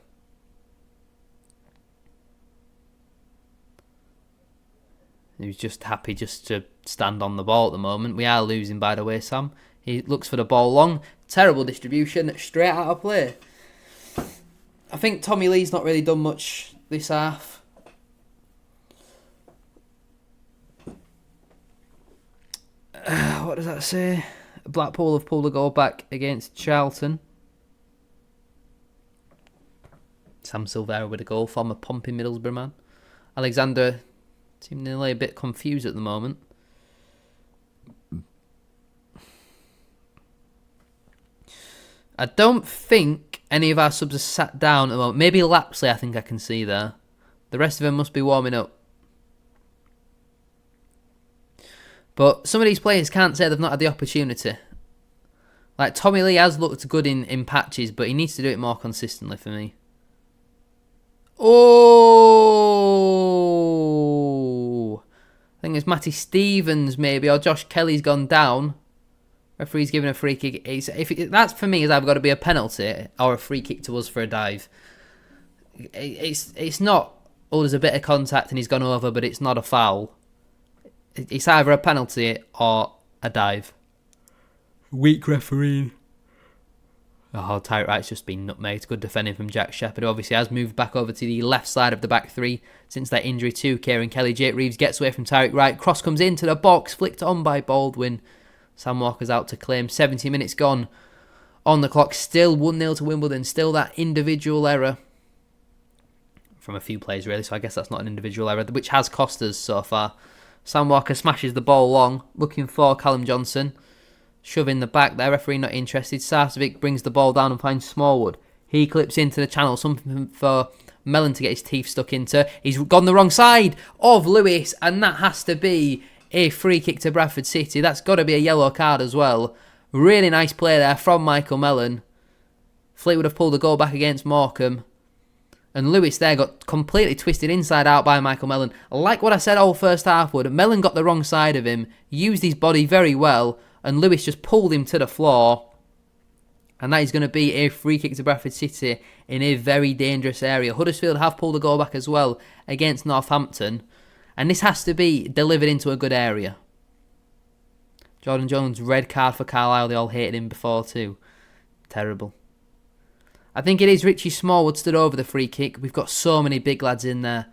He's just happy just to stand on the ball at the moment. We are losing, by the way, Sam. He looks for the ball long Terrible distribution, straight out of play. I think Tommy Lee's not really done much this half. What does that say? Blackpool have pulled a goal back against Charlton. Sam Silvera with a goal, former Pompey Middlesbrough man. Alexander seemingly a bit confused at the moment. I don't think any of our subs are sat down at the moment. Maybe Lapsley, I think I can see there. The rest of them must be warming up. But some of these players can't say they've not had the opportunity. Like, Tommy Lee has looked good in patches, but he needs to do it more consistently for me. Oh! I think it's Matty Stevens, maybe, or Josh Kelly's gone down. Referee's given a free kick. That's, for me, has either got to be a penalty or a free kick to us for a dive. It's not, oh, there's a bit of contact and he's gone over, but it's not a foul. It's either a penalty or a dive. Weak refereeing. Oh, Tyreek Wright's just been nutmegged. Good defending from Jack Shepherd, who obviously has moved back over to the left side of the back three since that injury to Kieran Kelly. Jake Reeves gets away from Tyreek Wright. Cross comes into the box, flicked on by Baldwin. Sam Walker's out to claim. 70 minutes gone on the clock. Still 1-0 to Wimbledon. Still that individual error from a few players, really. So I guess that's not an individual error, which has cost us so far. Sam Walker smashes the ball long, looking for Callum Johnson. Shoving the back there, referee not interested. Sarcevic brings the ball down and finds Smallwood. He clips into the channel, something for Mellon to get his teeth stuck into. He's gone the wrong side of Lewis, and that has to be a free kick to Bradford City. That's got to be a yellow card as well. Really nice play there from Michael Mellon. Fleetwood have pulled the goal back against Morecambe. And Lewis there got completely twisted inside out by Michael Mellon. Like what I said all first half would, Mellon got the wrong side of him, used his body very well, and Lewis just pulled him to the floor. And that is going to be a free kick to Bradford City in a very dangerous area. Huddersfield have pulled a goal back as well against Northampton. And this has to be delivered into a good area. Jordan Jones, red card for Carlisle. They all hated him before too. Terrible. I think it is Richie Smallwood stood over the free kick. We've got so many big lads in there.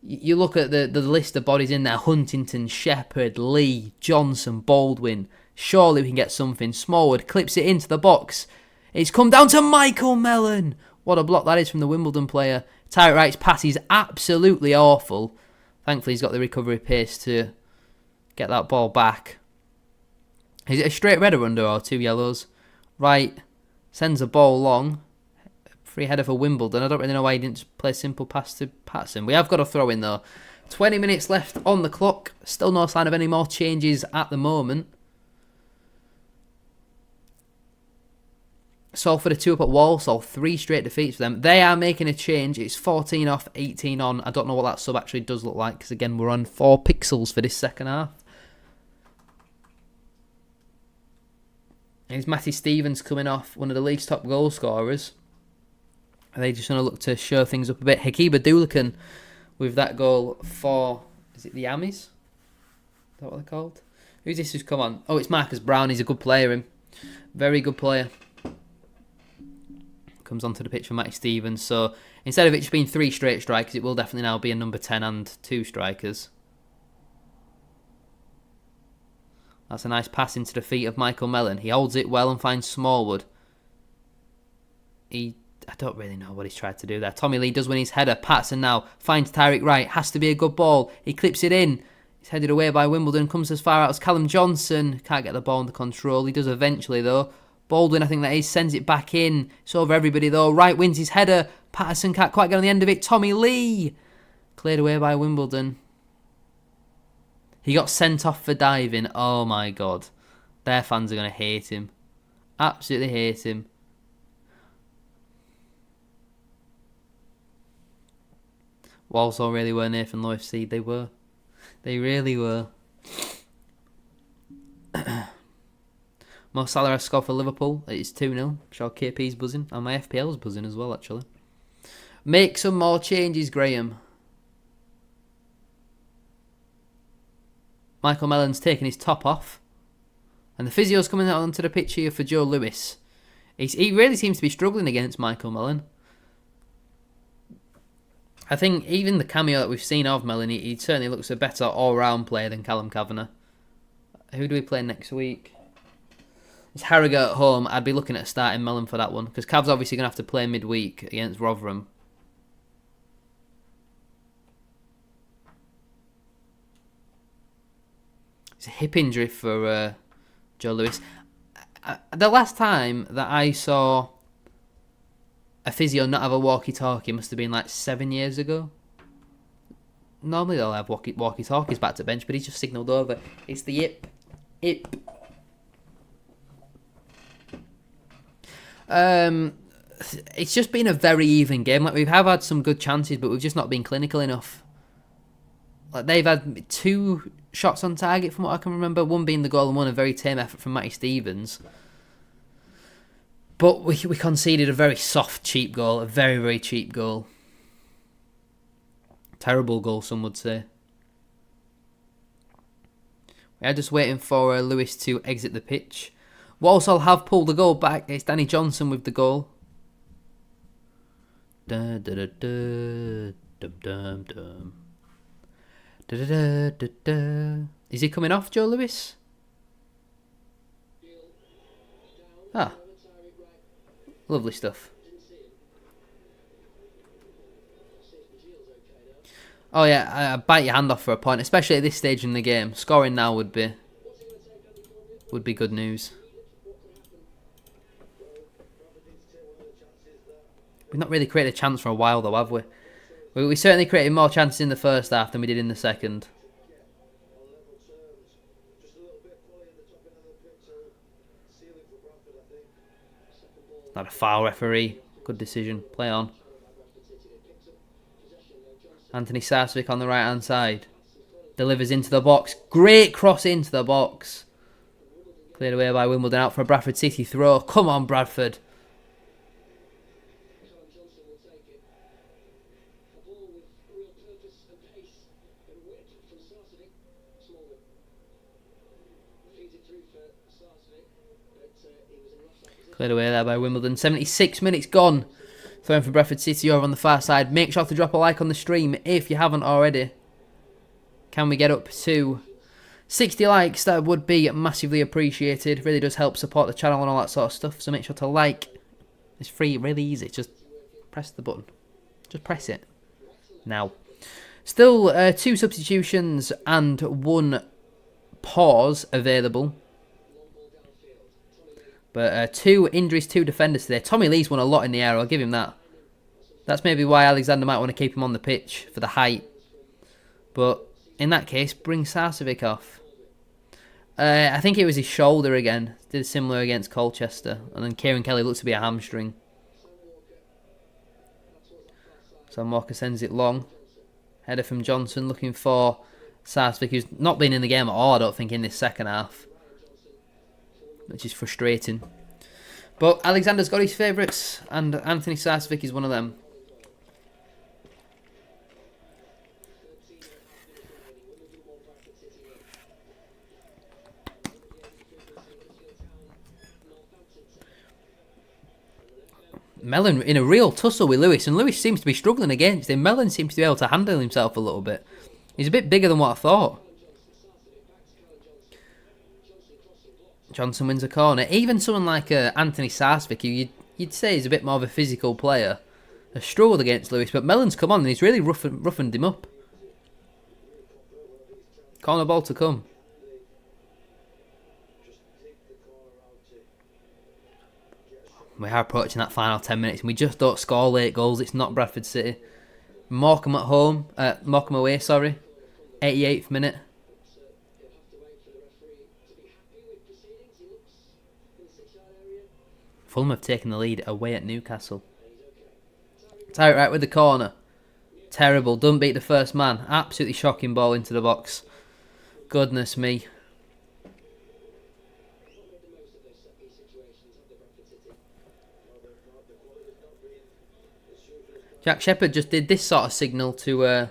You look at the list of bodies in there. Huntington, Shepherd, Lee, Johnson, Baldwin. Surely we can get something. Smallwood clips it into the box. It's come down to Michael Mellon. What a block that is from the Wimbledon player. Tyreek Wright's pass is absolutely awful. Thankfully he's got the recovery pace to get that ball back. Is it a straight red under or 2 yellows? Wright sends a ball long. Free header for Wimbledon. I don't really know why he didn't just play a simple pass to Patterson. We have got a throw in though. 20 minutes left on the clock. Still no sign of any more changes at the moment. Salford are 2 up at Walsall. 3 straight defeats for them. They are making a change. It's 14 off, 18 on. I don't know what that sub actually does look like because again we're on 4 pixels for this second half. It's Matty Stevens coming off, one of the league's top goal scorers. Are they just going to look to show things up a bit? Hakiba Doulakan with that goal for, is it the Amis? Is that what they're called? Who's this who's come on? Oh, it's Marcus Brown. He's a good player, him. Very good player. Comes onto the pitch for Matty Stevens. So instead of it just being 3 straight strikers, it will definitely now be a number 10 and 2 strikers. That's a nice pass into the feet of Michael Mellon. He holds it well and finds Smallwood. I don't really know what he's tried to do there. Tommy Lee does win his header. Patterson now finds Tyreek Wright. Has to be a good ball. He clips it in. He's headed away by Wimbledon. Comes as far out as Callum Johnson. Can't get the ball under control. He does eventually though. Baldwin, I think that is, sends it back in. It's over everybody though. Wright wins his header. Patterson can't quite get on the end of it. Tommy Lee. Cleared away by Wimbledon. He got sent off for diving. Oh my god. Their fans are going to hate him. Absolutely hate him. Walsall really were Nathan Low FC. They were. They really were. Mo Salah has scored for Liverpool. It's 2-0. I'm sure KP's buzzing. And my FPL's buzzing as well, actually. Make some more changes, Graham. Michael Mellon's taking his top off. And the physio's coming out onto the pitch here for Joe Lewis. He really seems to be struggling against Michael Mellon. I think even the cameo that we've seen of Mellon, he certainly looks a better all-round player than Callum Kavanagh. Who do we play next week? It's Harrogate at home. I'd be looking at starting Mellon for that one, because Cav's obviously going to have to play midweek against Rotherham. It's a hip injury for Joe Lewis. The last time that I saw a physio not have a walkie-talkie must have been like 7 years ago. Normally they'll have walkie-talkies back to bench, but he's just signalled over. It's the hip. It's just been a very even game. Like, we have had some good chances, but we've just not been clinical enough. Like, they've had 2 shots on target from what I can remember, one being the goal and one a very tame effort from Matty Stevens. But we conceded a very soft, cheap goal, a very, very cheap goal. Terrible goal, some would say. We are just waiting for Lewis to exit the pitch. Walsall have pulled the goal back. It's Danny Johnson with the goal. Da da da da dum dum dum. Da da da da da. Is he coming off, Joe Lewis? Ah, lovely stuff. Oh yeah, bite your hand off for a point, especially at this stage in the game. Scoring now would be good news. We've not really created a chance for a while though, have we? We certainly created more chances in the first half than we did in the second. Not a foul, referee. Good decision. Play on. Anthony Sarswick on the right hand side. Delivers into the box. Great cross into the box. Cleared away by Wimbledon, out for a Bradford City throw. Come on, Bradford. Cleared away there by Wimbledon. 76 minutes gone. Throwing for Bradford City over on the far side. Make sure to drop a like on the stream if you haven't already. Can we get up to 60 likes? That would be massively appreciated. Really does help support the channel and all that sort of stuff. So make sure to like. It's free, really easy. Just press the button. Just press it. Now. Still 2 substitutions and 1 pause available. But 2 injuries, 2 defenders today. Tommy Lee's won a lot in the air, I'll give him that. That's maybe why Alexander might want to keep him on the pitch for the height. But in that case, bring Sarcevic off. I think it was his shoulder again. Did similar against Colchester. And then Kieran Kelly looks to be a hamstring. Sam Walker sends it long. Header from Johnson looking for Sarcevic, who's not been in the game at all, I don't think, in this second half. Which is frustrating. But Alexander's got his favourites, and Anthony Sarcevic is one of them. Mellon in a real tussle with Lewis, and Lewis seems to be struggling against him. Mellon seems to be able to handle himself a little bit. He's a bit bigger than what I thought. Johnson wins a corner. Even someone like Anthony Sarcevic, who you'd say is a bit more of a physical player, has struggled against Lewis, but Mellon's come on and he's really roughened him up. Corner ball to come. We are approaching that final 10 minutes and we just don't score late goals. It's not Bradford City. Morecambe at home, Morecambe away, sorry. 88th minute. Fulham have taken the lead away at Newcastle. Tyrick Wright with the corner. Terrible. Doesn't beat the first man. Absolutely shocking ball into the box. Goodness me. Jack Shepherd just did this sort of signal to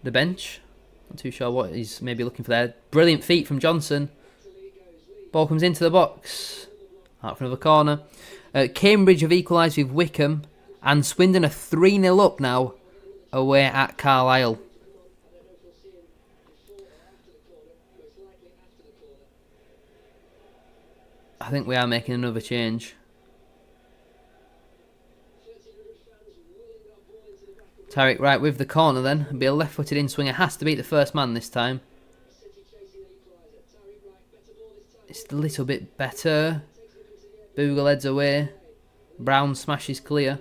the bench. Not too sure what he's maybe looking for there. Brilliant feet from Johnson. Ball comes into the box. Out for another corner. Cambridge have equalised with Wickham, and Swindon are 3-0 up now away at Carlisle. I think we are making another change. Tariq Wright with the corner then. It'll be a left-footed in-swinger. Has to beat the first man this time. It's a little bit better. Bogle heads away. Brown smashes clear.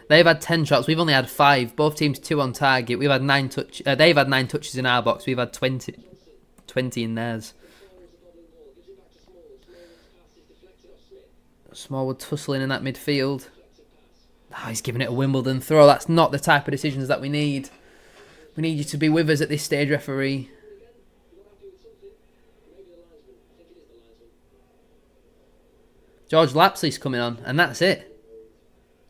They've had 10 shots. We've only had 5. Both teams 2 on target. We've had 9 touch. They've had 9 touches in our box. We've had 20 in theirs. Smallwood tussling in that midfield. Oh, he's giving it a Wimbledon throw. That's not the type of decisions that we need. We need you to be with us at this stage, referee. George Lapsley's coming on, and that's it.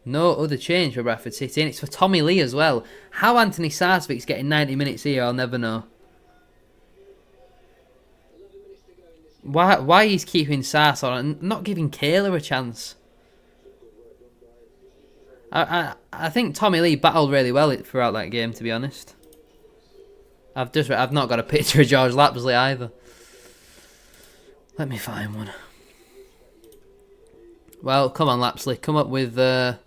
No other change for Bradford City, and it's for Tommy Lee as well. How Anthony Sarsvic's getting 90 minutes here, I'll never know. Why he's keeping Sars on and not giving Kayla a chance? I think Tommy Lee battled really well throughout that game, to be honest. I've not got a picture of George Lapsley either. Let me find one. Well, come on, Lapsley, come up with the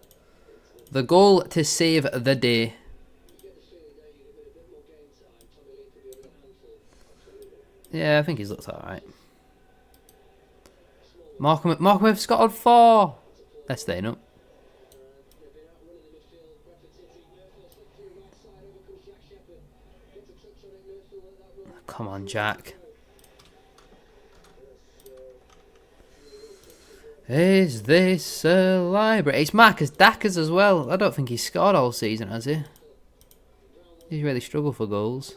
goal to save the day. Yeah, I think he's looked alright. Markham have scored 4. They're staying up. Come on, Jack. Is this a library? It's Marcus Dackers as well. I don't think he's scored all season, has he? He's really struggled for goals.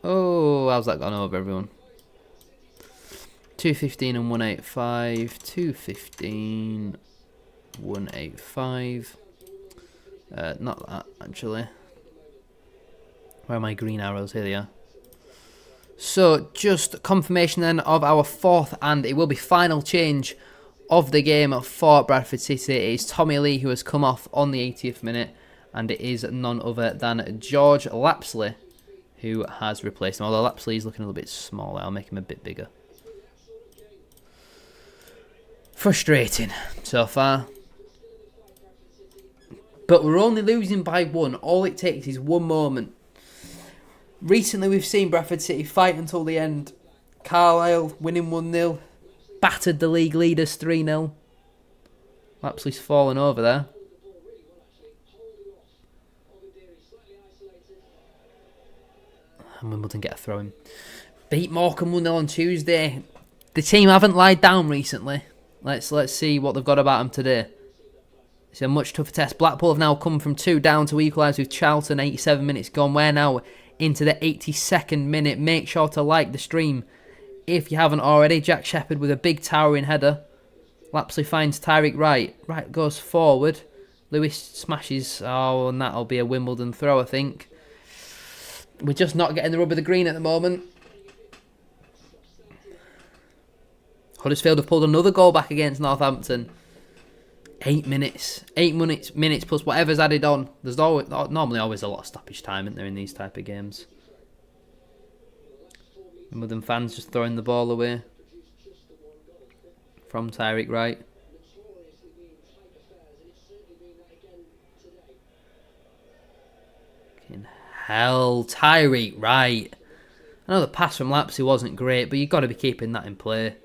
Oh, how's that gone over, everyone? 215 and 185. 215, 185. Not that, actually. Where are my green arrows? Here they are. So, just confirmation then of our 4th, and it will be final change of the game for Bradford City. It is Tommy Lee who has come off on the 80th minute, and it is none other than George Lapsley who has replaced him. Although Lapsley is looking a little bit smaller, I'll make him a bit bigger. Frustrating so far. But we're only losing by 1. All it takes is one moment. Recently we've seen Bradford City fight until the end. Carlisle winning 1-0. Battered the league leaders 3-0. Lapsley's fallen over there. And Wimbledon get a throw in. Beat Morecambe 1-0 on Tuesday. The team haven't lied down recently. Let's see what they've got about them today. It's a much tougher test. Blackpool have now come from 2 down to equalise with Charlton. 87 minutes gone. We're now into the 82nd minute. Make sure to like the stream if you haven't already. Jack Shepherd with a big towering header. Lapsley finds Tariq Wright. Wright goes forward. Lewis smashes. Oh, and that'll be a Wimbledon throw, I think. We're just not getting the rub of the green at the moment. Huddersfield have pulled another goal back against Northampton. 8 minutes. 8 minutes plus whatever's added on. There's normally always a lot of stoppage time, isn't there, in these type of games? Wimbledon fans just throwing the ball away from Tariq Wright. Fucking hell, Tariq Wright. I know the pass from Lapsley wasn't great, but you've got to be keeping that in play.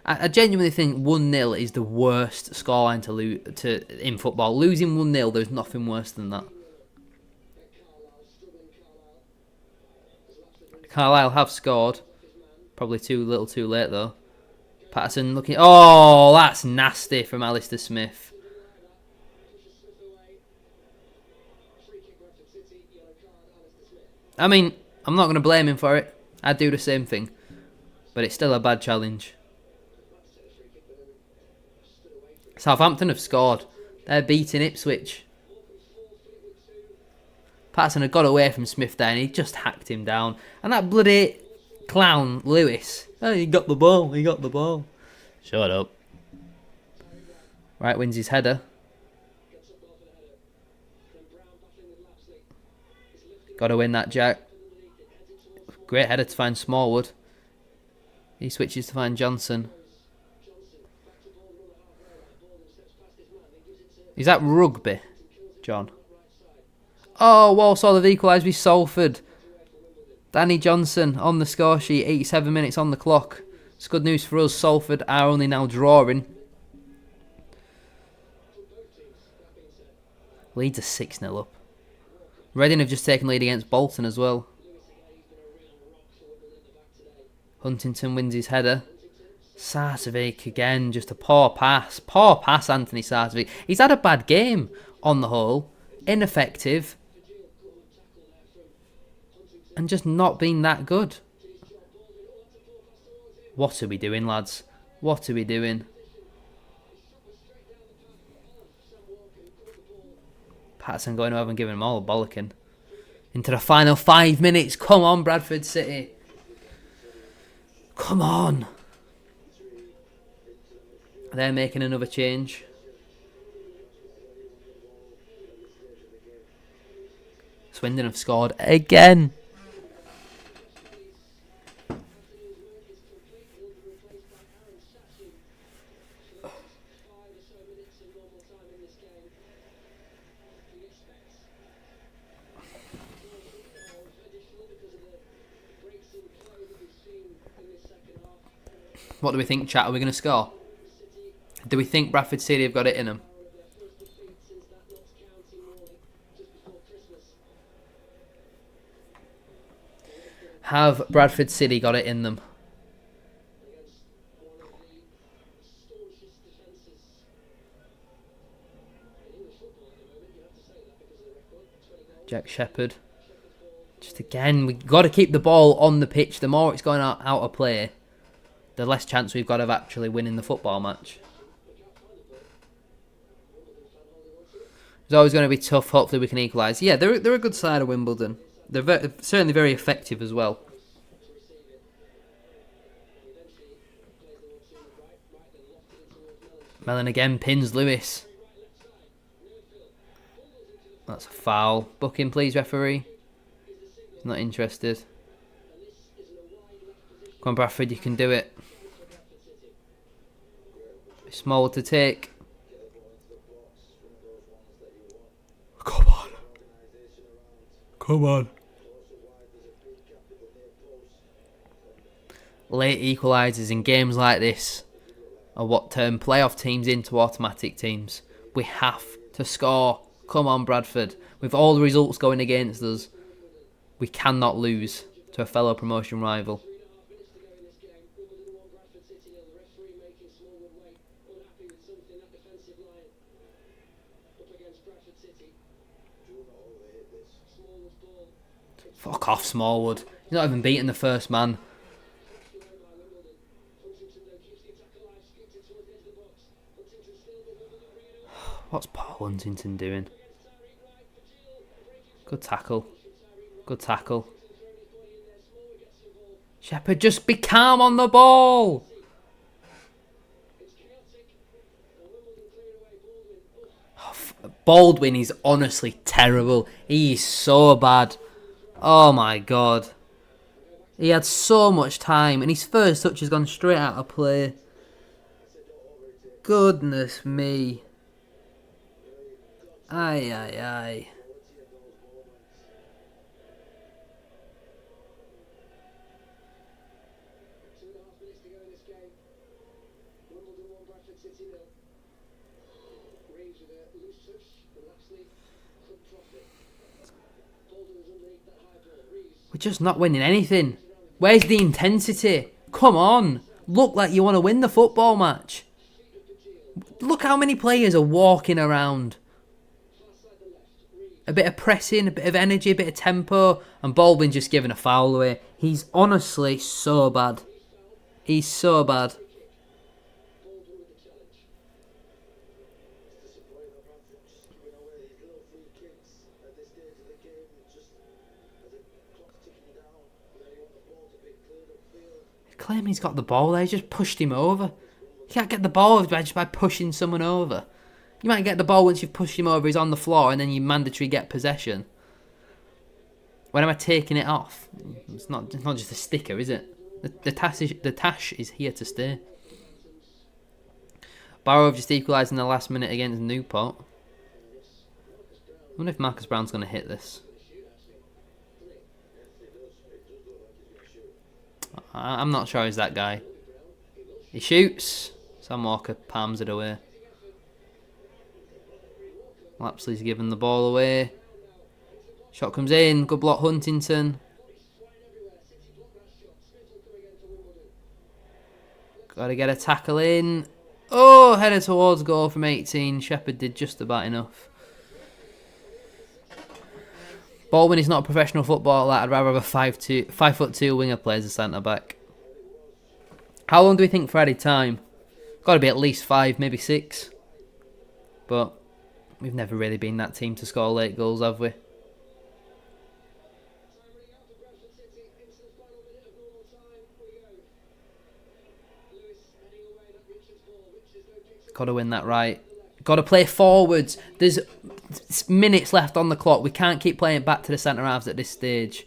I genuinely think 1-0 is the worst scoreline in football. Losing 1-0, there's nothing worse than that. Carlisle have scored. Probably too little too late, though. Patterson looking... Oh, that's nasty from Alistair Smith. I mean, I'm not going to blame him for it. I'd do the same thing. But it's still a bad challenge. Southampton have scored. They're beating Ipswich. Patterson had got away from Smith there and he just hacked him down. And that bloody clown, Lewis. Oh, he got the ball. He got the ball. Shut up. Right, wins his header. Got to win that, Jack. Great header to find Smallwood. He switches to find Johnson. Is that Rugby, John? Oh, Walsall have equalised with Salford. Danny Johnson on the score sheet, 87 minutes on the clock. It's good news for us. Salford are only now drawing. Leeds are 6-0 up. Reading have just taken lead against Bolton as well. Huntington wins his header. Sarcevic again, just a poor pass. Poor pass, Anthony Sarcevic. He's had a bad game on the whole. Ineffective. And just not been that good. What are we doing, lads? What are we doing? Patterson going over and giving them all a bollocking. Into the final 5 minutes. Come on, Bradford City. Come on. They're making another change. Swindon have scored again. What do we think, chat? Are we going to score? Do we think Bradford City have got it in them? Have Bradford City got it in them? Jack Shepherd. Just again, we've got to keep the ball on the pitch. The more it's going out of play, the less chance we've got of actually winning the football match. It's always going to be tough. Hopefully we can equalise. Yeah, they're a good side of Wimbledon. They're certainly very effective as well. Mellon again pins Lewis. That's a foul. Book him, please, referee. He's not interested. Come on, Bradford, you can do it. Small to take. Come on. Come on. Late equalisers in games like this are what turn playoff teams into automatic teams. We have to score. Come on, Bradford. With all the results going against us, we cannot lose to a fellow promotion rival. Fuck off, Smallwood. He's not even beaten the first man. What's Paul Huntington doing? Good tackle. Good tackle. Shepherd, just be calm on the ball. Baldwin is honestly terrible. He is so bad. Oh my god. He had so much time and his first touch has gone straight out of play. Goodness me. Aye, aye, aye. We're just not winning anything. Where's the intensity? Come on. Look like you want to win the football match. Look how many players are walking around. A bit of pressing, a bit of energy, a bit of tempo, and Baldwin just giving a foul away. He's honestly so bad. He's so bad. claim he's got the ball there. He just pushed him over. You can't get the ball just by pushing someone over. You might get the ball once you've pushed him over, he's on the floor, and then you mandatory get possession. When am I taking it off? It's not just a sticker, is it? The tash is here to stay. Barrow just equalised in the last minute against Newport. I wonder if Marcus Brown's going to hit this. I'm not sure he's that guy. He shoots. Sam Walker palms it away. Lapsley's given the ball away. Shot comes in. Good block, Huntington. Got to get a tackle in. Oh, headed towards goal from 18. Shepherd did just about enough. Baldwin is not a professional footballer. I'd rather have a 5'2" winger play as a centre back. How long do we think for added time? Got to be at least 5, maybe 6. But we've never really been that team to score late goals, have we? Got to win that right. Got to play forwards. There's minutes left on the clock. We can't keep playing it back to the centre halves at this stage.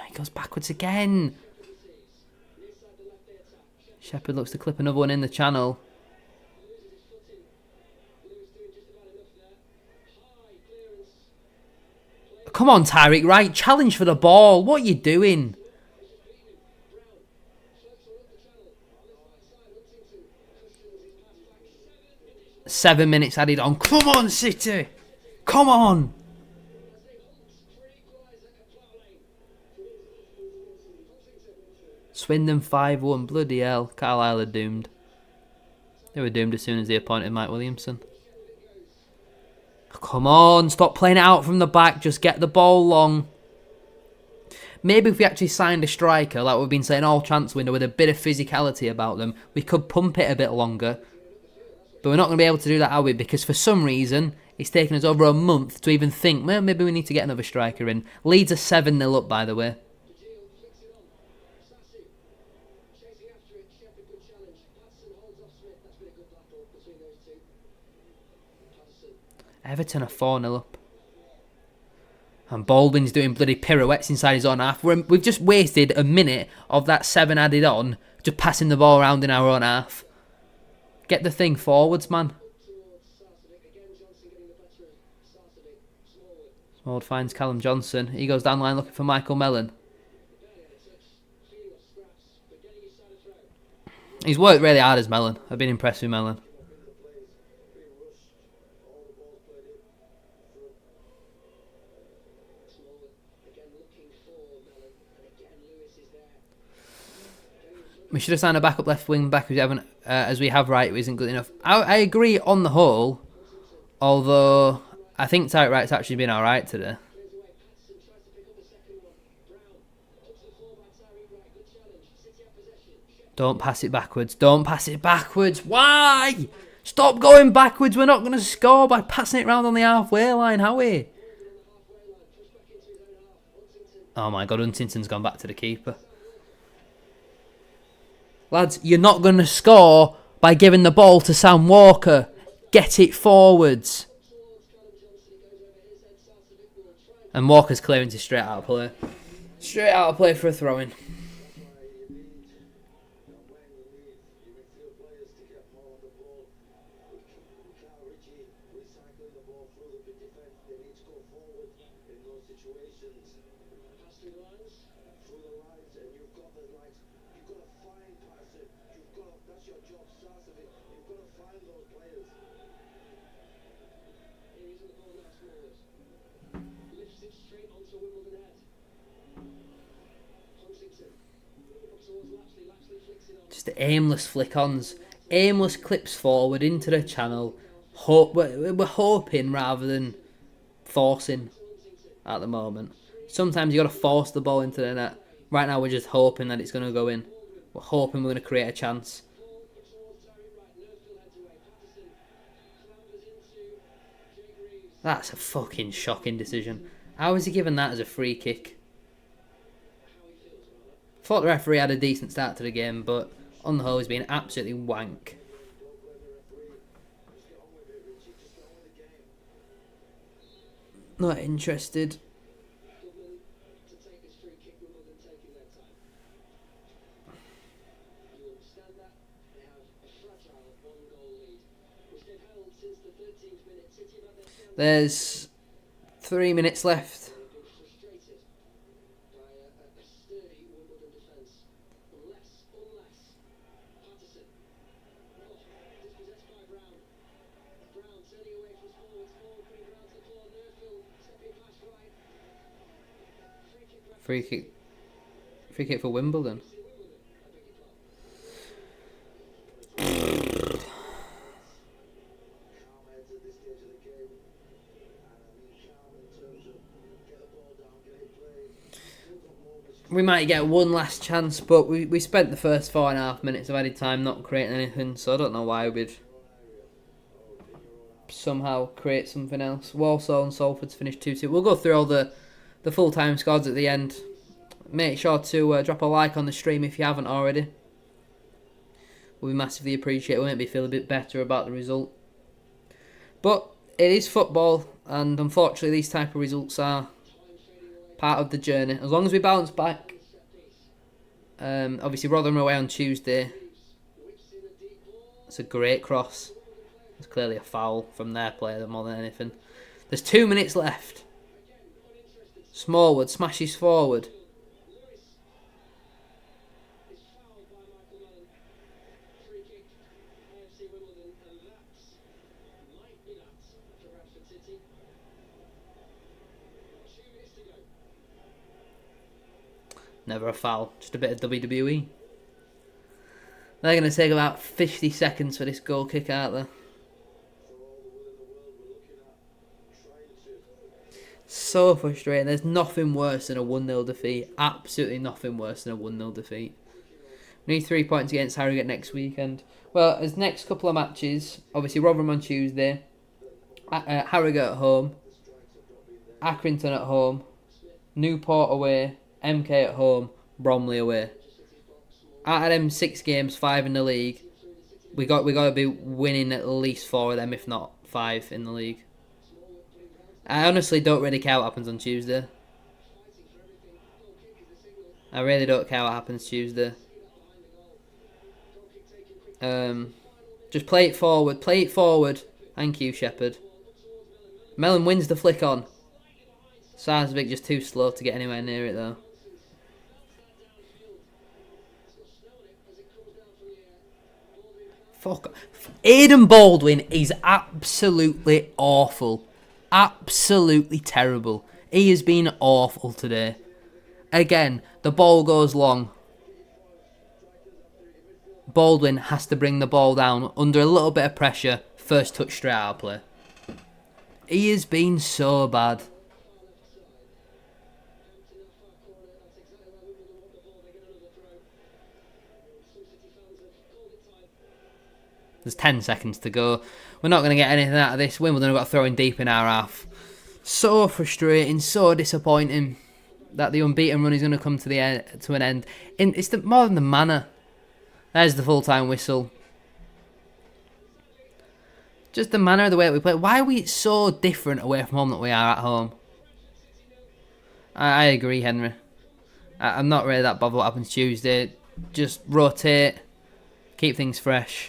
He goes backwards again. Shepherd looks to clip another one in the channel. Come on, Tyreek Wright. Challenge for the ball. What are you doing? Seven minutes added on. Come on, City. Come on. Swindon 5-1. Bloody hell. Carlisle are doomed. They were doomed as soon as they appointed Mike Williamson. Come on. Stop playing it out from the back. Just get the ball long. Maybe if we actually signed a striker, like we've been saying all transfer window, with a bit of physicality about them, we could pump it a bit longer. But we're not going to be able to do that, are we? Because for some reason, it's taken us over a month to even think, well, maybe we need to get another striker in. Leeds are 7-0 up, by the way. Everton are 4-0 up. And Baldwin's doing bloody pirouettes inside his own half. We've just wasted a minute of that 7 added on, just passing the ball around in our own half. Get the thing forwards, man. Smallwood finds Callum Johnson. He goes down the line looking for Michael Mellon. He's worked really hard as Mellon. I've been impressed with Mellon. We should have signed a backup left wing back as we have right, who isn't good enough. I agree on the whole, although I think Tyreek Wright's actually been alright today. Don't pass it backwards. Don't pass it backwards. Why? Stop going backwards. We're not going to score by passing it round on the halfway line, Howie. Oh my God, Huntington's gone back to the keeper. Lads, you're not going to score by giving the ball to Sam Walker. Get it forwards. And Walker's clearance is straight out of play. Straight out of play for a throw-in. Just aimless flick-ons. Aimless clips forward into the channel. We're hoping rather than forcing at the moment. Sometimes you got to force the ball into the net. Right now we're just hoping that it's going to go in. We're hoping we're going to create a chance. That's a fucking shocking decision. How was he given that as a free kick? Thought the referee had a decent start to the game, but on the whole he's been absolutely wank. Not interested. There's 3 minutes left. Free kick for Wimbledon. We might get one last chance, but we spent the first 4.5 minutes of added time not creating anything, so I don't know why we'd somehow create something else. Walsall and Salford's finished 2-2. We'll go through all the full-time scores at the end. Make sure to drop a like on the stream if you haven't already. We'll be massively appreciated. We'll make me feel a bit better about the result. But it is football, and unfortunately these type of results are part of the journey. As long as we bounce back. Obviously Rotherham away on Tuesday. It's a great cross. It's clearly a foul from their player more than anything. There's 2 minutes left. Smallwood smashes forward. Never a foul, just a bit of WWE. They're going to take about 50 seconds for this goal kick, aren't they? So frustrating. There's nothing worse than a 1-0 defeat. Absolutely nothing worse than a 1-0 defeat. We need 3 points against Harrogate next weekend. Well, as next couple of matches, obviously Rotherham on Tuesday, Harrogate at home, Accrington at home, Newport away, MK at home, Bromley away. Out of them 6 games, 5 in the league, we got to be winning at least 4 of them, if not 5 in the league. I honestly don't really care what happens on Tuesday. I really don't care what happens Tuesday. Just play it forward. Play it forward. Thank you, Shepherd. Mellon wins the flick on. Sarsvik just too slow to get anywhere near it though. Fuck. Aidan Baldwin is absolutely awful. Absolutely terrible. He has been awful today. Again, the ball goes long. Baldwin has to bring the ball down under a little bit of pressure. First touch straight out of play. He has been so bad. There's 10 seconds to go. We're not going to get anything out of this. Wimbledon have got to throw in deep in our half. So frustrating, so disappointing that the unbeaten run is going to come to an end. It's more than the manner. There's the full-time whistle. Just the manner of the way that we play. Why are we so different away from home that we are at home? I agree, Henry. I'm not really that bothered what happens Tuesday. Just rotate. Keep things fresh.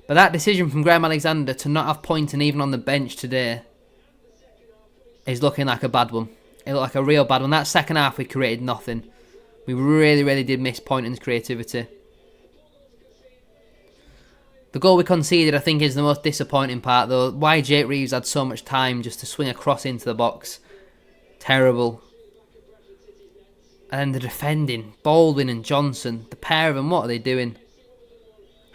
But that decision from Graham Alexander to not have Poynton even on the bench today is looking like a bad one. It looked like a real bad one. That second half we created nothing. We really, really did miss Poynton's creativity. The goal we conceded, I think, is the most disappointing part though. Why Jake Reeves had so much time just to swing a cross into the box. Terrible. And then the defending, Baldwin and Johnson, the pair of them, what are they doing?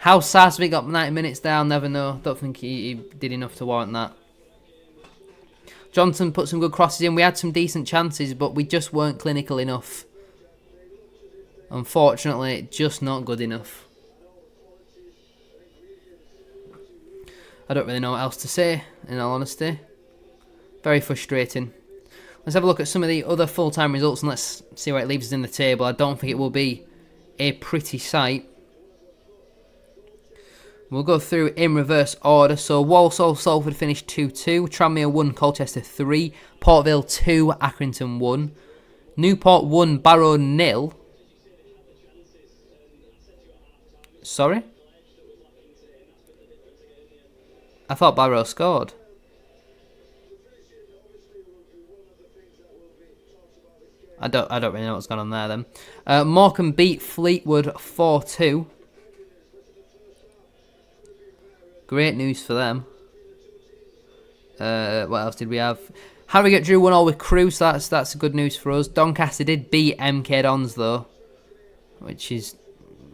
How Sarsvik got 90 minutes there, I'll never know. Don't think he did enough to warrant that. Johnson put some good crosses in. We had some decent chances, but we just weren't clinical enough. Unfortunately, just not good enough. I don't really know what else to say, in all honesty. Very frustrating. Let's have a look at some of the other full-time results and let's see where it leaves us in the table. I don't think it will be a pretty sight. We'll go through in reverse order. So Walsall Salford finished 2-2. Tranmere 1, Colchester 3. Port Vale 2, Accrington 1. Newport 1, Barrow 0. Sorry? I thought Barrow scored. I don't really know what's going on there then. Morecambe beat Fleetwood 4-2. Great news for them. What else did we have? Harrogate drew 1-1 with Crewe, so that's good news for us. Doncaster did beat MK Dons though, which is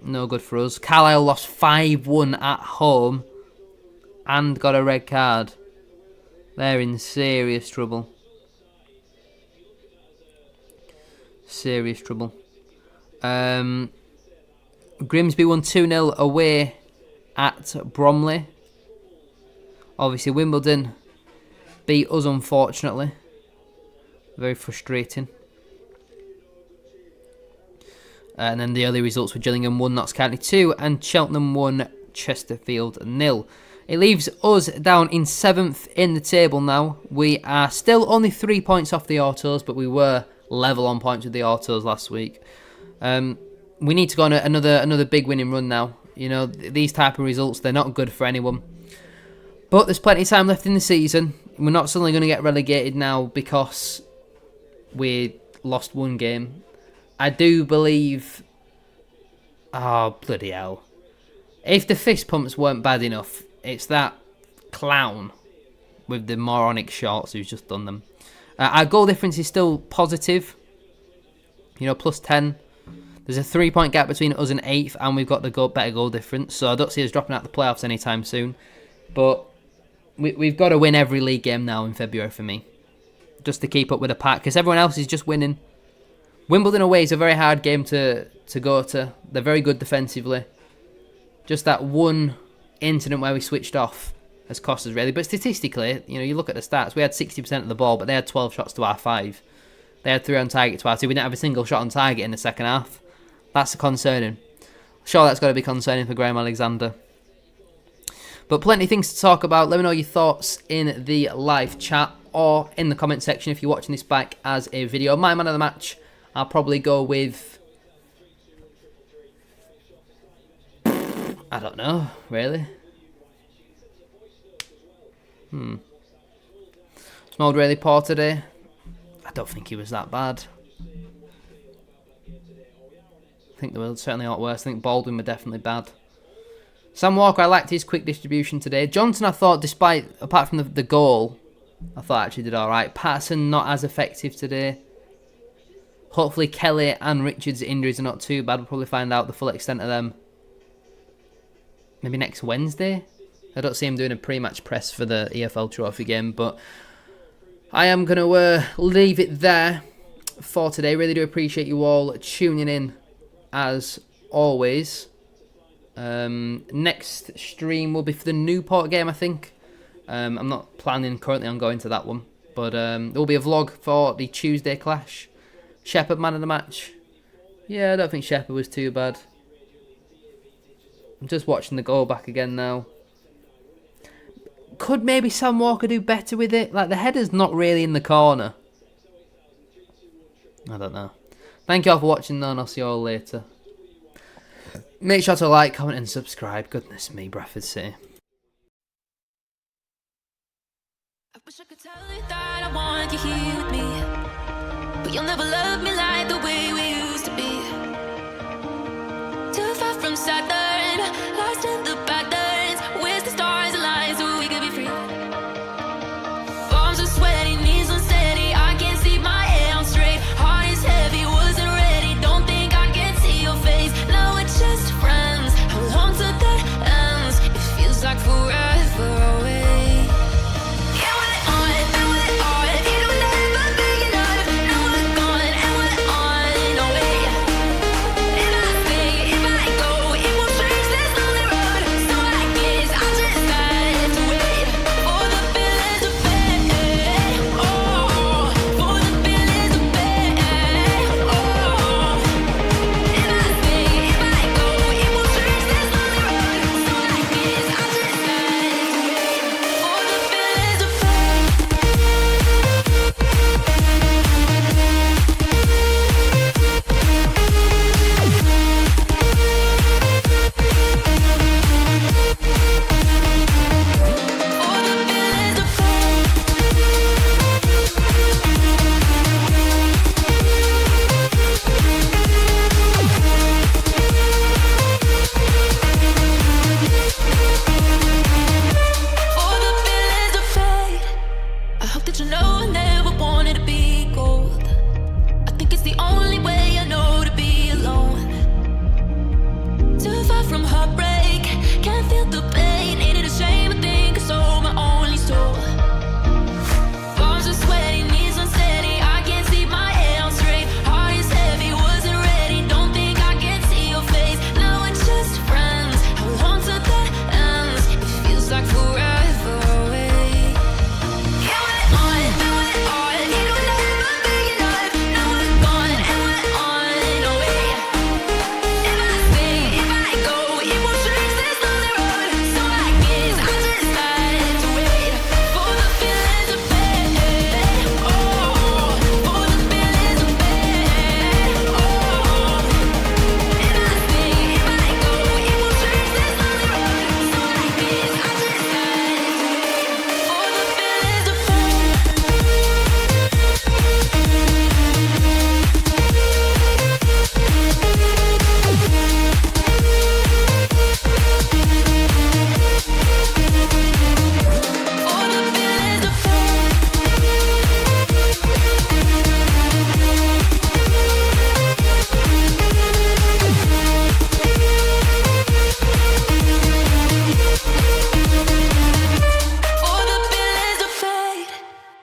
no good for us. Carlisle lost 5-1 at home and got a red card. They're in serious trouble. Serious trouble. Grimsby won 2-0 away at Bromley. Obviously Wimbledon beat us unfortunately. Very frustrating. And then the early results were Gillingham 1, Notts County 2 and Cheltenham 1, Chesterfield 0. It leaves us down in 7th in the table now. We are still only 3 points off the Autos, but we were level on points with the Autos last week. We need to go on another big winning run now. You know, these type of results, they're not good for anyone. But there's plenty of time left in the season. We're not suddenly going to get relegated now because we lost one game. I do believe... Oh, bloody hell. If the fist pumps weren't bad enough, it's that clown with the moronic shorts who's just done them. Our goal difference is still positive. You know, plus 10. There's a 3-point gap between us and 8th, and we've got the better goal difference. So I don't see us dropping out the playoffs anytime soon. But we've got to win every league game now in February for me, just to keep up with the pack, because everyone else is just winning. Wimbledon away is a very hard game to go to. They're very good defensively. Just that one incident where we switched off has cost us really. But statistically, you know, you look at the stats, we had 60% of the ball, but they had 12 shots to our 5. They had 3 on target to our 2. We didn't have a single shot on target in the second half. That's concerning. Sure, that's got to be concerning for Graham Alexander. But plenty of things to talk about. Let me know your thoughts in the live chat or in the comment section if you're watching this back as a video. My man of the match, I'll probably go with... I don't know, really. Smelled really poor today. I don't think he was that bad. I think they were certainly a lot worse. I think Baldwin were definitely bad. Sam Walker, I liked his quick distribution today. Johnson, I thought, apart from the goal, I thought actually did alright. Patterson, not as effective today. Hopefully Kelly and Richards' injuries are not too bad. We'll probably find out the full extent of them maybe next Wednesday. I don't see him doing a pre-match press for the EFL Trophy game, but I am going to leave it there for today. Really do appreciate you all tuning in as always. Next stream will be for the Newport game, I think. I'm not planning currently on going to that one, but there will be a vlog for the Tuesday clash. Shepherd, man of the match. Yeah, I don't think Shepherd was too bad. I'm just watching the goal back again now. Could maybe Sam Walker do better with it? Like, the header's not really in the corner. I don't know. Thank you all for watching though, and I'll see you all later. Make sure to like, comment and subscribe. Goodness me, Bradford City. I wish I could tell you that I want you here with me, but you'll never love me like the way we used to be. Too far from sadness.